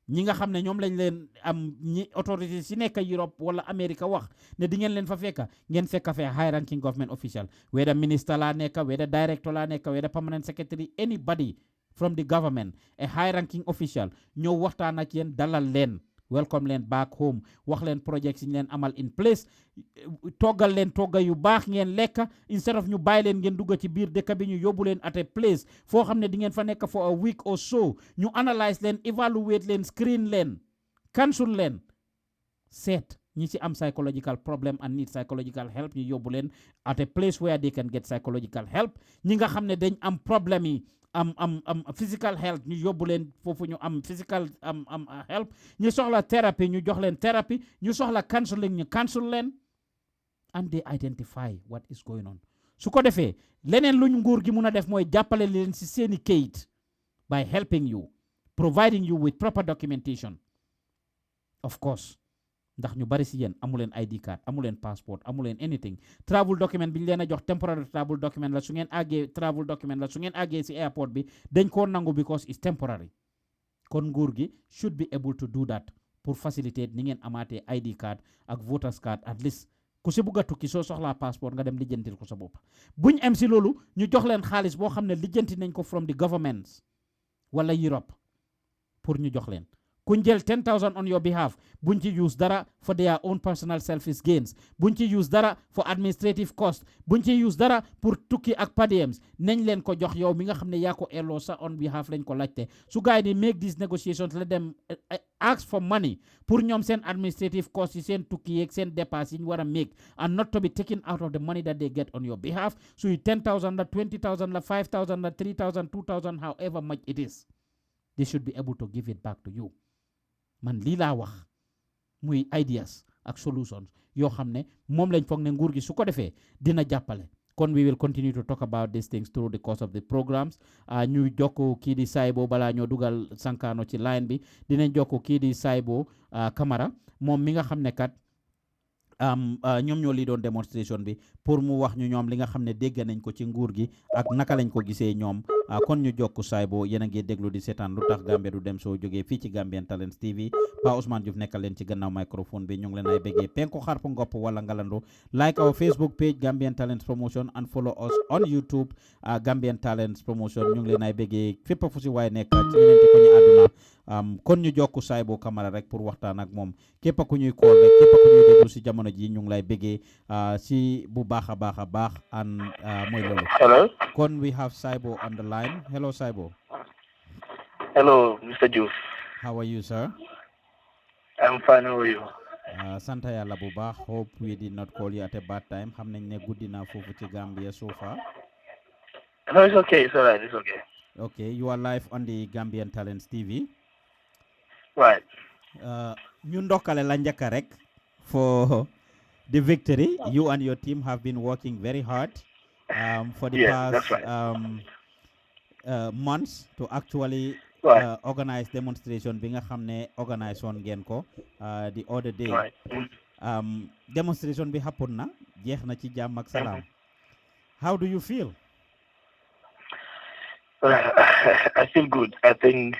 ñi nga xam ne ñoom lañ leen am ñi autorité si nekk Europe wala America wax ne di ngeen leen fa fekka ngeen fekka fee high ranking government official whether minister laa nekka whether director laa nekka whether permanent secretary anybody from the government a high ranking official ñëw waxtaan ak yéen dalal leen welcome leen back home wax leen projects yi leen amal in place toggal leen togga yu baax ngeen lekka instead of ñu bàyyi leen ngeen dugg ci biir dëkk bi ñu yóbbu leen at a place foo xam ne di ngeen fa nekk for a week or so ñu analyse leen evaluate leen screen leen cancel leen seet ñi ci am psychological problem and need psychological help ñu yóbbu leen at a place where they can get psychological help ñi nga xam ne dañ am problème yi am physical health ñu yóbbu leen foofu ñu am physical help ñu soxla therapy ñu jox leen therapy ñu soxla counseling ñu counsel leen and they identify what is going on su ko defee leneen luñ nguur gi mun a def mooy jàppale leen ci seeni kayit by helping you providing you with proper documentation of course ndax ñu bari ci yéen amuleen ID card amuleen passport amuleen anything travel document bi ñu leen a jox temporary travel document la su ngeen àggee travel document la su ngeen àggee ci airport bi dañ koo nangu because it's temporary kon nguur gi should be able to do that pour facilitate ni ngeen amaatee ID card ak voters card at least ku si bugg a tukki soo soxlaa passport nga dem lijjantil ko sa bopp buñ am si loolu ñu jox leen xaalis boo xam ne lijjanti nañ ko from the governments wala Europe pour ñu jox leen kuñ jël 10,000 on your behalf buñ ci use dara for their own personal selfish gains buñ ci use dara for administrative cost buñ ci use dara pour tukki ak padiems nañ leen ko jox yow mi nga xam ne yaa ko elloo sa on behalf lañ ko laajte su gaay di make these negotiations let them ask for money pour ñoom seen administrative cost yi seen tukki yeeg seen dépense yi ñu war a make and not to be taken out of the money that they get on your behalf suy 10,000 la 20,000 la 5,000 la 3,000 2,000 however much it is they should be able to give it back to you man lii laa wax muy ideas ak solutions yoo xam ne moom lañ foog ne nguur gi su ko defee dina jàppale kon we will continue to talk about these things through the course of the programs ñu jokko kii di Saibo balaa ñoo dugal Sankano ci line bi dinañ jokko kii di Saibo Camara moom mi nga xam ne kat ñoom ñoo lii doon démonstration bi pour mu wax ñu ñoom li nga xam ne dégg nañ ko ci nguur gi ak naka lañ ko gisee ñoom kon ñu jokku Saibo yéen a ngi déglu di seetaan lu tax Gambia du dem soo jógee fii ci Gambian Talents TV Pa Ousmane Diouf nekkal leen ci gannaaw microphone bi ñu ngi leen ay béggee penku xarpu ngopp wala ngalandu like our Facebook page Gambian Talents Promotion and follow us on YouTube Gambian Talents Promotion ñu ngi leen ay béggee fépp fu si waaye nekk ci ñeneenti ko ñu àdduna kon ñu jokku Saibo Camara rek pour waxtaan ak moom képp ku ñuy call rek képp ku ñuy déglu si jamono ji ñu ngi lay béggee si bu baax a baax an mooy loolu. Hello. Kon we have Saibo on the line. Hello Saibo. Hello Mr. Diouf. How are you, sir? I'm fine. How are you? Santa yàlla bu baax. Hope we did not call you at a bad time. Xam nañ ne guddi na foofu ci Gambia so far. No, it's okay. It's alright. It's okay. Okay, you are live on the Gambian Talents TV. Right. ñu ndokkale la njëkk rek for the victory. You and your team have been working very hard for the past months to actually organize demonstration bi nga xam ne organize woon ngeen ko the other day. Right. Demonstration bi happen na jeex na ci jàmm ak salaam. How do you feel? I feel good. I think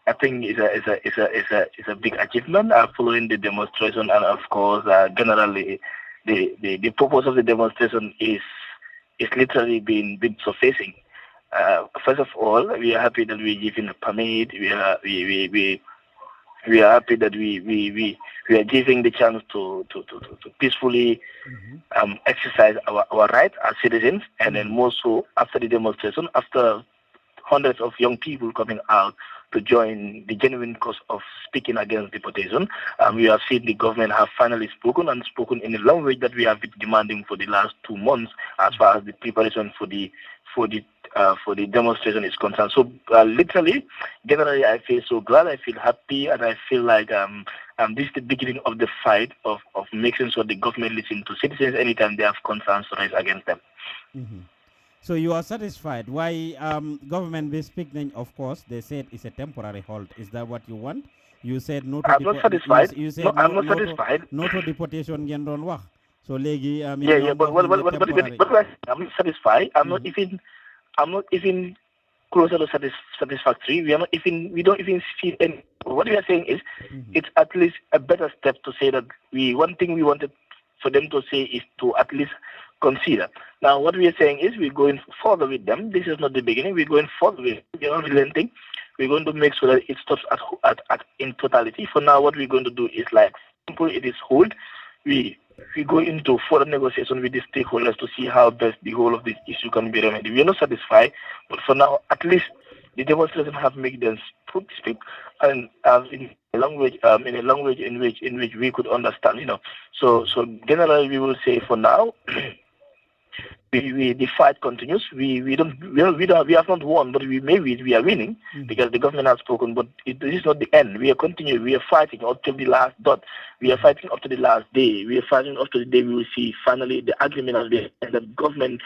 it's a big achievement following the demonstration, and of course, generally, the purpose of the demonstration is literally been surfacing. First of all, we are happy that we're given a permit. We are happy that we are giving the chance to peacefully exercise our rights as citizens, and then more so after the demonstration, after hundreds of young people coming out to join the genuine cause of speaking against deportation. We have seen the government have finally spoken in a language that we have been demanding for the last 2 months as far as the preparation for the demonstration is concerned. So literally, generally, I feel so glad, I feel happy, and I feel like this is the beginning of the fight of making sure the government listens to citizens anytime they have concerns raised against them. Mm-hmm. So you are satisfied? Why government be speaking? Of course, they said it's a temporary halt. Is that what you want? You said no to I'm not satisfied. You said no, I'm not satisfied. No to deportation. So legi but I'm not satisfied. I'm not even I'm not even closer to satisfactory. We don't even see any. What we are saying is, it's at least a better step to say that one thing we wanted for them to say is to at least consider. Now, what we are saying is we're going further with them. This is not the beginning. We're going further with them. We're not relenting. We're going to make sure that it stops at in totality. For now, what we're going to do is like simple. It is hold. We go into further negotiation with the stakeholders to see how best the whole of this issue can be remedied. We are not satisfied, but for now, at least the demonstration have made them speak and in a language in which we could understand. So generally we will say for now. The fight continues. We have not won, but we are winning because the government has spoken. But this is not the end. We are continuing. We are fighting up to the last dot. We are fighting up to the last day. We are fighting up to the day we will see finally the agreement has been and the government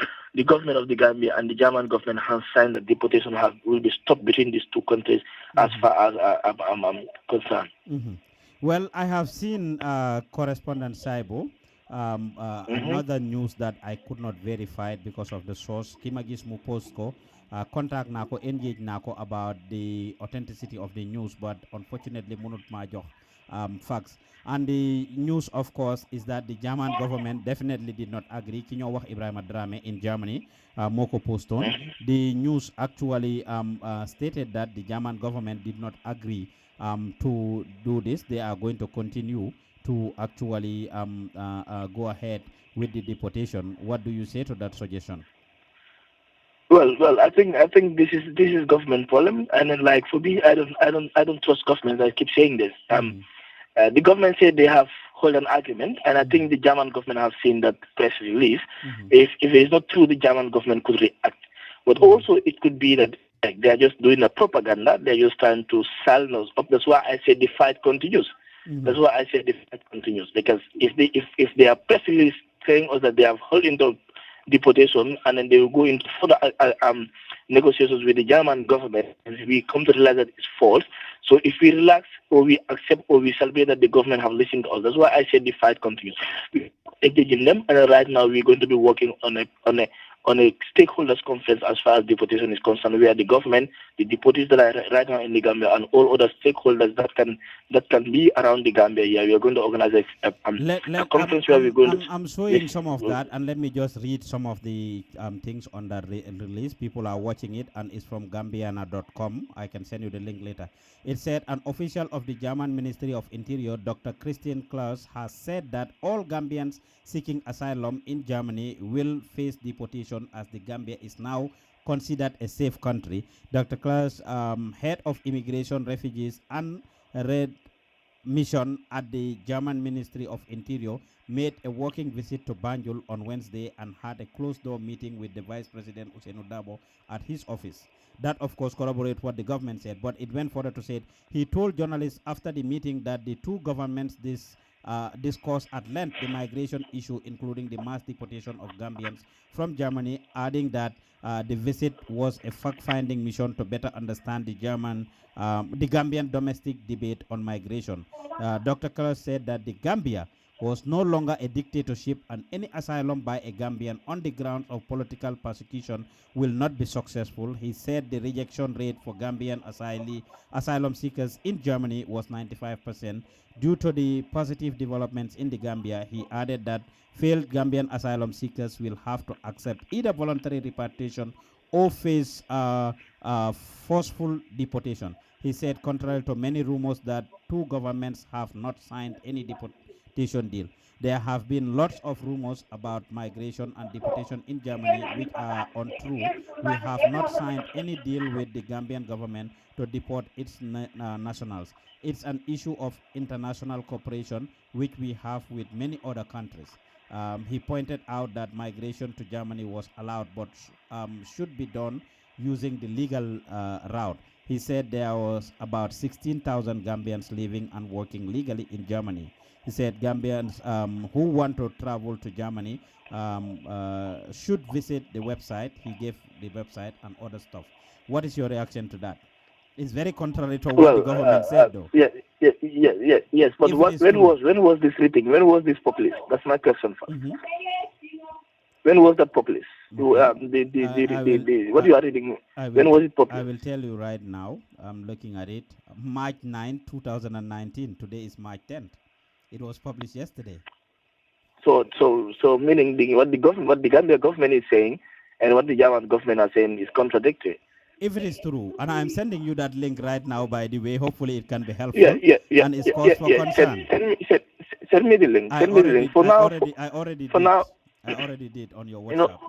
of the Gambia and the German government has signed that deportation will be stopped between these two countries as far as I'm concerned. Well, I have seen correspondent Saibo. Another news that I could not verify because of the source. Kimagis mu post ko, contact nako, engage nako about the authenticity of the news, but unfortunately munut ma jox facts. And the news, of course, is that the German government definitely did not agree. Kinyo wax Ibrahim Drame in Germany, moko poston. The news actually stated that the German government did not agree to do this. They are going to continue to actually go ahead with the deportation. What do you say to that suggestion? Well, I think this is government problem, and then like for me, I don't trust government. I keep saying this. The government said they have hold an argument, and I think the German government have seen that press release. If it is not true, the German government could react. But also it could be that they are just doing a propaganda. They are just trying to sell us up. That's why I said the fight continues. That's why I said the fight continues, because if they are press release telling us that they have held into deportation and then they will go into further negotiations with the German government, and we come to realize that it's false. So if we relax or we accept or we celebrate that the government have listened to us, that's why I said the fight continues. We engage in them, and right now we're going to be working on a stakeholders conference as far as deportation is concerned, where the government, the deportees that are right now in the Gambia, and all other stakeholders that can be around the Gambia. Yeah, we are going to organize a conference where we're going to. I'm showing some of that, and let me just read some of the things on that release. People are watching it, and it's from Gambiana.com. I can send you the link later. It said an official of the German Ministry of Interior, Dr. Christian Klaus, has said that all Gambians seeking asylum in Germany will face deportation, as the Gambia is now considered a safe country. Dr. Klaus, head of Immigration, Refugees and Red Mission at the German Ministry of Interior, made a working visit to Banjul on Wednesday and had a closed-door meeting with the Vice President Ousainou Darboe at his office. That, of course, corroborates what the government said, but it went further to say he told journalists after the meeting that the two governments discussed at length the migration issue, including the mass deportation of Gambians from Germany, adding that the visit was a fact-finding mission to better understand the Gambian domestic debate on migration. Dr. Klaus said that the Gambia was no longer a dictatorship, and any asylum by a Gambian on the grounds of political persecution will not be successful. He said the rejection rate for Gambian asylum seekers in Germany was 95%. Due to the positive developments in the Gambia, he added that failed Gambian asylum seekers will have to accept either voluntary repatriation or face forceful deportation. He said, contrary to many rumors that two governments have not signed any deportation deal, there have been lots of rumors about migration and deportation in Germany which are untrue. We have not signed any deal with the Gambian government to deport its nationals. It's an issue of international cooperation which we have with many other countries. He pointed out that migration to Germany was allowed but should be done using the legal route. He said there was about 16,000 Gambians living and working legally in Germany. He said Gambians who want to travel to Germany should visit the website. He gave the website and other stuff. What is your reaction to that? It's very contrary to what the government said, though. Yes. But when was this written? When was this published? That's my question. When was that published? Okay. What you are reading, when was it published? I will tell you right now. I'm looking at it. March 9, 2019. Today is March 10th. It was published yesterday. So meaning what the Gambia government is saying and what the German government are saying is contradictory. If it is true, and I'm sending you that link right now, by the way, hopefully it can be helpful. Yeah. And it's cause for concern. Send me the link. I already did on your WhatsApp.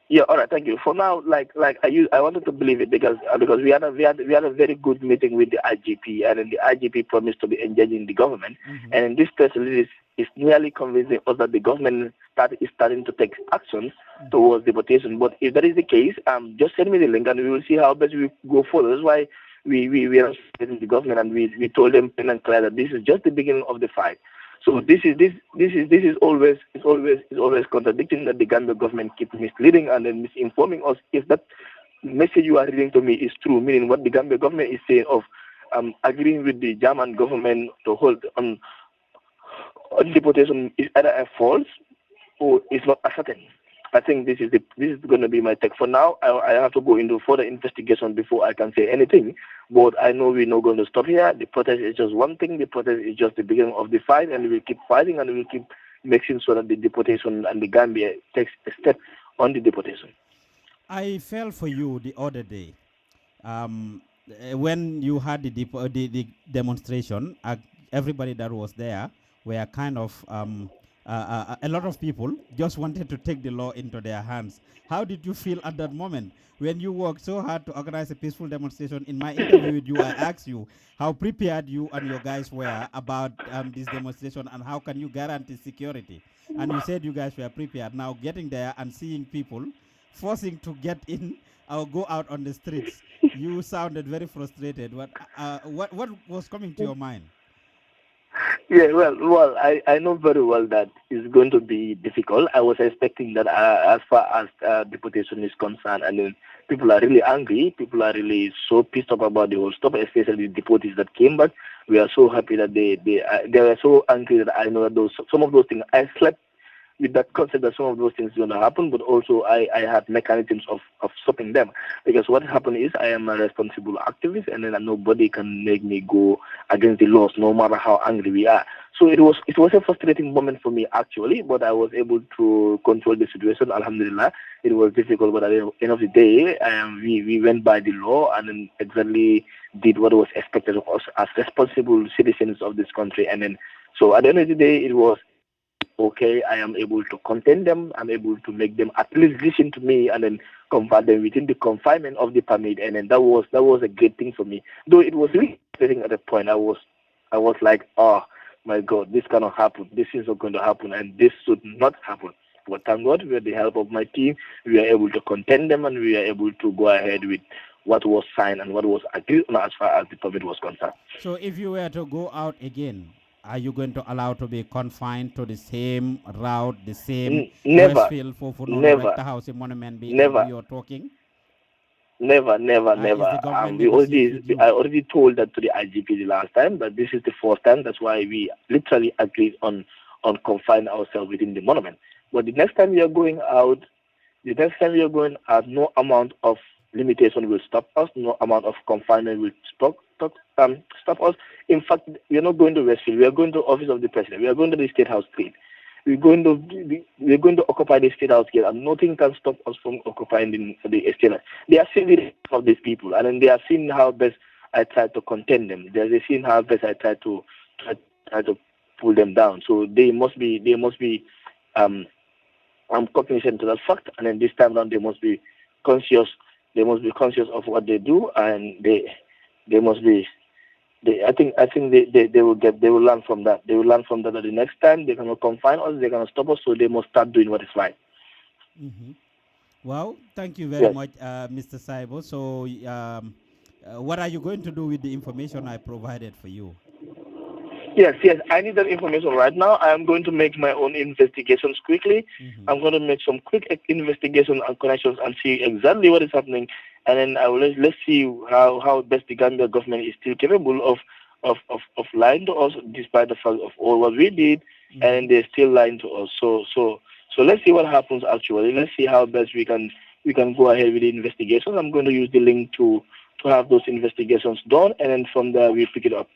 Yeah, all right, thank you. For now, I wanted to believe it because we had a very good meeting with the IGP, and then the IGP promised to be engaging the government, and in this press release is nearly convincing us that the government is starting to take action towards deportation. But if that is the case, just send me the link, and we will see how best we go forward. That's why we are in the government, and we told them plain and clear that this is just the beginning of the fight. So this is always contradicting that the Gambia government keeps misleading and then misinforming us. If that message you are reading to me is true, meaning what the Gambia government is saying of agreeing with the German government to hold on deportation is either a false or it's not a certain. I think this is going to be my take. For now, I have to go into further investigation before I can say anything. But I know we're not going to stop here. The protest is just one thing. The protest is just the beginning of the fight, and we will keep fighting, and we will keep making sure that the deportation and the Gambia takes a step on the deportation. I fell for you the other day. When you had the demonstration, everybody that was there were kind of a lot of people just wanted to take the law into their hands. How did you feel at that moment when you worked so hard to organize a peaceful demonstration? In my interview with you, I asked you how prepared you and your guys were about this demonstration and how can you guarantee security. And you said you guys were prepared. Now getting there and seeing people forcing to get in or go out on the streets, you sounded very frustrated. What was coming to your mind? Yeah, well, I know very well that it's going to be difficult. I was expecting that as far as deportation is concerned, and then people are really angry. People are really so pissed off about the whole stuff, especially the deportees that came back. We are so happy that they were so angry that I know that some of those things, I slept with that concept that some of those things are going to happen, but also I had mechanisms of stopping them. Because what happened is I am a responsible activist, and then nobody can make me go against the laws, no matter how angry we are. So it was a frustrating moment for me, actually, but I was able to control the situation, alhamdulillah. It was difficult, but at the end of the day, we went by the law and then exactly did what was expected of us as responsible citizens of this country. And then, so at the end of the day, it was okay, I am able to contain them. I'm able to make them at least listen to me and then convert them within the confinement of the permit. And then that was a great thing for me. Though it was really frustrating at the point. I was like, oh my God, this cannot happen. This is not going to happen, and this should not happen. But thank God, with the help of my team, we are able to contain them, and we are able to go ahead with what was signed and what was agreed on as far as the permit was concerned. So if you were to go out again, are you going to allow to be confined to the same route, the same Westfield for never house monument never you're talking? Never. I already told that to the IGP the last time, but this is the first time. That's why we literally agreed on confining ourselves within the monument. But the next time we are going out, no amount of limitation will stop us. No amount of confinement will stop us. In fact, we are not going to Westfield. We are going to the office of the president. We are going to the State House Street. We're going to occupy the State House Gate, and nothing can stop us from occupying the State House. They are seeing the risk of these people, and then they are seeing how best I try to contain them. They are seeing how best I try to pull them down. So they must be cognizant to that fact, and then this time around they must be conscious. They must be conscious of what they do, and they must be. I think they will learn from that. They will learn from that the next time they cannot confine us, they cannot stop us, so they must start doing what is right. Mm-hmm. Well, thank you very much, Mr. Saibo. So, what are you going to do with the information I provided for you? Yes, I need that information right now. I am going to make my own investigations quickly. Mm-hmm. I'm going to make some quick investigation and connections and see exactly what is happening. And then let's see how best the Gambia government is still capable of lying to us despite the fact of all what we did, and they're still lying to us. So So let's see what happens actually. Let's see how best we can go ahead with the investigations. I'm going to use the link to have those investigations done, and then from there we'll pick it up.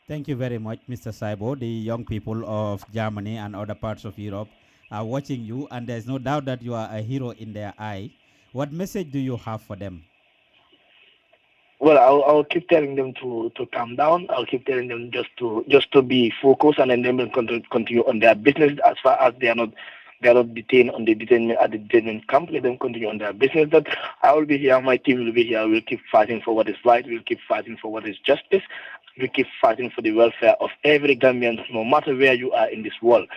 Thank you very much, Mr. Saibo. The young people of Germany and other parts of Europe are watching you, and there's no doubt that you are a hero in their eye. What message do you have for them? Well, I'll keep telling them to calm down. I'll keep telling them just to be focused, and then they will continue on their business as far as they are not detained at the detainment camp. Let them continue on their business. That I will be here, my team will be here. We'll keep fighting for what is right. We'll keep fighting for what is justice. We keep fighting for the welfare of every Gambian, no matter where you are in this world.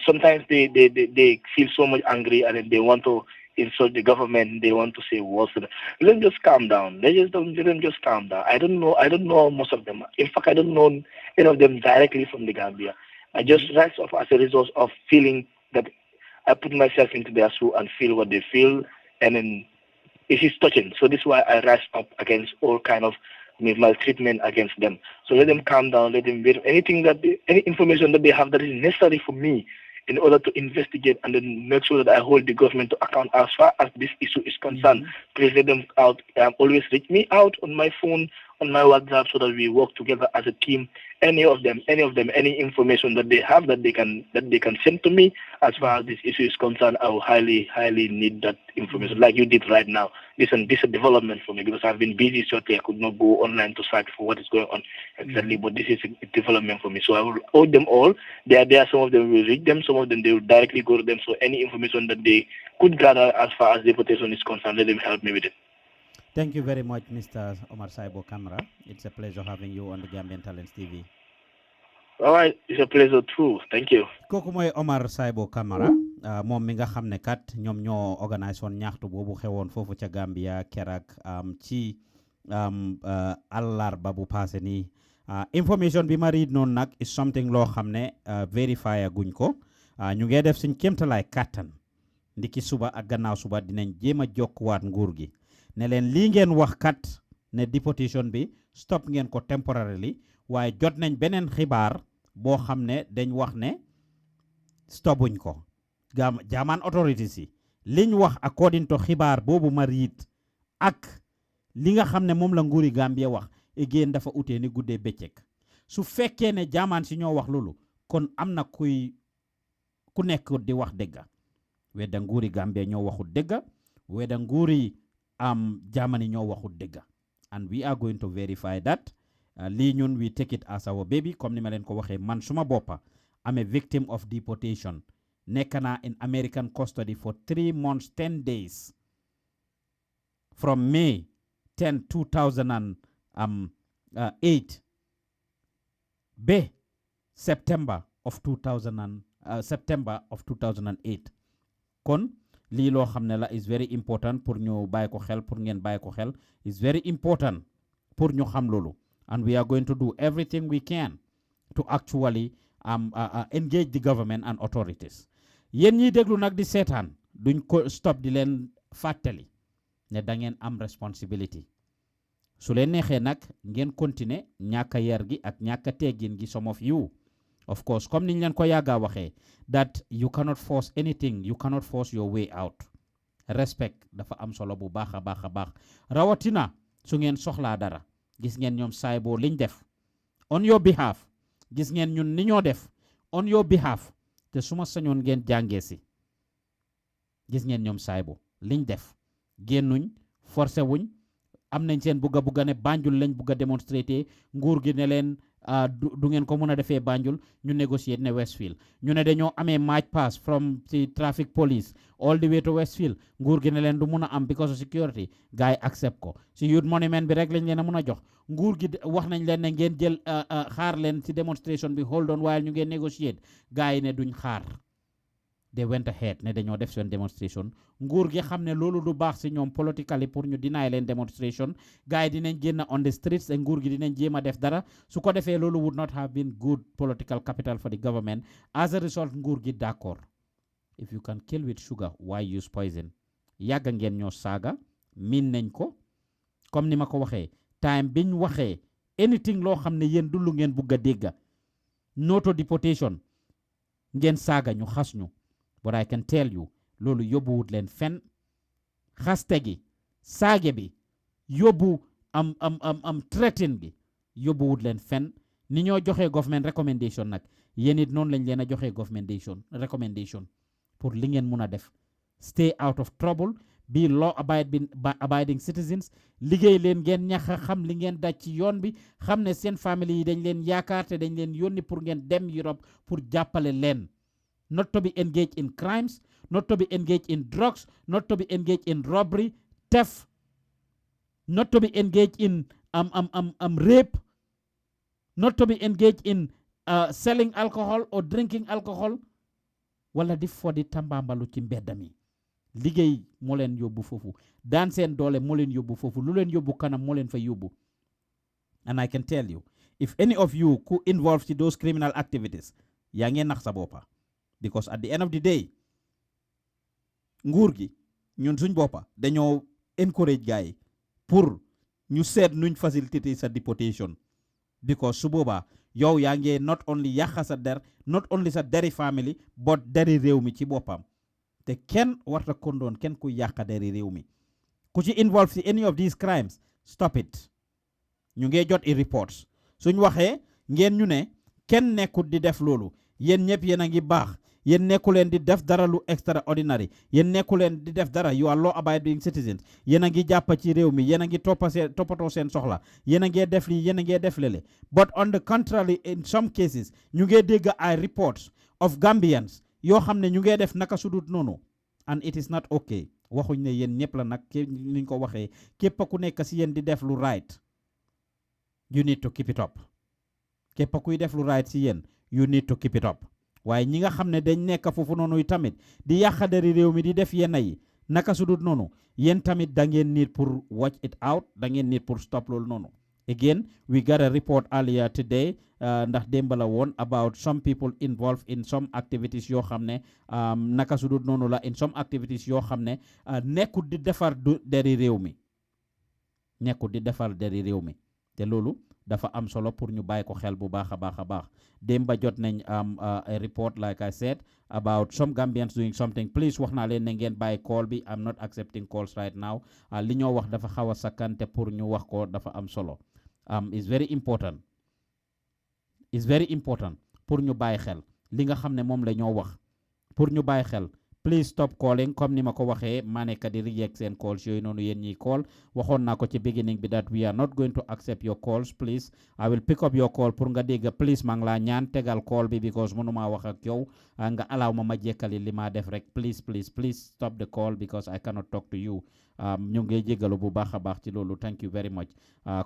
Sometimes they feel so much angry, and then they want to insult the government. They want to say words. Let them just calm down. Let them just calm down. I don't know most of them. In fact, I don't know any of them directly from the Gambia. I just rise up as a result of feeling that I put myself into their shoe and feel what they feel, and then it is touching. So this is why I rise up against all kind of maltreatment against them. So let them calm down. Let them wait. Any information that they have that is necessary for me in order to investigate and then make sure that I hold the government to account as far as this issue is concerned. Please let them out. Always reach me out on my phone, on my WhatsApp, so that we work together as a team. Any of them, any information that they have that they can send to me as far as this issue is concerned, I will highly need that information, like you did right now. This is a development for me because I've been busy, so I could not go online to search for what is going on exactly. But this is a development for me, so I will owe them all. They are there. Some of them will read them. Some of them they will directly go to them. So any information that they could gather as far as deportation is concerned, let them help me with it. Thank you very much, Mr. Omar Saibo Camara. It's a pleasure having you on the Gambian Talents TV. All right, it's a pleasure too. Thank you. Kooku mooy Omar Saibo Camara moom mi nga xam ne kat ñoom ñoo organise woon ñaxtu boobu xewoon foofu ca Gambia kerak ci àllarba bu passé nii information bi ma read noonu nag is something loo xam ne verify guñ ko ñu ngi def suñ kéemtalaay kàttan ndiki suba ak gannaaw suba dinañ jéem a jokkuwaat nguur gi ne leen lii ngeen wax kat ne deportation bi stop ngeen ko temporarily waaye jot nañ beneen xibaar boo xam ne dañ wax ne stopuñ ko German authorities yi liñ wax according to xibaar boobu ma riit ak li nga xam ne moom la nguuri Gambia wax again dafa utee ni guddee bëccëg su fekkee ne German si ñoo wax loolu kon am na ku nekk di wax dëgga wedda nguuri Gambia ñoo waxut dëgga wedda nguuri Germany ñoo waxut dëgga and we are going to verify that lii ñun we take it as our baby comme ni ma leen ko waxee man suma boppa am a victim of deportation nekk naa in American custody for 3 months 10 days from May 10 2008 ba September of 2008 kon lii loo xam ne la is very important pour ñu bàyyi ko xel pour ngeen bàyyi ko xel is very important pour ñu xam loolu and we are going to do everything we can to actually engage the government and authorities yéen ñiy déglu nag di seetaan duñ ko stop di leen fàttali ne da ngeen am responsibility su leen neexee nag ngeen continuer ñàkka yar gi ak ñàkka teggin gi some of you of course comme niñ leen ko yàgga waxee that you cannot force anything you cannot force your way out respect dafa am solo bu baax a baax rawatina su ngeen soxlaa dara gis ngeen ñoom Saibo liñ def on your behalf gis ngeen ñun ni ñoo def on your behalf te suma sañoon ngeen jàngee si gis ngeen ñoom Saibo liñ def génnuñ forcé wuñ am nañ seen bugga ne Banjul lañ bugga démonstrer nguur gi ne leen du ngeen ko mën a defee Banjul ñu négocier ne Westfield ñu ne dañoo amee match pass from the traffic police all the way to Westfield nguur gi ne leen du mun a am because of security gars yi accept ko si youth monument bi rek lañ leen a mun a jox nguur gi wax nañ leen ne ngeen jël xaar leen si demonstration bi hold on while ñu ngeen négocier gars yi ne duñ xaar they went ahead ne dañoo def seen demonstration nguur gi xam ne loolu du baax si ñoom politically pour ñu deny leen demonstration gars yi dinañ génn on the streets et nguur gi dinañ jéem a def dara su ko defee loolu would not have been good political capital for the government as a result nguur gi d'accord if you can kill with sugar why use poison yàgga ngeen ñoo saaga min nañ ko comme ni ma ko waxee time biñ waxee anything loo xam ne yéen du lu ngeen bugg a dégga noto deportation ngeen saaga ñu xas ñu but I can tell you loolu yóbbuwut leen fen xaste gi saage bi yóbbu am threaten gi yóbbuwut leen fen ni ñoo joxee government recommendation nag yéen it noonu lañ leen a joxee government recommendation pour li ngeen mun a def stay out of trouble be law abiding citizens liggéey leen ngeen ñax xam li ngeen daj ci yoon bi xam ne seen famille yi dañ leen yaakaar te dañ leen yónni pour ngeen dem Europe pour jàppale leen not to be engaged in crimes not to be engaged in drugs not to be engaged in robbery theft not to be engaged in rape not to be engaged in selling alcohol or drinking alcohol wala di fodi tambambalu ci mbedd mi liggéey moo leen yóbbu foofu daan seen doole moo leen yóbbu foofu lu leen yóbbu kanam moo leen fa yóbbu and I can tell you if any of you who involved in those criminal activities yaa ngeen nax sa boppa because at the end of the day nguur gi ñun suñ boppa dañoo encourage gars yi pour ñu seet nuñ facilité sa deportation because su boobaa yow yaa ngee not only yàqa sa der not only sa deri family but deri réew mi ci boppam te kenn warta kondoon kenn ku yàqa deri réew mi ku ci involve ci any of these crimes stop it ñu ngee jot i reports suñ waxee ngeen ñu ne kenn nekkut di def loolu yéen ñëpp yéen a ngi baax yéen nekku leen di def dara lu extraordinary yéen nekku leen di def dara you are law abiding citizens yéen a ngi jàppa ci réew mi yéen a ngi toppatoo seen soxla yéen a ngee def lii yéen a ngee def lele but on the contrary in some cases ñu ngee dégg ay reports of Gambians yoo xam ne ñu ngee def naka sudut noonu and it is not okay waxuñ ne yéen ñëpp la nag niñ ko waxee képp ku nekk si yéen di def lu right you need to keep it up képp kuy def lu right si yéen you need to keep it up waaye ñi nga xam ne dañ nekk foofu noonu tamit di yàqadari réew mi di def yenn yi naka sudut noonu yéen tamit da ngeen need pour watch it out da ngeen need pour stop loolu noonu again we got a report earlier today ndax démb la woon about some people involved in some activities yoo xam ne naka sudut noonu la in some activities yoo xam ne nekkul di defar deri réew mi nekkul di defar deri réew mi te loolu dafa am solo pour ñu bàyyi ko xel bu baax a baax a baax démba jot nañ a report like I said about some Gambians doing something please wax naa leen ne ngeen bàyyi call bi I'm not accepting calls right now li ñoo wax dafa xaw a sakkante pour ñu wax ko dafa am solo it's very important pour ñu bàyyi xel li nga xam ne moom la ñoo wax pour ñu bàyyi xel please stop calling comme ni ma ko waxee maa nekk di reject seen calls yooyu noonu yéen ñiy call waxoon naa ko ci beginning bi that we are not going to accept your calls please I will pick up your call pour nga dégg please maa ngi laa ñaan tegal call bi because mënumaa wax ak yow nga allow ma jekkali li maa def rek please stop the call because I cannot talk to you ñu ngi jégalu bu baax a baax ci loolu thank you very much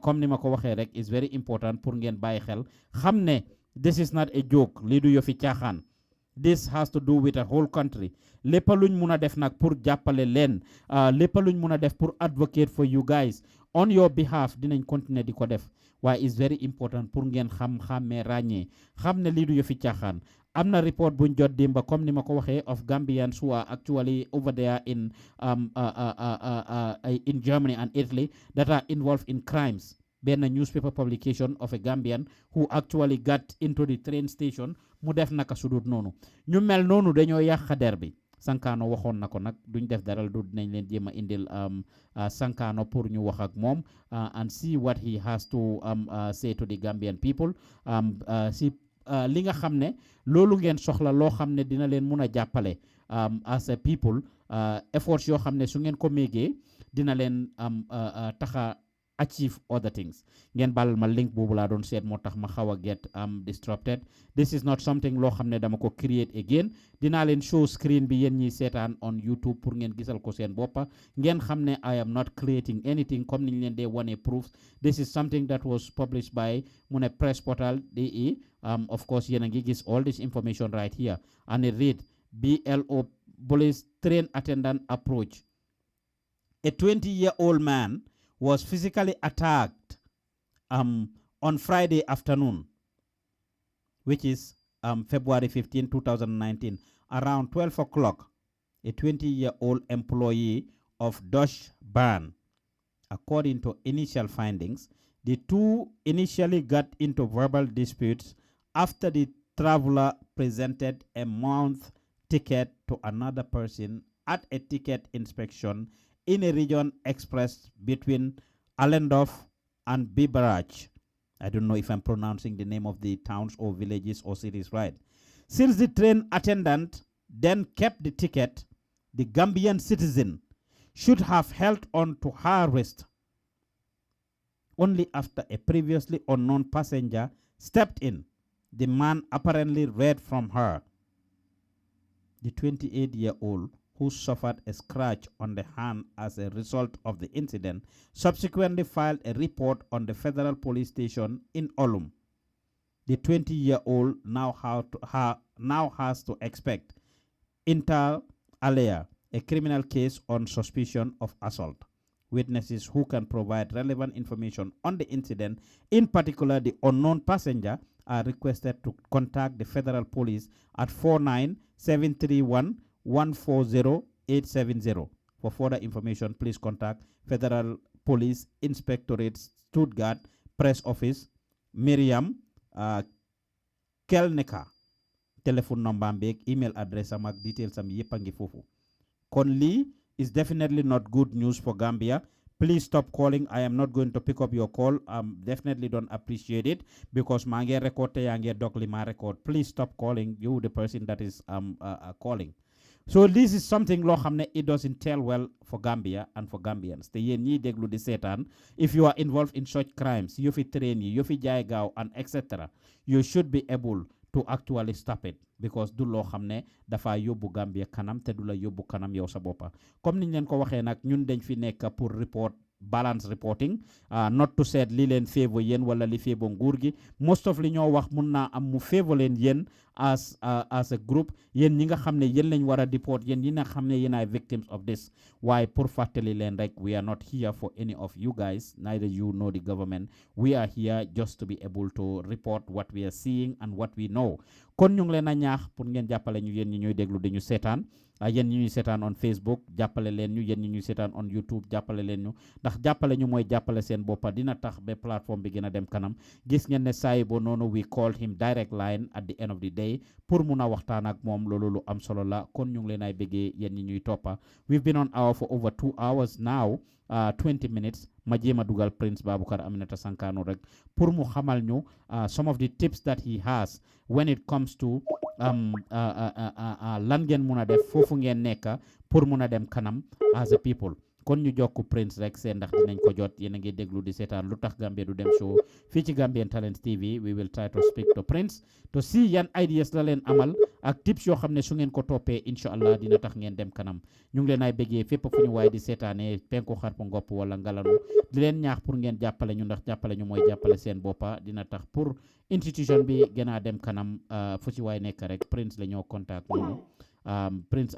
comme ni ma ko waxee rek is very important pour ngeen bàyyi xel xam ne this is not a joke lii du yofi caaxaan this has to do with a whole country lépp luñ mun a def nag pour jàppale leen lépp luñ mun a def pour advocate for you guys on your behalf dinañ continuer di ko def waaye is very important pour ngeen xàmmee ràññee xam ne lii du yëfi caaxaan am na report buñ jot démba comme ni ma ko waxee of Gambians who are actually over there in Germany and Italy that are involved in crimes benn newspaper publication of a Gambian who actually got into the train station mu def naka sudut noonu ñu mel noonu dañoo yàq der bi Sankano waxoon na ko nag duñ def dara du dinañ leen jéem a indil Sankano pour ñu wax ak moom and see what he has to say to the Gambian people si li nga xam ne loolu ngeen soxla loo xam ne dina leen mun a jàppale as a people efforts yoo xam ne su ngeen ko méegee dina leen taxa achieve other things ngeen balal ma link boobu laa doon seet moo tax ma xaw a get disrupted this is not something loo xam ne dama ko create again dinaa leen show screen bi yéen ñiy seetaan on YouTube pour ngeen gisal ko seen boppa ngeen xam ne I am not creating anything comme niñ leen dee wane proofs this is something that was published by mu ne press portal DE of course yéen a ngi gis all this information right here and it read BLO police train attendant approach a 20-year-old man was physically attacked on Friday afternoon, which is February 15, 2019, around 12 o'clock. A 20-year-old employee of Deutsche Bahn. According to initial findings, the two initially got into verbal disputes after the traveler presented a mouth ticket to another person at a ticket inspection in a region express between Allendorf and Biberach. I don't know if I'm pronouncing the name of the towns or villages or cities right. Since the train attendant then kept the ticket, the Gambian citizen should have held on to her wrist. Only after a previously unknown passenger stepped in, the man apparently read from her. The 28-year-old, who suffered a scratch on the hand as a result of the incident, subsequently filed a report on the federal police station in Olum. The 20-year-old now has to expect inter alia a criminal case on suspicion of assault. Witnesses who can provide relevant information on the incident, in particular the unknown passenger, are requested to contact the federal police at 49-731-140-870. For further information, please contact Federal Police Inspectorate Stuttgart Press Office, Miriam Kelneka. Telephone number and email address and details am yepangi fofu. Conley is definitely not good news for Gambia. Please stop calling. I am not going to pick up your call. Definitely don't appreciate it because mange record yange dokli ma record. Please stop calling. You the person that is calling. So this is something lo xamne it doesn't tell well for Gambia and for Gambians. Te yen ñi déglu di setan, if you are involved in such crimes, you fi train you fi jaay gaaw and etc. You should be able to actually stop it because du lo xamne dafa yobbu Gambia kanam te du la yobbu kanam yow sa bopa. Comme niñ len ko waxe nak ñun dañ fi nek pour report balance reporting, not to say li len favor yen wala li favor nguur gi. Most of li ñoo wax mun na am mu favor len yen as a group, yen ñi nga xamne yen lañ wara deport, yen ñi nga xamne yen ay victims of this. Why pour fatali len rek, we are not here for any of you guys, neither you nor the government. We are here just to be able to report what we are seeing and what we know. Kon ñu ngi leen a ñaax pour ngeen jàppale ñu yéen ñi ñuy déglu di ñu seetaan, yéen ñi ñuy seetaan on Facebook jàppale leen ñu, yéen ñi ñuy seetaan on YouTube jàppale leen ñu, ndax jàppale ñu mooy jàppale seen boppa, dina tax ba plateforme bi gën a dem kanam. Gis ngeen ne saay bo noonu we called him direct line at the end of the day pour mun a waxtaan ak moom, loolu lu am solo la. Kon ñu ngi leen ay bëggee yéen ñi ñuy toppa. We've been on air for over 2 hours now, 20 minutes. Ma jéema dugal Prince Baboucarr Aminata Sankano rek pour mu xamal ñu some of the tips that he has when it comes to lan ngeen mun a def foofu ngeen nekk pour mun a dem kanam as a people. Kon ñu jokku Prince rek seen ndax dinañ ko jot. Yéen a ngi déglu di seetaan lu tax Gambia du dem show fii ci Gambian Talents TV. We will try to speak to Prince to see yan ideas la leen amal ak tips yoo xam ne su ngeen ko toppee incha allah dina tax ngeen dem kanam. Ñu ngi leen ay bëggee fépp fu ñu waaye di seetaanee penku xarpu ngopp wala ngalanu, di leen ñaax pour ngeen jàppale ñu, ndax jàppale ñu mooy jàppale seen boppa, dina tax pour institution bi gën a dem kanam. Fu ci waay nekk rek Prince la ñoo contact noonu. Prince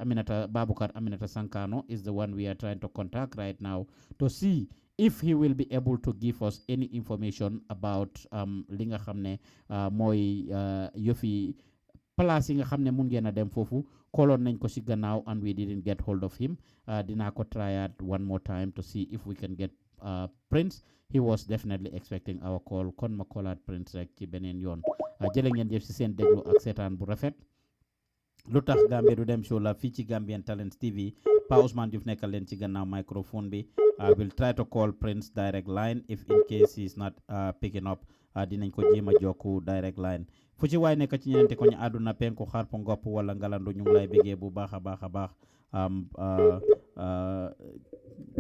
Baboucarr Aminata Sankano is the one we are trying to contact right now to see if he will be able to give us any information about li nga xam ne mooy yëfi place yi nga xam ne mun ngeen a dem foofu. Koloon nañ ko ci gannaaw and we didn't get hold of him. Dinaa ko tryaat one more time to see if we can get Prince. He was definitely expecting our call. Kon ma kolaat Prince rek ci beneen yoon. Jërë ngeen jëf ci seen déglu ak seetaan bu rafet. Lu tax Gambia du dem show la fii ci Gambian Talents TV. Pa Ousmane Diouf nekkal leen ci gannaaw microphone bi. We'll try to call Prince direct line if in case he's not picking up. Dinañ ko jéem a jokku direct line. Fu ci waay nekk ci ñeneenti ko ñu àdduna penku xarpu ngopp wala ngalandu, ñu ngi lay bëggee bu baax a baax a baax.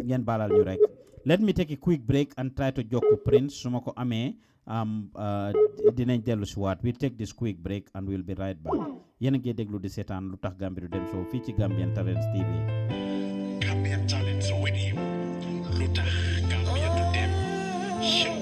Ngeen baalal ñu rek. Let me take a quick break and try to jokku Prince su ma ko amee. Dinañ dellu si waat. We'll take this quick break and we'll be right back. Yéen a ngi déglu di seetaan lu tax Gambia du dem show fii ci Gambian Talents TV. Gambian Talents Radio. LUTAKH Gambia du dem show.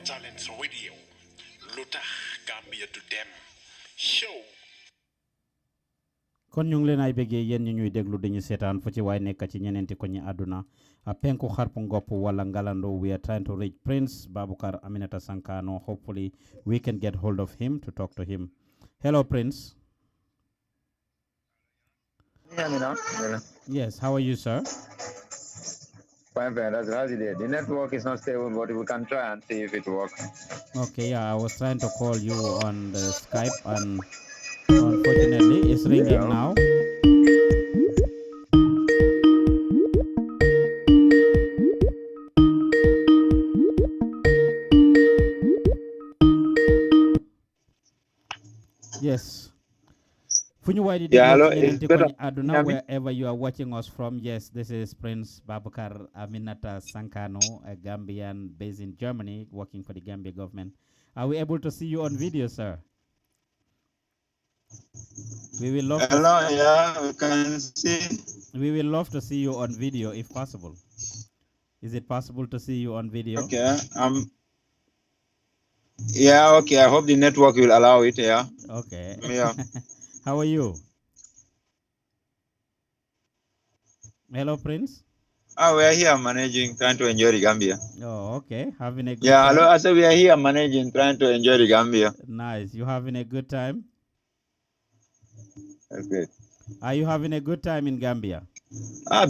Gambian Talents Radio, LUTAKH Gambia to them show. kon ñu ngi leen ay bëggee yéen ñu ñuy déglu dañu seetaan fu ci waay nekk ci ñeneenti ko ñi àdduna penku xarpu ngopp wala ngalando. We are trying to reach Prince Babukar Aminata Sankano. Hopefully we can get hold of him to talk to him. Hello, Prince. Yeah. Yes, how are you, sir? Fine. That's how's it. The network is not stable, but we can try and see if it works. Okay, yeah, I was trying to call you on the Skype and unfortunately it's ringing now. Yes. Yeah, hello. Aduna, wherever you are watching us from, yes, this is Prince Babukar Aminata Sankano, a Gambian based in Germany, working for the Gambia government. Are we able to see you on video, sir? We will love. Hello, yeah, we can see. We will love to see you on video if possible. Is it possible to see you on video? Okay. Yeah, okay. I hope the network will allow it. Yeah. Okay. Yeah. How are you? Hello, Prince. We are here managing, trying to enjoy the Gambia. Oh, okay. Having a good time. time? Hello. I said we are here managing, trying to enjoy the Gambia. Nice. You having a good time? That's good. Are you having a good time in Gambia?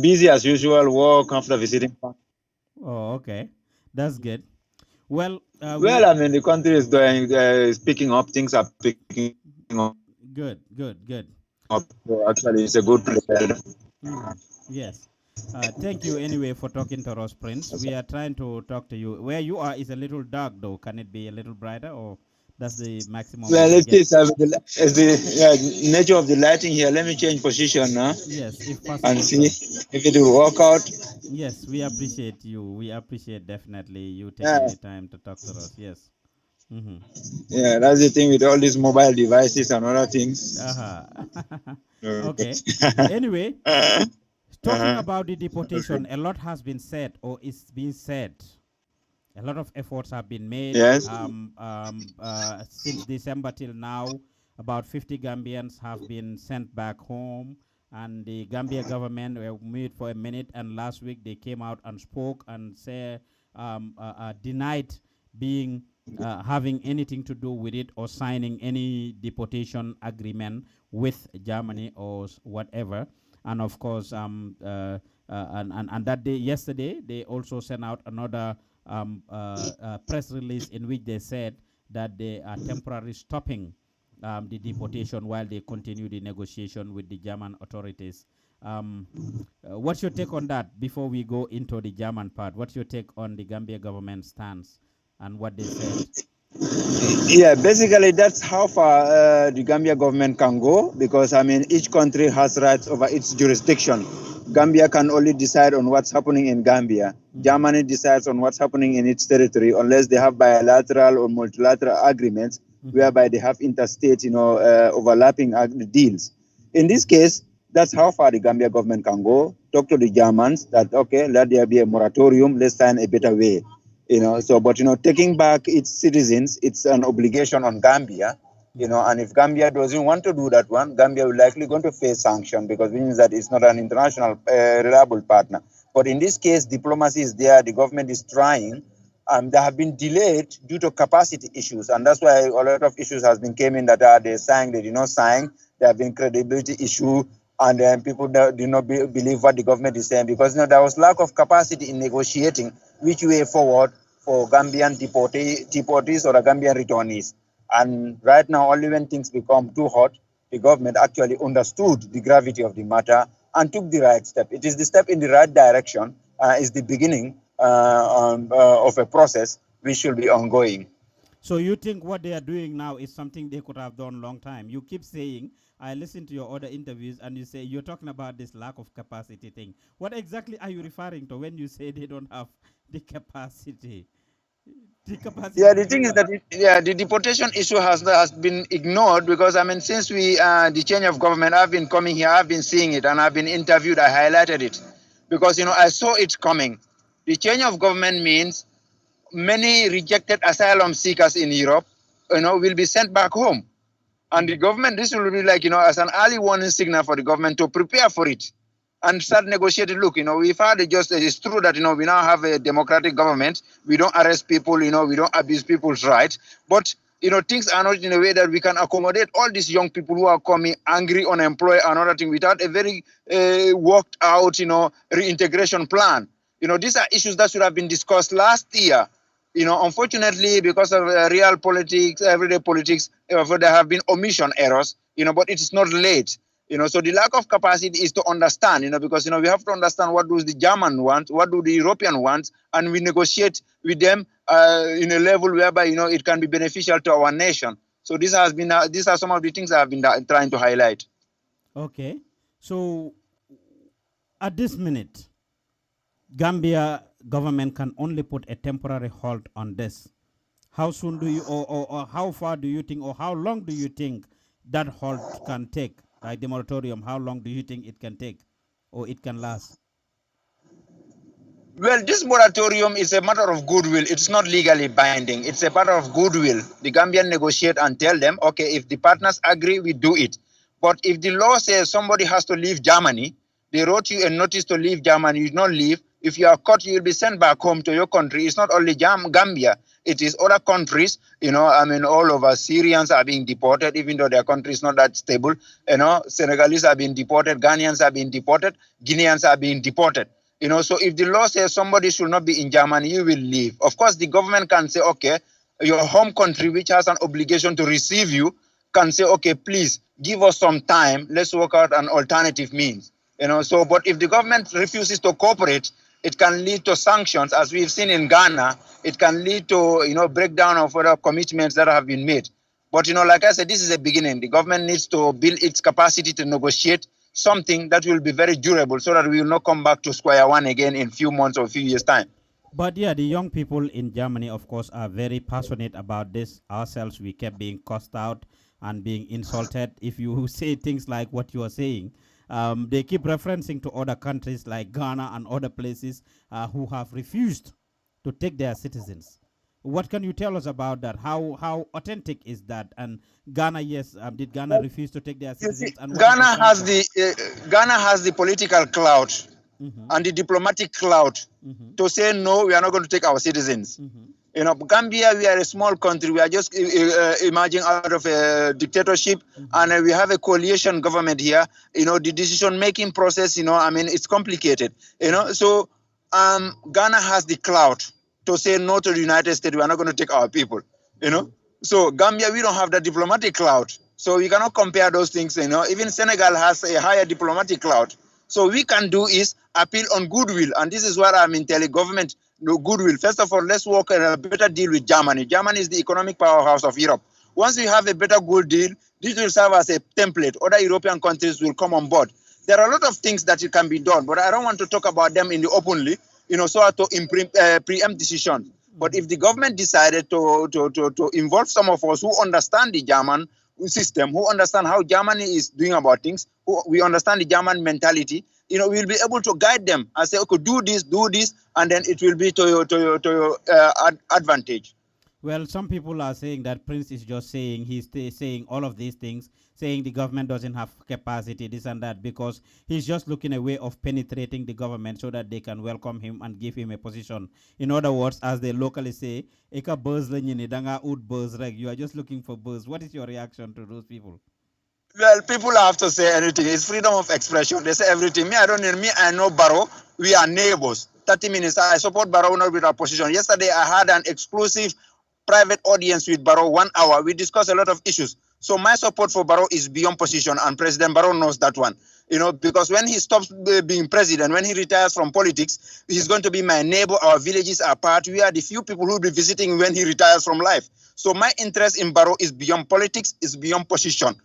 Busy as usual, work after visiting. Oh, okay. That's good. Well, I mean, the country is going, picking up. Things are picking up. Good. So actually, it's a good place. Yes. Thank you anyway for talking to us, Prince. We are trying to talk to you. Where you are is a little dark, though. Can it be a little brighter, or that's the maximum? Well, it is the nature of the lighting here. Let me change position now. Yes, if possible. And see if it will work out. Yes, we appreciate you. We appreciate definitely you taking the time to talk to us. Yes. Mm-hmm. Yeah, that's the thing with all these mobile devices and other things. Okay. Anyway, talking about the deportation, a lot has been said or is being said. A lot of efforts have been made. Yes. Since December till now, about 50 Gambians have been sent back home, and the Gambia government were mute for a minute, and last week they came out and spoke and denied being having anything to do with it or signing any deportation agreement with Germany or whatever. And of course, and that day, yesterday, they also sent out another press release in which they said that they are temporarily stopping the deportation while they continue the negotiation with the German authorities. What's your take on that before we go into the German part? What's your take on the Gambia government stance and what they said? Yeah, basically that's how far the Gambia government can go, because I mean each country has rights over its jurisdiction. Gambia can only decide on what's happening in Gambia. Germany decides on what's happening in its territory unless they have bilateral or multilateral agreements whereby they have interstate, overlapping deals. In this case, that's how far the Gambia government can go. Talk to the Germans that, okay, let there be a moratorium, let's sign a better way. But taking back its citizens, it's an obligation on Gambia, and if Gambia doesn't want to do that one, Gambia will likely going to face sanction, because it means that it's not an international reliable partner. But in this case, diplomacy is there, the government is trying, and they have been delayed due to capacity issues, and that's why a lot of issues has been came in that they signed, they did not sign, there have been credibility issue, and then people do not believe what the government is saying, because there was lack of capacity in negotiating which way forward for Gambian deportees or Gambian returnees. And right now, only when things become too hot, the government actually understood the gravity of the matter and took the right step. It is the step in the right direction, is the beginning of a process which should be ongoing. So you think what they are doing now is something they could have done long time? You keep saying, I listened to your other interviews, and you say you're talking about this lack of capacity thing. What exactly are you referring to when you say they don't have the capacity? Yeah, the thing is that the deportation issue has been ignored, because I mean, since the change of government, I've been coming here, I've been seeing it, and I've been interviewed, I highlighted it, because I saw it coming. The change of government means many rejected asylum seekers in Europe, will be sent back home. And the government, this will be like, as an early warning signal for the government to prepare for it and start negotiating. Look, we've had it's true that, we now have a democratic government. We don't arrest people, we don't abuse people's rights. But, things are not in a way that we can accommodate all these young people who are coming angry, unemployed, and other thing without a very worked out, reintegration plan. These are issues that should have been discussed last year. Unfortunately, because of real politics, everyday politics, there have been omission errors, but it is not late. So the lack of capacity is to understand, because, we have to understand what does the German want, what do the European want, and we negotiate with them in a level whereby, it can be beneficial to our nation. So these are some of the things I have been trying to highlight. Okay. So at this minute, Gambia government can only put a temporary halt on this. How soon do you, or how far do you think, or how long do you think that halt can take? Like the moratorium, how long do you think it can take, or it can last? Well, this moratorium is a matter of goodwill. It's not legally binding. It's a matter of goodwill. The Gambian negotiate and tell them, okay, if the partners agree, we do it. But if the law says somebody has to leave Germany, they wrote you a notice to leave Germany, you don't leave. If you are caught, you will be sent back home to your country. It's not only Gambia, it is other countries. All over Syrians are being deported, even though their country is not that stable. Senegalese are being deported, Ghanaians are being deported, Guineans are being deported. So if the law says somebody should not be in Germany, you will leave. Of course, the government can say, okay, your home country, which has an obligation to receive you, can say, okay, please give us some time. Let's work out an alternative means. But if the government refuses to cooperate, it can lead to sanctions, as we've seen in Ghana. It can lead to, breakdown of other commitments that have been made. But, like I said, this is a beginning. The government needs to build its capacity to negotiate something that will be very durable so that we will not come back to square one again in a few months or a few years' time. But yeah, the young people in Germany, of course, are very passionate about this. Ourselves, we kept being cussed out and being insulted. If you say things like what you are saying, they keep referencing to other countries like Ghana and other places who have refused to take their citizens. What can you tell us about that? How authentic is that? And Ghana, yes, did Ghana refuse to take their citizens? And Ghana has the political clout and the diplomatic clout to say no, we are not going to take our citizens. Gambia, we are a small country. We are just emerging out of a dictatorship, and we have a coalition government here. The decision-making process, it's complicated. So Ghana has the clout to say no to the United States. We are not going to take our people. So Gambia, we don't have that diplomatic clout. So we cannot compare those things. Even Senegal has a higher diplomatic clout. So we can do is appeal on goodwill, and this is what I'm telling government. No goodwill. First of all, let's work on a better deal with Germany. Germany is the economic powerhouse of Europe. Once we have a better good deal, this will serve as a template. Other European countries will come on board. There are a lot of things that it can be done, but I don't want to talk about them in the openly, so as to preempt decisions. But if the government decided to involve some of us who understand the German system, who understand how Germany is doing about things, we understand the German mentality, we'll be able to guide them and say, okay, do this, and then it will be to your advantage. Well, some people are saying that Prince is just saying, he's saying all of these things, saying the government doesn't have capacity, this and that, because he's just looking a way of penetrating the government so that they can welcome him and give him a position. In other words, as they locally say, Eka buzz danga ud buzz reg. You are just looking for buzz. What is your reaction to those people? Well, people have to say anything. It's freedom of expression. They say everything. I know Barrow. We are neighbors. 30 minutes. I support Barrow not with our position. Yesterday, I had an exclusive private audience with Barrow, 1 hour. We discussed a lot of issues. So my support for Barrow is beyond position, and President Barrow knows that one. Because when he stops being president, when he retires from politics, he's going to be my neighbor. Our villages are part. We are the few people who will be visiting when he retires from life. So my interest in Barrow is beyond politics, is beyond position.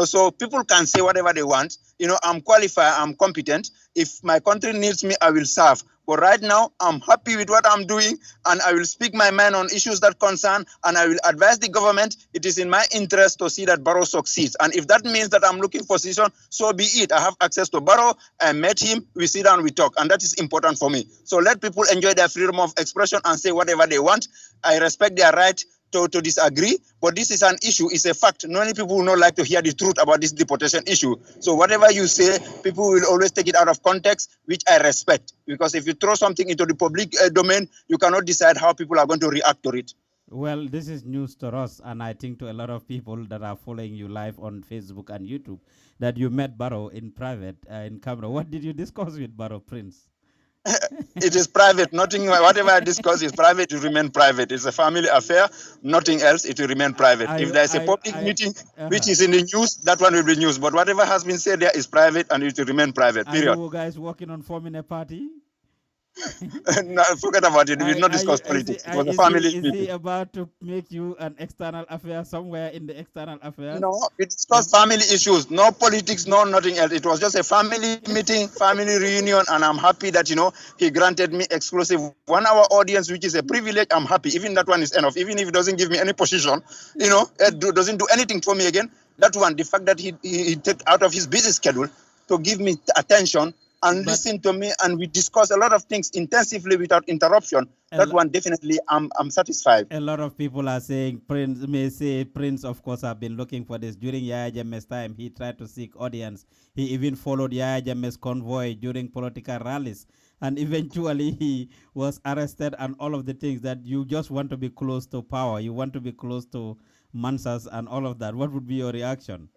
So people can say whatever they want. I'm qualified, I'm competent. If my country needs me, I will serve. But right now, I'm happy with what I'm doing, and I will speak my mind on issues that concern, and I will advise the government. It is in my interest to see that Barrow succeeds. And if that means that I'm looking for position, so be it. I have access to Barrow. I met him. We sit down, we talk, and that is important for me. So let people enjoy their freedom of expression and say whatever they want. I respect their right to disagree, but this is an issue, it's a fact. Many people will not like to hear the truth about this deportation issue. So whatever you say, people will always take it out of context, which I respect. Because if you throw something into the public domain, you cannot decide how people are going to react to it. Well, this is news to us, and I think to a lot of people that are following you live on Facebook and YouTube, that you met Barrow in private in Cameroon. What did you discuss with Barrow, Prince? It is private. Nothing, whatever I discuss is private, it will remain private. It's a family affair, nothing else, it will remain private. If there's a public meeting which is in the news, that one will be news. But whatever has been said there is private and it will remain private, period. Are you guys working on forming a party? No, forget about it. We will not discuss politics. It was a family Is meeting. he about to make you an external affair somewhere in the external affairs? No, we discussed family issues, no politics, no nothing else. It was just a family meeting, family reunion, and I'm happy that, he granted me exclusive 1 hour audience, which is a privilege. I'm happy. Even that one is enough. Even if it doesn't give me any position, it doesn't do anything for me again. That one, the fact that he took out of his busy schedule to give me attention and listen to me, and we discuss a lot of things intensively without interruption. That one, definitely, I'm satisfied. A lot of people are saying, Prince, of course, have been looking for this. During Yaya Jammeh's time, he tried to seek audience. He even followed Yaya Jammeh's convoy during political rallies. And eventually, he was arrested and all of the things that you just want to be close to power. You want to be close to Mansas and all of that. What would be your reaction?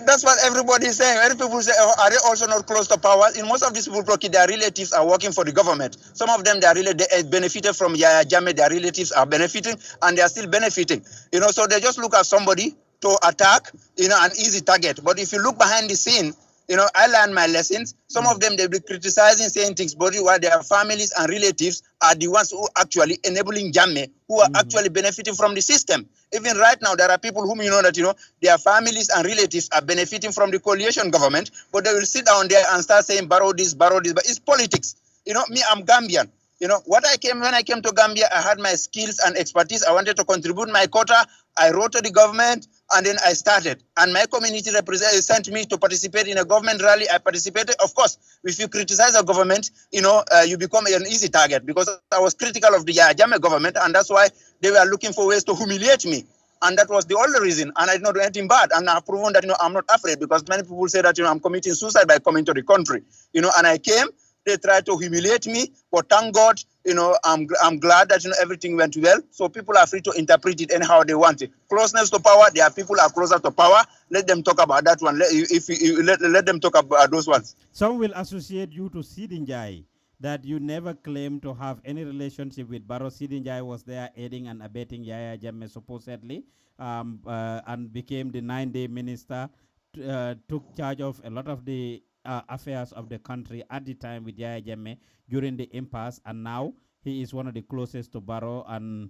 That's what everybody is saying. Many people say, are they also not close to power? In most of these people, their relatives are working for the government. Some of them, they benefited from Yaya Jammeh. Their relatives are benefiting, and they are still benefiting. So they just look at somebody to attack, an easy target. But if you look behind the scene, I learned my lessons. Some of them, they'll be criticizing, saying things, but while their families and relatives are the ones who are actually enabling Jammeh, who are actually benefiting from the system. Even right now, there are people whom that, their families and relatives are benefiting from the coalition government, but they will sit down there and start saying, borrow this, but it's politics. Me, I'm Gambian. When I came to Gambia, I had my skills and expertise. I wanted to contribute my quota. I wrote to the government, and then I started. And my community representative sent me to participate in a government rally. I participated. Of course, if you criticize a government, you become an easy target, because I was critical of the Yaya Jammeh government, and that's why they were looking for ways to humiliate me. And that was the only reason. And I did not do anything bad. And I've proven that, I'm not afraid, because many people say that, I'm committing suicide by coming to the country. And I came. They tried to humiliate me, but thank God, I'm glad that everything went well. So people are free to interpret it anyhow they want it. Closeness to power, there are people who are closer to power. Let them talk about that one. Let them talk about those ones. Some will associate you to Sidinjai, that you never claimed to have any relationship with Barrow. Sidinjai was there aiding and abetting Yaya Jammeh supposedly, and became the 9-day minister, took charge of a lot of the affairs of the country at the time with Yaya Jammeh during the impasse, and now he is one of the closest to Barrow, and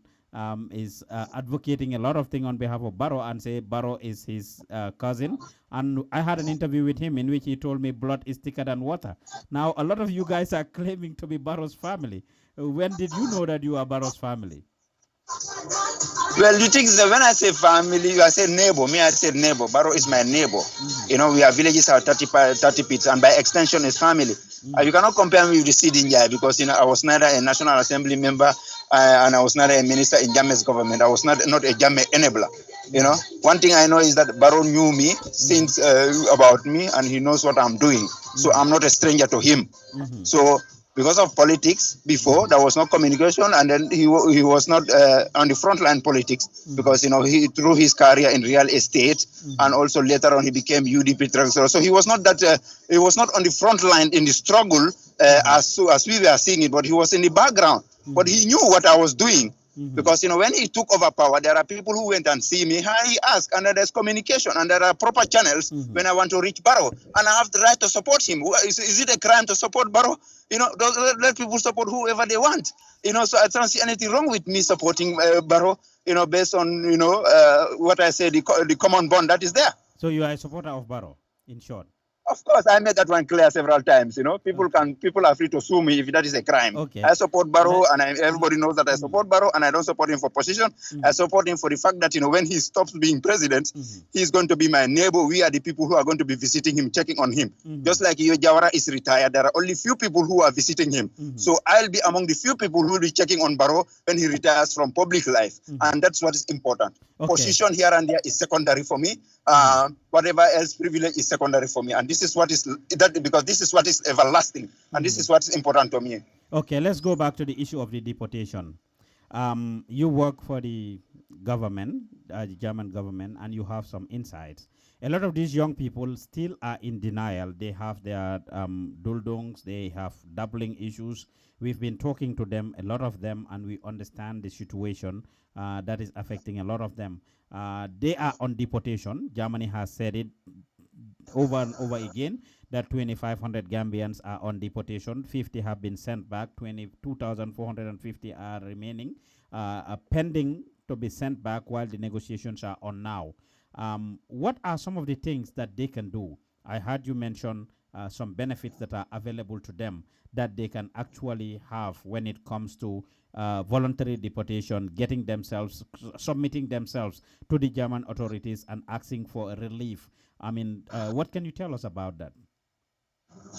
is advocating a lot of things on behalf of Barrow, and say Barrow is his cousin. And I had an interview with him in which he told me blood is thicker than water. Now a lot of you guys are claiming to be Barrow's family. When did you know that you are Barrow's family? Well, the thing is that when I say family, I say neighbor. Me, I said neighbor. Barrow is my neighbor. We are villages are 30 pits, and by extension is family. You cannot compare me with the Sidinjai, because I was neither a National Assembly member and I was neither a minister in Jammeh's government. I was not a Jammeh enabler. One thing I know is that Barrow knew me since about me, and he knows what I'm doing. So I'm not a stranger to him. So because of politics before, there was no communication, and then he was not on the frontline politics, because he through his career in real estate, and also later on he became UDP treasurer. So he was not that he was not on the front line in the struggle as we were seeing it, but he was in the background. But he knew what I was doing. Because when he took over power, there are people who went and see me. He asked, and there's communication, and there are proper channels when I want to reach Barrow, and I have the right to support him. Is it a crime to support Barrow? Let people support whoever they want. So I don't see anything wrong with me supporting Barrow. Based on what I say, the common bond that is there. So you are a supporter of Barrow, in short. Of course, I made that one clear several times. People are free to sue me if that is a crime. Okay. I support Barrow, and everybody knows that I support Barrow, and I don't support him for position. I support him for the fact that when he stops being president, he's going to be my neighbor. We are the people who are going to be visiting him, checking on him. Just like Jawara is retired, there are only few people who are visiting him. So I'll be among the few people who will be checking on Barrow when he retires from public life, and that's what is important. Okay. Position here and there is secondary for me. Whatever else privilege is secondary for me, and this is what is that, because this is what is everlasting, and this is what is important to me. Okay, let's go back to the issue of the deportation. You work for the government, the German government, and you have some insights. A lot of these young people still are in denial. They have their duldungs, they have doubling issues. We've been talking to them, a lot of them, and we understand the situation that is affecting a lot of them. They are on deportation. Germany has said it over and over again that 2,500 Gambians are on deportation. 50 have been sent back. 22,450 are remaining, pending to be sent back while the negotiations are on now. What are some of the things that they can do? I heard you mention some benefits that are available to them that they can actually have when it comes to voluntary deportation, getting themselves, submitting themselves to the German authorities and asking for a relief. I mean, what can you tell us about that?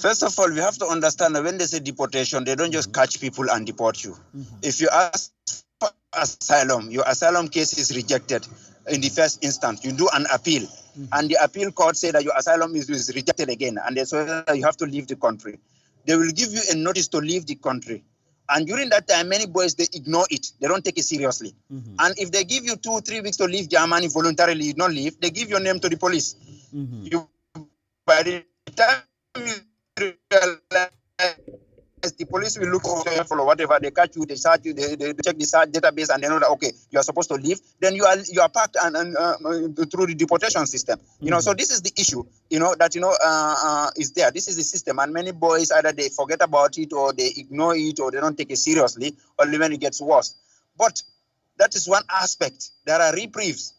First of all, we have to understand that when they say deportation, they don't just catch people and deport you. If you ask for asylum, your asylum case is rejected in the first instance. You do an appeal, and the appeal court say that your asylum is rejected again, and they say that you have to leave the country. They will give you a notice to leave the country. And during that time, many boys, they ignore it. They don't take it seriously. And if they give you 2-3 weeks to leave Germany voluntarily, you don't leave, they give your name to the police. You, by the time you realize, the police will look over you for whatever, they catch you, they search you, they check the search database, and they know that, okay, you are supposed to leave. Then you are packed and through the deportation system. So this is the issue, that, is there. This is the system, and many boys, either they forget about it, or they ignore it, or they don't take it seriously, only when it gets worse. But that is one aspect. There are reprieves.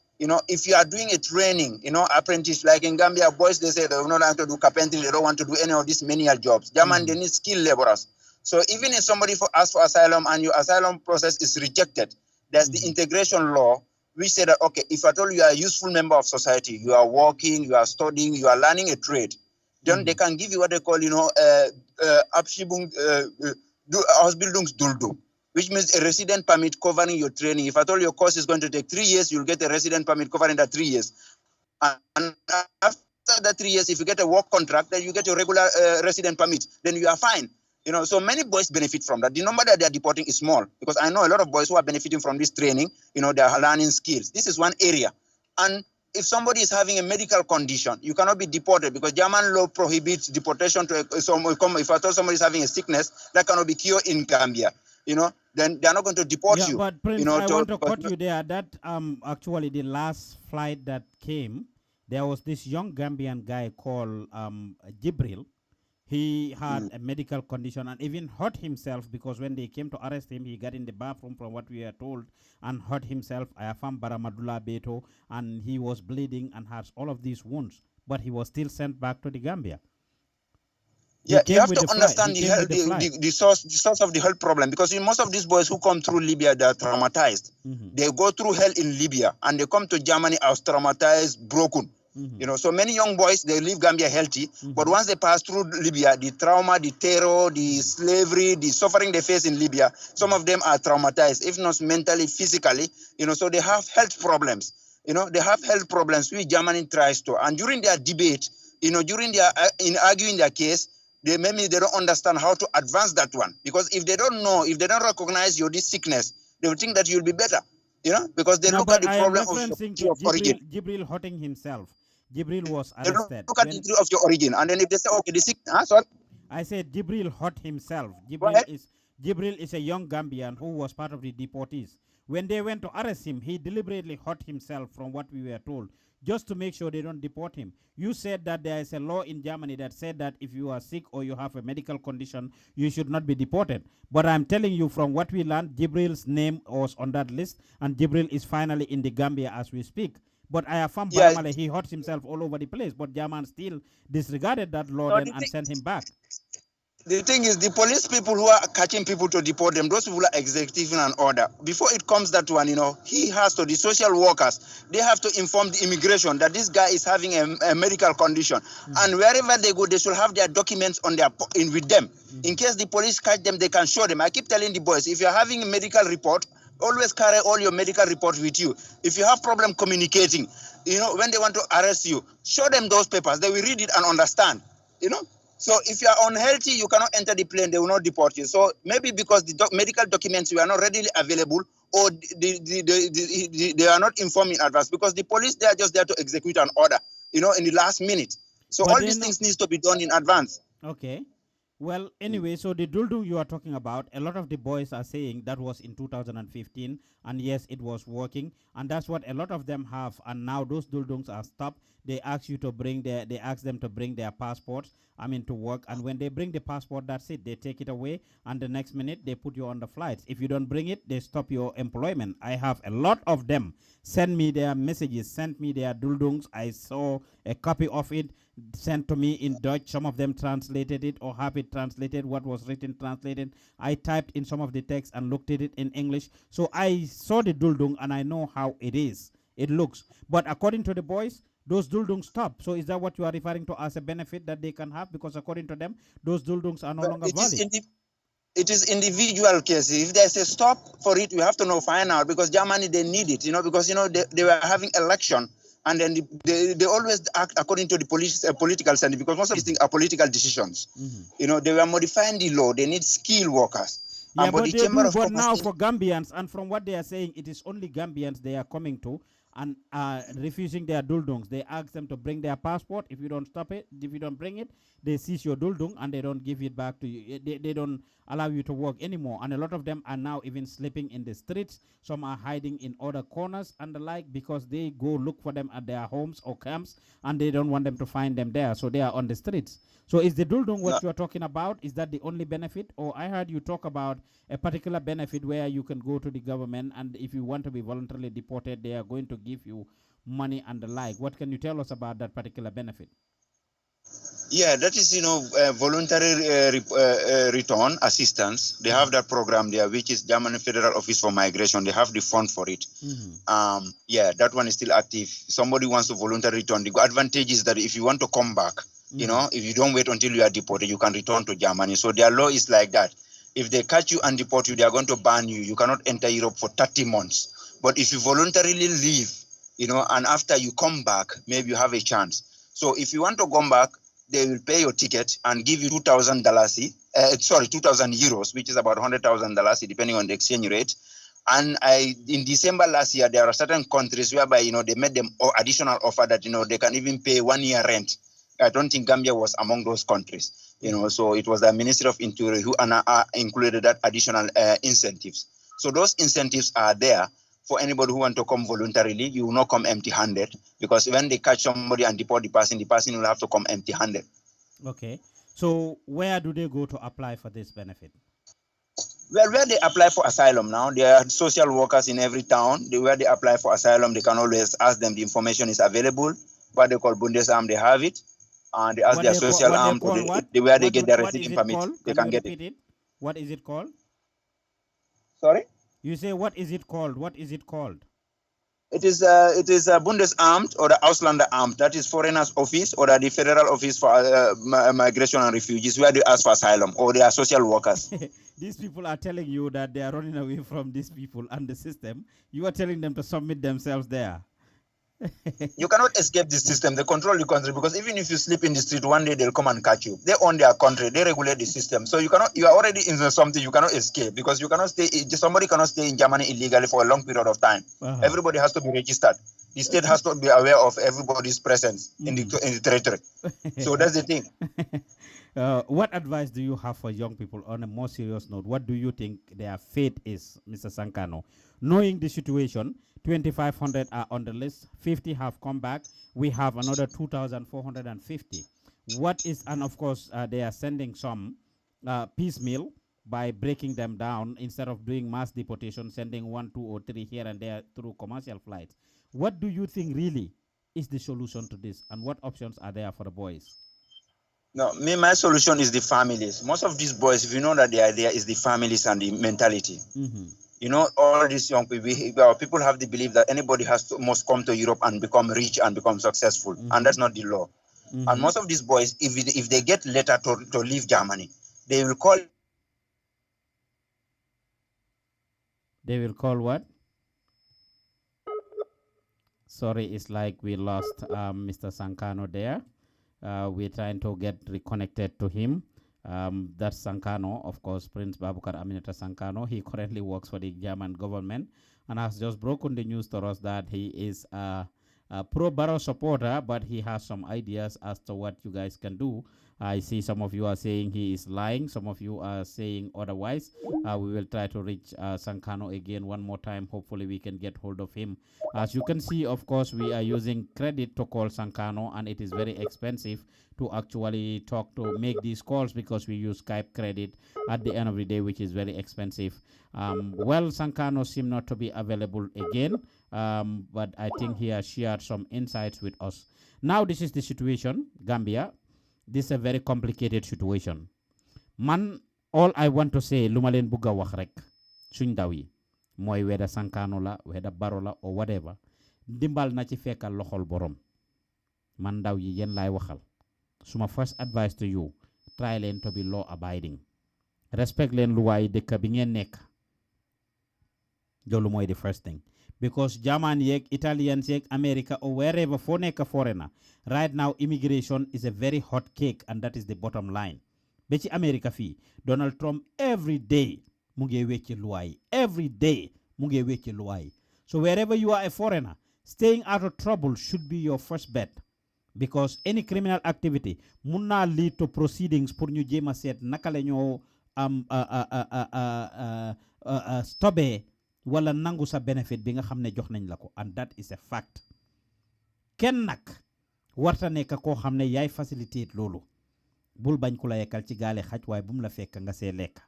If you are doing a training, apprentice, like in Gambia, boys, they say they don't want to do carpentry, they don't want to do any of these menial jobs. German, they need skilled laborers. So even if somebody asks for asylum and your asylum process is rejected, there's the integration law, which say that, okay, if at all you are a useful member of society, you are working, you are studying, you are learning a trade, then they can give you what they call, Abschiebung, Ausbildungsduldung, which means a resident permit covering your training. If at all your course is going to take 3 years, you'll get a resident permit covering that 3 years. And after that 3 years, if you get a work contract, then you get a regular resident permit, then you are fine. So many boys benefit from that. The number that they are deporting is small, because I know a lot of boys who are benefiting from this training, they are learning skills. This is one area. And if somebody is having a medical condition, you cannot be deported, because German law prohibits deportation to if at all somebody is having a sickness that cannot be cured in Gambia. Then they are not going to deport you. But Prince, I want to cut you there. That actually the last flight that came, there was this young Gambian guy called Jibril. He had a medical condition and even hurt himself, because when they came to arrest him, he got in the bathroom, from what we are told, and hurt himself. Ayafam Baramadula Beto, and he was bleeding and has all of these wounds, but he was still sent back to the Gambia. Yeah, you have to understand the source of the health problem, because most of these boys who come through Libya, they are traumatized. They go through hell in Libya, and they come to Germany as traumatized, broken. So many young boys, they leave Gambia healthy, but once they pass through Libya, the trauma, the terror, the slavery, the suffering they face in Libya, some of them are traumatized, if not mentally, physically, so they have health problems. They have health problems which Germany tries to. And during their debate, during their in arguing their case, they don't understand how to advance that one, because if they don't know, if they don't recognize this sickness, they will think that you'll be better, because they look at the problem of origin. Jibril hurting himself. Jibril was arrested. They look at the issue of your origin, and then if they say, okay, the sickness, sorry? I said Jibril hurt himself. Jibril is a young Gambian who was part of the deportees. When they went to arrest him, he deliberately hurt himself, from what we were told, just to make sure they don't deport him. You said that there is a law in Germany that said that if you are sick or you have a medical condition, you should not be deported. But I'm telling you, from what we learned, Jibril's name was on that list, and Jibril is finally in the Gambia as we speak. But I affirm Yeah. Baramale, he hurts himself all over the place. But German still disregarded that law No, then and sent him back. The thing is, the police people who are catching people to deport them, those people are executing an order. Before it comes that one, he has to, the social workers, they have to inform the immigration that this guy is having a medical condition. And wherever they go, they should have their documents on their with them. In case the police catch them, they can show them. I keep telling the boys, if you're having a medical report, always carry all your medical reports with you. If you have problem communicating, when they want to arrest you, show them those papers. They will read it and understand, So if you are unhealthy, you cannot enter the plane. They will not deport you. So maybe because the medical documents were not readily available, or they are not informed in advance. Because the police, they are just there to execute an order, in the last minute. So But all these things needs to be done in advance. Okay. Well, anyway, so the Duldung you are talking about, a lot of the boys are saying that was in 2015, and yes, it was working, and that's what a lot of them have. And now those Duldungs are stopped. They ask you to bring they ask them to bring their passports, to work. And when they bring the passport, that's it. They take it away, and the next minute they put you on the flights. If you don't bring it, they stop your employment. I have a lot of them send me their messages, send me their Duldungs. I saw a copy of it sent to me in Dutch. Some of them translated it or have it translated, what was written translated. I typed in some of the text and looked at it in English. So I saw the Duldung and I know how it is. It looks. But according to the boys, those Duldungs stop. So is that what you are referring to as a benefit that they can have? Because according to them, those Duldungs are no longer valid. It is individual case. If there's a stop for it, we have to find out, because Germany, they need it, because, they were having election, and then they always act according to the political standard, because most of these things are political decisions. They were modifying the law. They need skilled workers. Yeah, but they do, but now for Gambians, and from what they are saying, it is only Gambians they are coming to and refusing their Duldungs. They ask them to bring their passport. If you don't stop it, if you don't bring it, they seize your Duldung and they don't give it back to you. They don't allow you to work anymore. And a lot of them are now even sleeping in the streets. Some are hiding in other corners and the like, because they go look for them at their homes or camps and they don't want them to find them there. So they are on the streets. So is the Duldung what you are talking about? Is that the only benefit? Or I heard you talk about a particular benefit where you can go to the government, and if you want to be voluntarily deported, they are going to give you money and the like. What can you tell us about that particular benefit? Yeah, that is, voluntary return assistance. They have that program there, which is German Federal Office for Migration. They have the fund for it. Yeah, that one is still active. Somebody wants to voluntarily return. The advantage is that if you want to come back, if you don't wait until you are deported, you can return to Germany. So their law is like that. If they catch you and deport you, they are going to ban you. You cannot enter Europe for 30 months. But if you voluntarily leave, and after you come back, maybe you have a chance. So if you want to come back, they will pay your ticket and give you $2,000, 2,000 euros, which is about $100,000, depending on the exchange rate. And in December last year, there are certain countries whereby, they made them additional offer that, they can even pay 1 year rent. I don't think Gambia was among those countries, so it was the Ministry of Interior who included that additional incentives. So those incentives are there for anybody who want to come voluntarily. You will not come empty-handed, because when they catch somebody and deport the person will have to come empty-handed. Okay. So where do they go to apply for this benefit? Well, where they apply for asylum now, there are social workers in every town. Where they apply for asylum, they can always ask them. The information is available. What they call Bundesamt, they have it. And they ask their social arm where they get their residence permit. They can get it. What is it called? Sorry? You say, what is it called? What is it called? It is a Bundesamt or the Ausländeramt. That is Foreigners Office or the Federal Office for Migration and Refugees, where they ask for asylum, or they are social workers. These people are telling you that they are running away from these people and the system. You are telling them to submit themselves there. You cannot escape the system. They control the country, because even if you sleep in the street, one day they'll come and catch you. They own their country. They regulate the system. So you are already in something. You cannot escape, because you cannot stay. Somebody cannot stay in Germany illegally for a long period of time. Everybody has to be registered. The state has to be aware of everybody's presence in the territory. So that's the thing. What advice do you have for young people on a more serious note? What do you think their fate is, Mr. Sankano? Knowing the situation, 2,500 are on the list, 50 have come back. We have another 2,450. What is, and of course, they are sending some piecemeal by breaking them down instead of doing mass deportation, sending 1, 2, or 3 here and there through commercial flights. What do you think really is the solution to this, and what options are there for the boys? No, my solution is the families. Most of these boys, if you know that they are there, is the families and the mentality. You know, all these young people have the belief that anybody must come to Europe and become rich and become successful, and that's not the law. And most of these boys, if they get letter to leave Germany, they will call. They will call what? Sorry, it's like we lost Mr. Sankano there. We're trying to get reconnected to him. That's Sankano, of course, Prince Babukar Aminata Sankano. He currently works for the German government and has just broken the news to us that he is a pro-Barrow supporter, but he has some ideas as to what you guys can do. I see some of you are saying he is lying. Some of you are saying otherwise. We will try to reach Sankano again one more time. Hopefully we can get hold of him. As you can see, of course, we are using credit to call Sankano, and it is very expensive to actually make these calls because we use Skype credit at the end of the day, which is very expensive. Well, Sankano seems not to be available again, but I think he has shared some insights with us. Now, this is the situation, Gambia. This is a very complicated situation. Man, all I want to say, lumalen buga wax rek suñ daw yi moy weda Sankano la weda Barrow la or whatever, dimbal na ci fekkal loxol borom. Man daw yi yen lay waxal. Suma first advice to you, try len to be law abiding. Respect len luway dekk bi ngeen nek. Lolu moy the first thing. Because German yek, Italians yek, America or wherever for neka foreigner, right now immigration is a very hot cake, and that is the bottom line. Beci America fi, Donald Trump every day munge weche luai. Every day munge weche luai. So wherever you are a foreigner, staying out of trouble should be your first bet. Because any criminal activity munna lead to proceedings pour ñu jema set naka lañu stobé wala nangu sa benefit bi nga xamne jox nañ la ko, and that is a fact. Ken nak warta nek ko xamne yaay facilitate lolu. Bul bañ ku la yekkal ci gaale xaj way bum la fekk nga sé lek.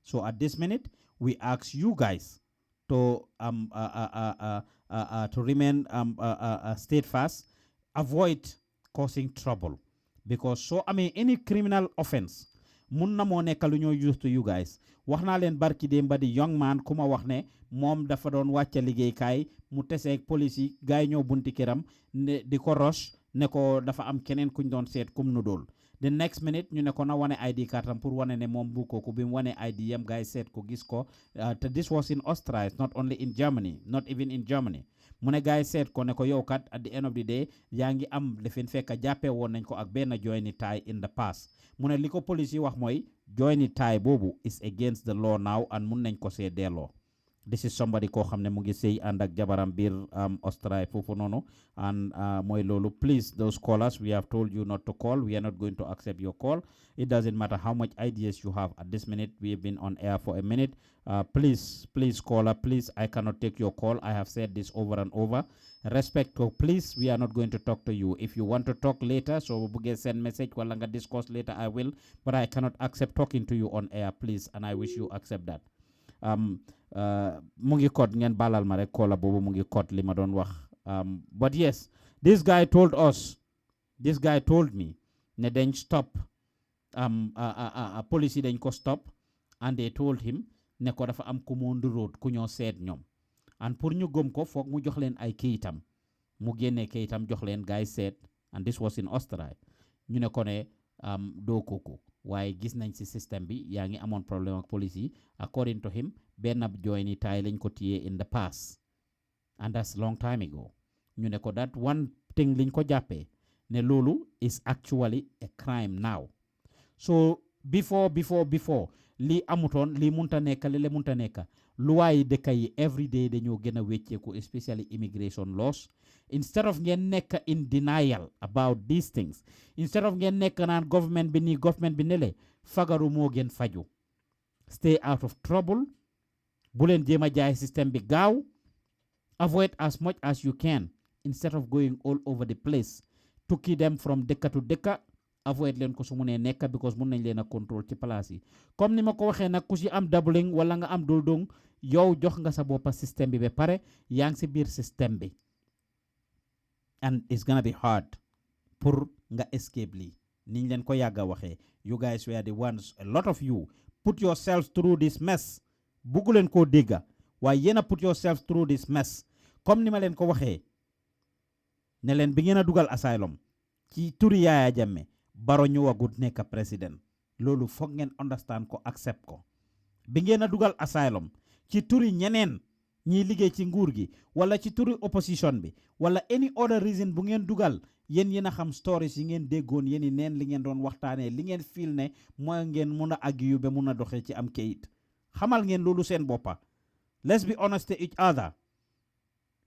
So at this minute we ask you guys to remain steadfast, avoid causing trouble, because so any criminal offense mun na mo nekk lu ñoo used to you guys. Wax naa leen barki dem ba di young man kuma wax ne moom dafa doon wàcca liggéeykaay mu teseeg police yi gaay ñoo bunti këram ne di ko rush ne ko dafa am keneen kuñ doon seet kum nu dool. The next minute ñu ne ko na wane ID kartam pour wane ne moom bu kooku bi mu wane ID yam gaay seet ko gis ko. This was in Austria, not only in Germany, not even in Germany. Mu ne gaay seet ko ne ko yow kat at the end of the day yaa ngi am lefin fekk jàppee woon nañ ko ak benn joini tie in the past. Mu ne li ko police yi wax mooy joini tie boobu is against the law now and mun nañ ko see delloo. This is somebody ko xamne mu ngi sey and ak jabaram bir Austria fofu nono, and moy lolu, please those callers, we have told you not to call. We are not going to accept your call. It doesn't matter how much ideas you have at this minute. We have been on air for a minute. Please caller, please, I cannot take your call. I have said this over and over. Respect to, please, we are not going to talk to you. If you want to talk later, so we send message while nga discuss later, I will, but I cannot accept talking to you on air, please, and I wish you accept that. Mungi code ngeen balal ma rek kola bobu mungi code li ma don wax. But yes, this guy told me ne dañ stop police dañ ko stop, and they told him ne ko dafa am ku mo road ku ñoo seet ñom, and pour ñu gom ko fokk mu jox leen ay kayitam, mu génné kayitam jox leen guy seet, and this was in Austria. Ñu ne ko ne do koko waaye gis nañ ci système bi yaa ngi amoon problème ak police yi. According to him, benn ab joini taay lañ ko téye in the past, and that's long time ago. Ñu ne ko that one thing liñ ko jàppee ne loolu is actually a crime now. So before lii amutoon lii munta nekka li le munta nekka, luwaayi dëkka yi every day dañoo gën a wecceeku, especially immigration laws. Instead of ngeen nekk in denial about these things, instead of ngeen nekk naan government bi nii government bi nele, fagaru moo gën faju. Stay out of trouble. Bu leen jéem a jaay system bi gaaw. Avoid as much as you can instead of going all over the place. Tukki them from dëkka to dëkka. avoid leen ko su mu nee nekk because mun nañ leen a control ci place yi comme ni ma ko waxee nag ku si am doubling wala nga am duldung yow jox nga sa boppa système bi ba pare yaa ngi si biir système bi and it's gonna be hard pour nga escape lii niñ leen ko yàgga waxee you guys were the ones a lot of you put yourselves through this mess buggu leen koo dégga waaye yéen a put yourselves through this mess comme ni ma leen ko waxee ne leen bi ngeen a dugal asylum ci turi Yaya Jammeh Barrow ñëwagut nekk président loolu foog ngeen understand ko accept ko bi ngeen a dugal asylum ci turi ñeneen ñiy liggéey ci nguur gi wala ci turi opposition bi wala any other reason bu ngeen dugal yéen a xam stories yi ngeen déggoon yéen i neen li ngeen doon waxtaanee li ngeen feel ne mooy ngeen mun a agyu ba mun a doxee ci am kayit xamal ngeen loolu seen boppa let's be honest to each other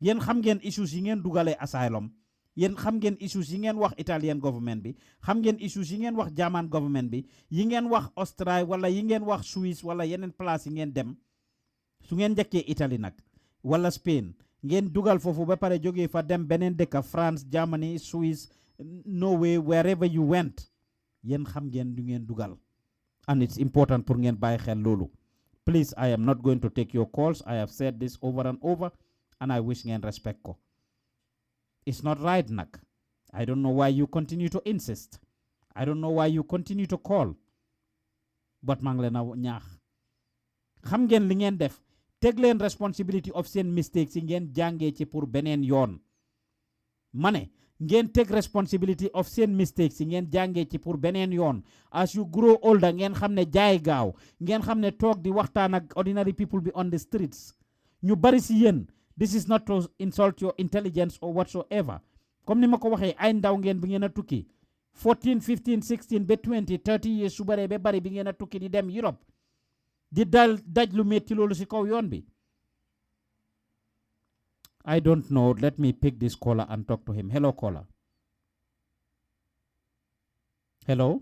yéen xam ngeen issues yi ngeen dugalee asylum yéen xam ngeen issues yi ngeen wax Italian government bi xam ngeen issues yi ngeen wax German government bi yi ngeen wax Austria wala yi ngeen wax Suisse wala yeneen place yi ngeen dem su ngeen njëkkee Italie nag wala Spain ngeen dugal foofu ba pare jógee fa dem beneen dëkk France Germany Swiss Norway wherever you went yéen xam ngeen du ngeen dugal and it's important pour ngeen bàyyi xel loolu please I am not going to take your calls I have said this over and over and I wish ngeen respect ko it's not right nag I don't know why you continue to insist I don't know why you continue to call but maa ngi leen a ñaax xam ngeen li ngeen def take leen responsibility of seen mistakes yi ngeen jàngee ci pour beneen yoon ma ne ngeen take responsibility of seen mistakes yi ngeen jàngee ci pour beneen yoon as you grow older ngeen xam ne jaay gaaw ngeen xam ne toog di waxtaan ak ordinary people be on the streets ñu bari si yéen this is not to insult your intelligence or whatsoever comme ni ma ko waxee ay ndaw ngeen bi ngeen a tukki 14 15 16 ba 20 30 years su baree ba bari bi ngeen a tukki di dem Europe di daj lu metti loolu si kaw yoon bi I don't know let me pick this caller and talk to him hello caller hello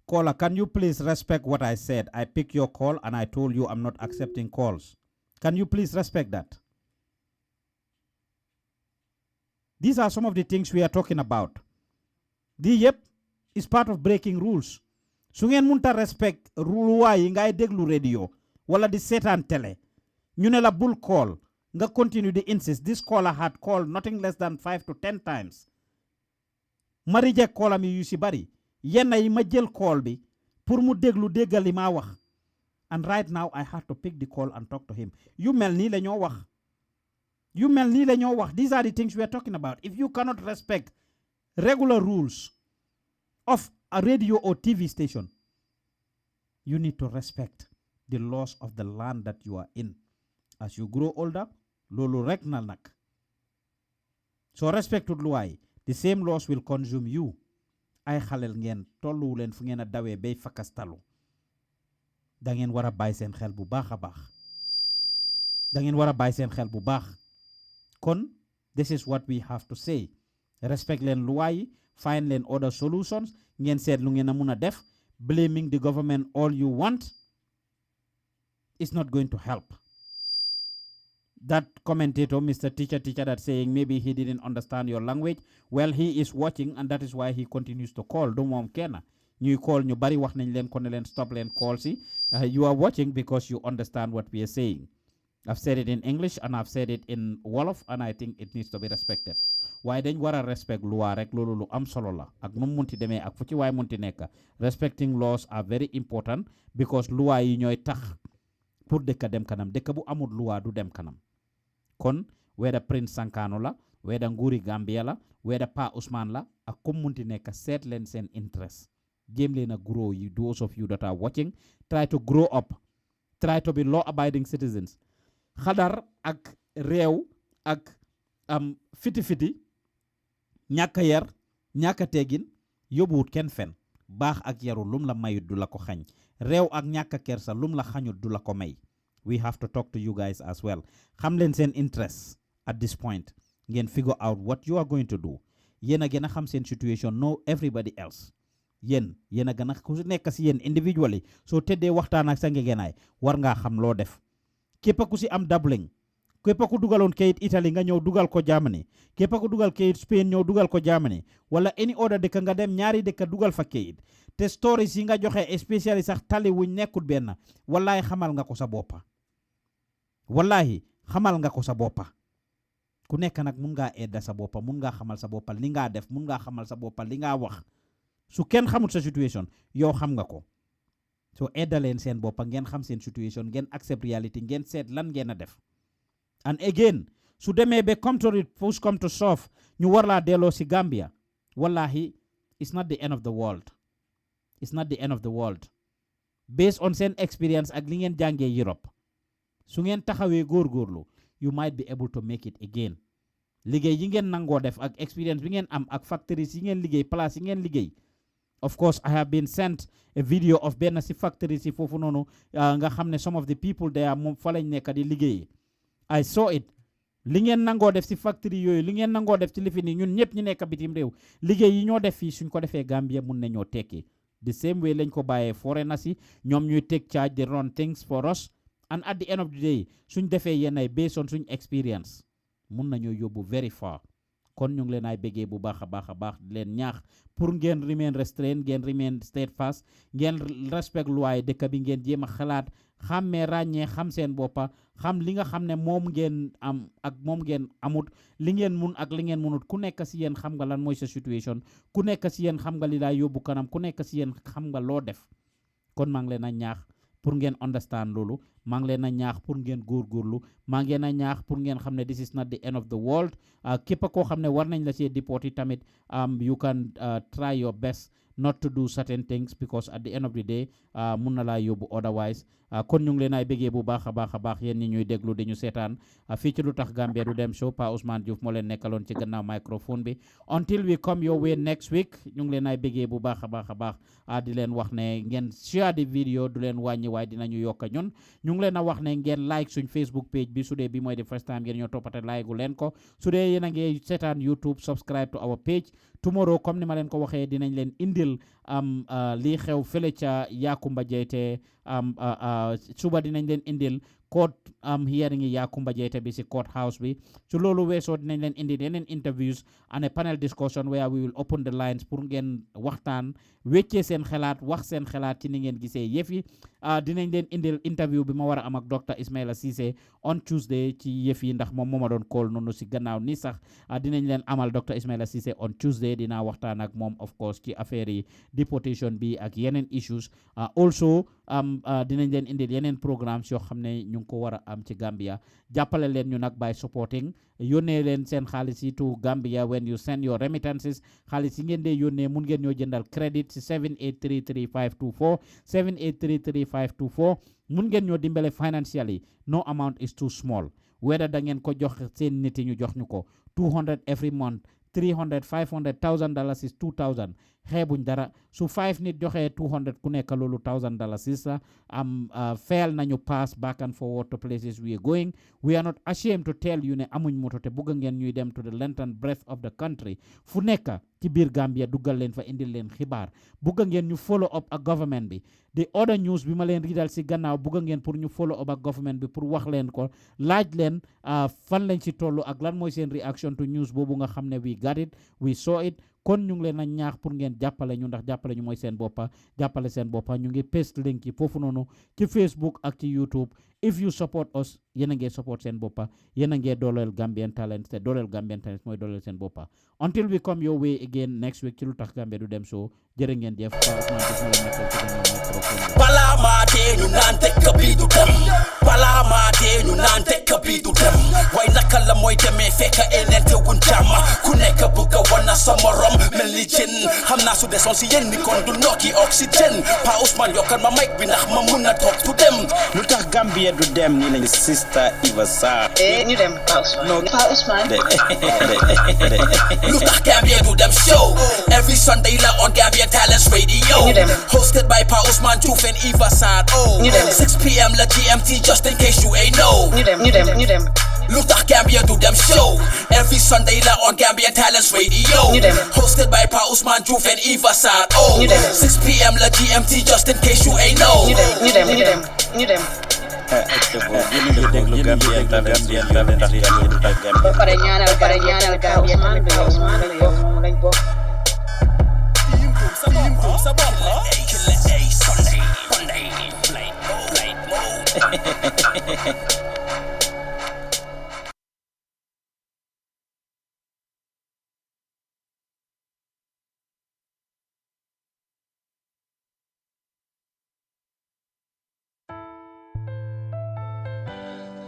caller can you please respect what I said I pick your call and I told you I'm not accepting calls can you please respect that these are some of the things we are talking about yep is part of breaking rules su ngeen munta respect luwaa yi ngay déglu radio wala di seetaan télé ñu ne la bul call nga continue di insist this caller had called nothing less than 5 to 10 times ma reject callam yi yu si bari yenn yi ma jël call bi pour mu déglu déggal li maa wax and right now I had to pick the call and talk to him yu mel nii la ñoo wax yu mel nii la ñoo wax these are the things we are talking about if you cannot respect regular rules of a radio or TV station you need to respect the laws of the land that you are in as you grow older loolu rek na nag so respectud luwaay the same laws will consume you ay xalel ngeen tolluwu leen fu ngeen a dawee bay fakastalu da ngeen war a bàyyi seen xel bu baax a baax da ngeen war a bàyyi seen xel bu baax kon this is what we have to say respect leen luwaay find leen other solutions ngeen seet lu ngeen a mun a def blaming the government all you want is not going to help that commentator Mr. Teacher that saying maybe he didn't understand your language well he is watching and that is why he continues to call do moom kenn ñuy call ñu bari wax nañ leen ko ne leen stop leen call si you are watching because you understand what we are saying I've said it in English and I've said it in Wolof and I think it needs to be respected waaye dañ war a respect loi rek loolu lu am solo la ak nu munti demee ak fu ci waay munti nekk respecting laws are very important because loi yi ñooy tax pour dëkk dem kanam dëkk bu amul loi du dem kanam kon weda Prince Sankano la weda nguuri Gambia la weda Pa Ousmane la ak comme munti nekk seet leen seen interest jéem leen a grow you those of you that are watching try to grow up try to be law abiding citizens xadar ak réew ak fiti ñàkk yar ñàkk teggin yóbbuwut kenn fen baax ak yaru lum la mayut du la ko xañ réew ak ñàkk kersa lum la xañut du la ko may we have to talk to you guys as well xam leen seen interest at this point ngeen figure out what you are going to do yéen a gën a xam seen situation know everybody else yéen a gën a ku nekk si yéen individually soo tëddee waxtaan ak sa ngegenaay war ngaa xam loo def képp ku si am doubling képp ku dugaloon kayit Italy nga ñëw dugal ko Germany képp ku dugal kayit Spain ñëw dugal ko Germany wala any other dëkk nga dem ñaari dëkk dugal fa kayit te stories yi nga joxe especially sax tali wuñ nekkut benn wallahi xamal nga ko sa boppa wallahi xamal nga ko sa boppa ku nekk nag mun ngaa edda sa boppa mun ngaa xamal sa boppa li ngaa def mun ngaa xamal sa boppa li ngaa wax su kenn xamul sa situation yow xam nga ko so edda leen seen boppa ngeen xam seen situation ngeen accept reality ngeen seet lan ngeen a def and again su demee ba come to it push come to shove ñu war laa delloo si Gambia wallahi it's not the end of the world it's not the end of the world based on seen experience ak li ngeen jàngee Europe su ngeen taxawee góorgóorlu you might be able to make it again liggéey yi ngeen nangoo def ak experience bi ngeen am ak factories yi ngeen liggéey place yi ngeen liggéey of course I have been sent a video of benn si factories yi foofu noonu nga xam ne some of the people there moom fa lañ nekk di liggéey I saw it li ngeen nangoo def si factory yooyu li ngeen nangoo def ci lifi ni ñun ñëpp ñu nekk bitim réew liggéey yi ñoo def fii suñ ko defee Gambia mun nañoo tekki the same way lañ ko bàyyee foreigners yi ñoom ñuy take charge they run things for us and at the end of the day suñ defee yenn ay based on suñ experience mun nañoo yóbbu very far kon ñu ngi leen ay bëggee bu baax a baax di leen ñaax pour ngeen remain restrained ngeen remain steadfast ngeen respect loi dëkk bi ngeen jéem a xalaat xàmmee ràññee xam seen boppa xam li nga xam ne moom ngeen am ak moom ngeen amut li ngeen mun ak li ngeen munut ku nekk si yéen xam nga lan mooy sa situation ku nekk si yéen xam nga li laa yóbbu kanam ku nekk si yéen xam nga loo def kon maa ngi leen a ñaax pour ngeen understand loolu maa ngi leen a ñaax pour ngeen góorgóorlu maa ngi leen a ñaax pour ngeen xam ne this is not the end of the world képp koo xam ne war nañ la see deporté tamit you can try your best not to do certain things because at the end of the day mun na laa yóbbu otherwise kon ñu ngi leen ay bëggee bu baax a baax yéen ñi ñuy déglu di ñu seetaan fii ci lu tax Gambia du dem show Pa Ousmane Diouf moo leen nekkaloon ci gannaaw microphone bi until we come your way next week ñu ngi leen ay bëggee bu baax a baax di leen wax ne ngeen share the video du leen wàññi waaye dinañu yokka ñun ñu ngi leen a wax ne ngeen like suñ Facebook page bi su dee bi mooy the first time ngeen ñoo toppate like gu leen ko su dee yéen a ngi seetaan YouTube subscribe to our page tomorrow comme ni ma leen ko waxee dinañ leen indil lii xew fële ca Yakumba Jeyte suba dinañ leen indil court hearing yi Yakumba Jeyte bi si court house bi su loolu weesoo dinañ leen indil yeneen interviews and a panel discussion where we will open the lines pour ngeen waxtaan weccee seen xalaat wax seen xalaat ci ni ngeen gisee yëf yi dinañ leen indil interview bi ma war a am ak Dr Ismaila Ceesay on Tuesday ci yëf yi ndax moom moo ma doon call noonu si gannaaw ni sax dinañ leen amal Dr Ismaila Ceesay on Tuesday dinaa waxtaan ak moom of course ci affaire yi deportation bi ak yeneen issues also dinañ leen indil yeneen programmes yoo xam ne ñu ngi ko war a am ci Gambia jàppale leen ñu nag by supporting yónnee leen seen xaalis yi to Gambia when you send your remittances xaalis yi ngeen dee yónnee mun ngeen ñoo jëndal crédit si 7833524 7833524 mun ngeen ñoo dimbale financially no amount is too small whether da ngeen ko jox seen nit yi ñu jox ñu ko 200 every month 300 500 $1,000 is 2,000 xeebuñ dara su 5 nit joxee 200 ku nekk loolu $1,000 is fail nañu pass back and forward to places we are going we are not ashamed to tell you ne amuñ moto te bugg ngeen ñuy dem to the length and breadth of the country fu nekk ci biir Gambia duggal leen fa indil leen xibaar bugg ngeen ñu follow up ak government bi the other news bi ma leen riidal si gannaaw bugg ngeen pour ñu follow up ak government bi pour wax leen ko laaj leen fan lañ ci tollu ak lan mooy seen reaction to news boobu nga xam ne we got it we saw it kon ñu ngi leen a ñaax pour ngeen jàppale ñu ndax jàppale ñu mooy seen boppa jàppale seen boppa ñu ngi paste link yi foofu noonu ci Facebook ak ci YouTube if you support us yéen a ngee support seen boppa yéen a ngee dooleel Gambian talent te dooleel Gambian talent mooy dooleel seen boppa until we come your way again next week ci lu tax Gambia du dem show jërë ngeen jëf balaa maa dee ñu naan tekk bi du dem balaa maa dee ñu naan tekk bi du dem waaye naka la mooy demee fekk eneen te wuñ jàmm ku nekk bëgg a wana sa morom mel ni jën xam naa su desoon si yéen ni kon du nokki oxygène Pa Ousmane yokkal ma mic bi ndax ma mun a toog du dem lu tax Gambia du dem nii lañu Sister Eva Sarr ñu dem Pa Ousmane Pa Ousmane lu tax Gambia du dem show every Sunday la on Gambia Talents Radio hosted by Pa Ousmane Diouf and Eva Sarr 6 p.m. la GMT just in case you ain't know ñu dem LUTAKH Gambia do them show every Sunday la on Gambia Talents Radio hosted by Pa Ousmane Diouf and Eva Sarr 6 p.m. la GMT just in case you ain't know ñu dem Gambian talent Para ñaanal Gambia man bi lañ bokk.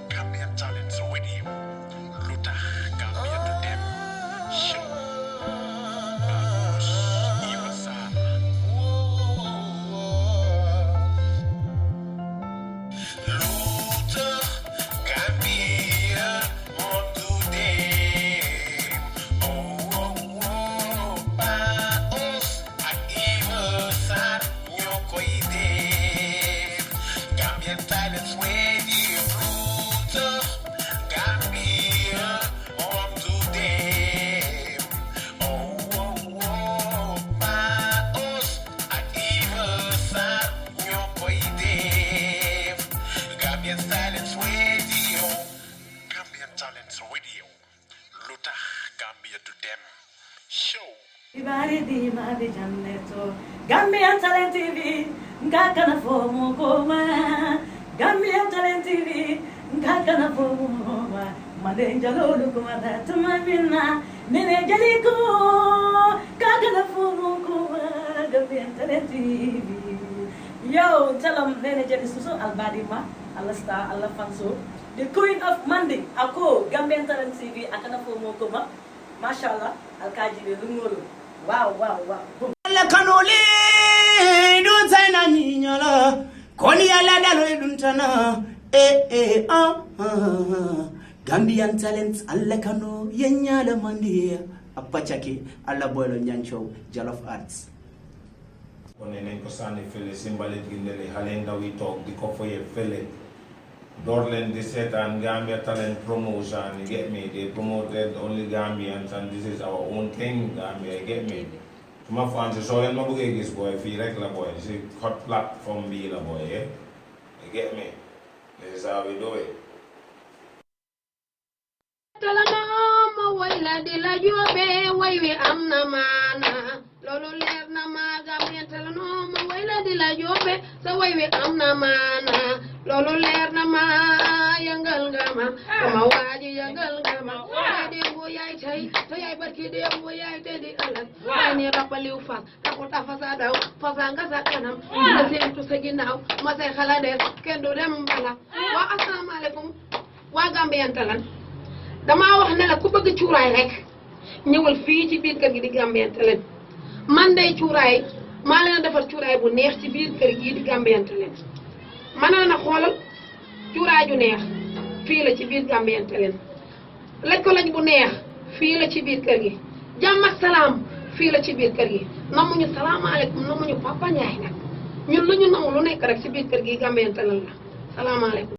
Gambian talents radio. LUTAKH Gambia to them. Show. Allowance. LUTAKH Gambia on today. Baos ak Iwasan ñoo koy def. Gambian talents radio. LUTAKH Gambia on today. Baos ak Iwasan ñoo koy def. Gambian talents radio. Gambian talents radio. LUTAKH Gambia to them. Show. Ibari di ma di janneto Gambian Talent TV ngakana fomo koma Gambian Talent TV ngakana fomo koma madenja lolu kuma tuma minna nene jaliko ngakana fomo koma Gambian Talent TV yo talam nene jadi susu albadima Allah star Allah fanso the queen of Monday ako Gambian Talent TV akana fomo koma mashallah alkaji de lungolo wow la kanole dun sayna nyola koni ala dalo dun tana Gambian talents alla kano yenya la mandi apachake alla boylo nyancho jollof arts one nañ ko sanni fele simbalit gi ndele xale ndaw yi toog di ko foye fele door leen di seetaan Gambia talent promotion, you get me? They promoted only Gambians and this is our own thing, Gambia, you get me? Suma fans, so leen ma bëggee gis boy, fii rek la boy, si hot platform bii la boy, yeah? You get me? This is how we do it. Talanoma wayla di la jobe way wi am na maana lolu leer na ma Gambian talanoma wayla di la jobe sa way wi am na maana lolu leer na ma yangal ngama ma waji yangal ngama de bo yaay tay to yaay barki de bo yaay te di alat ay ne rappaliw fas ka ko ta fasa daw fasa nga sa kanam na seen to sa ginaaw ma say xala de ken do dem bala wa assalamu alaykum wa Gambian talan dama wax ne la ku bëgg cuuraay rek ñëwal fii ci biir kër gi di Gambian Talent man day cuuraay maa leen defar cuuraay bu neex ci biir kër gi di Gambian Talent man na xoolal cuuraay ju neex fii la ci biir Gambian Talent lañ ko lañ bu neex fii la ci biir kër gi jàmm ak salaam fii la ci biir kër gi namuñu salaamaaleykum namuñu Papa Ndiaye nag ñun lu ñu namu lu nekk rek ci biir kër gi Gambian Talent la salaamaaleykum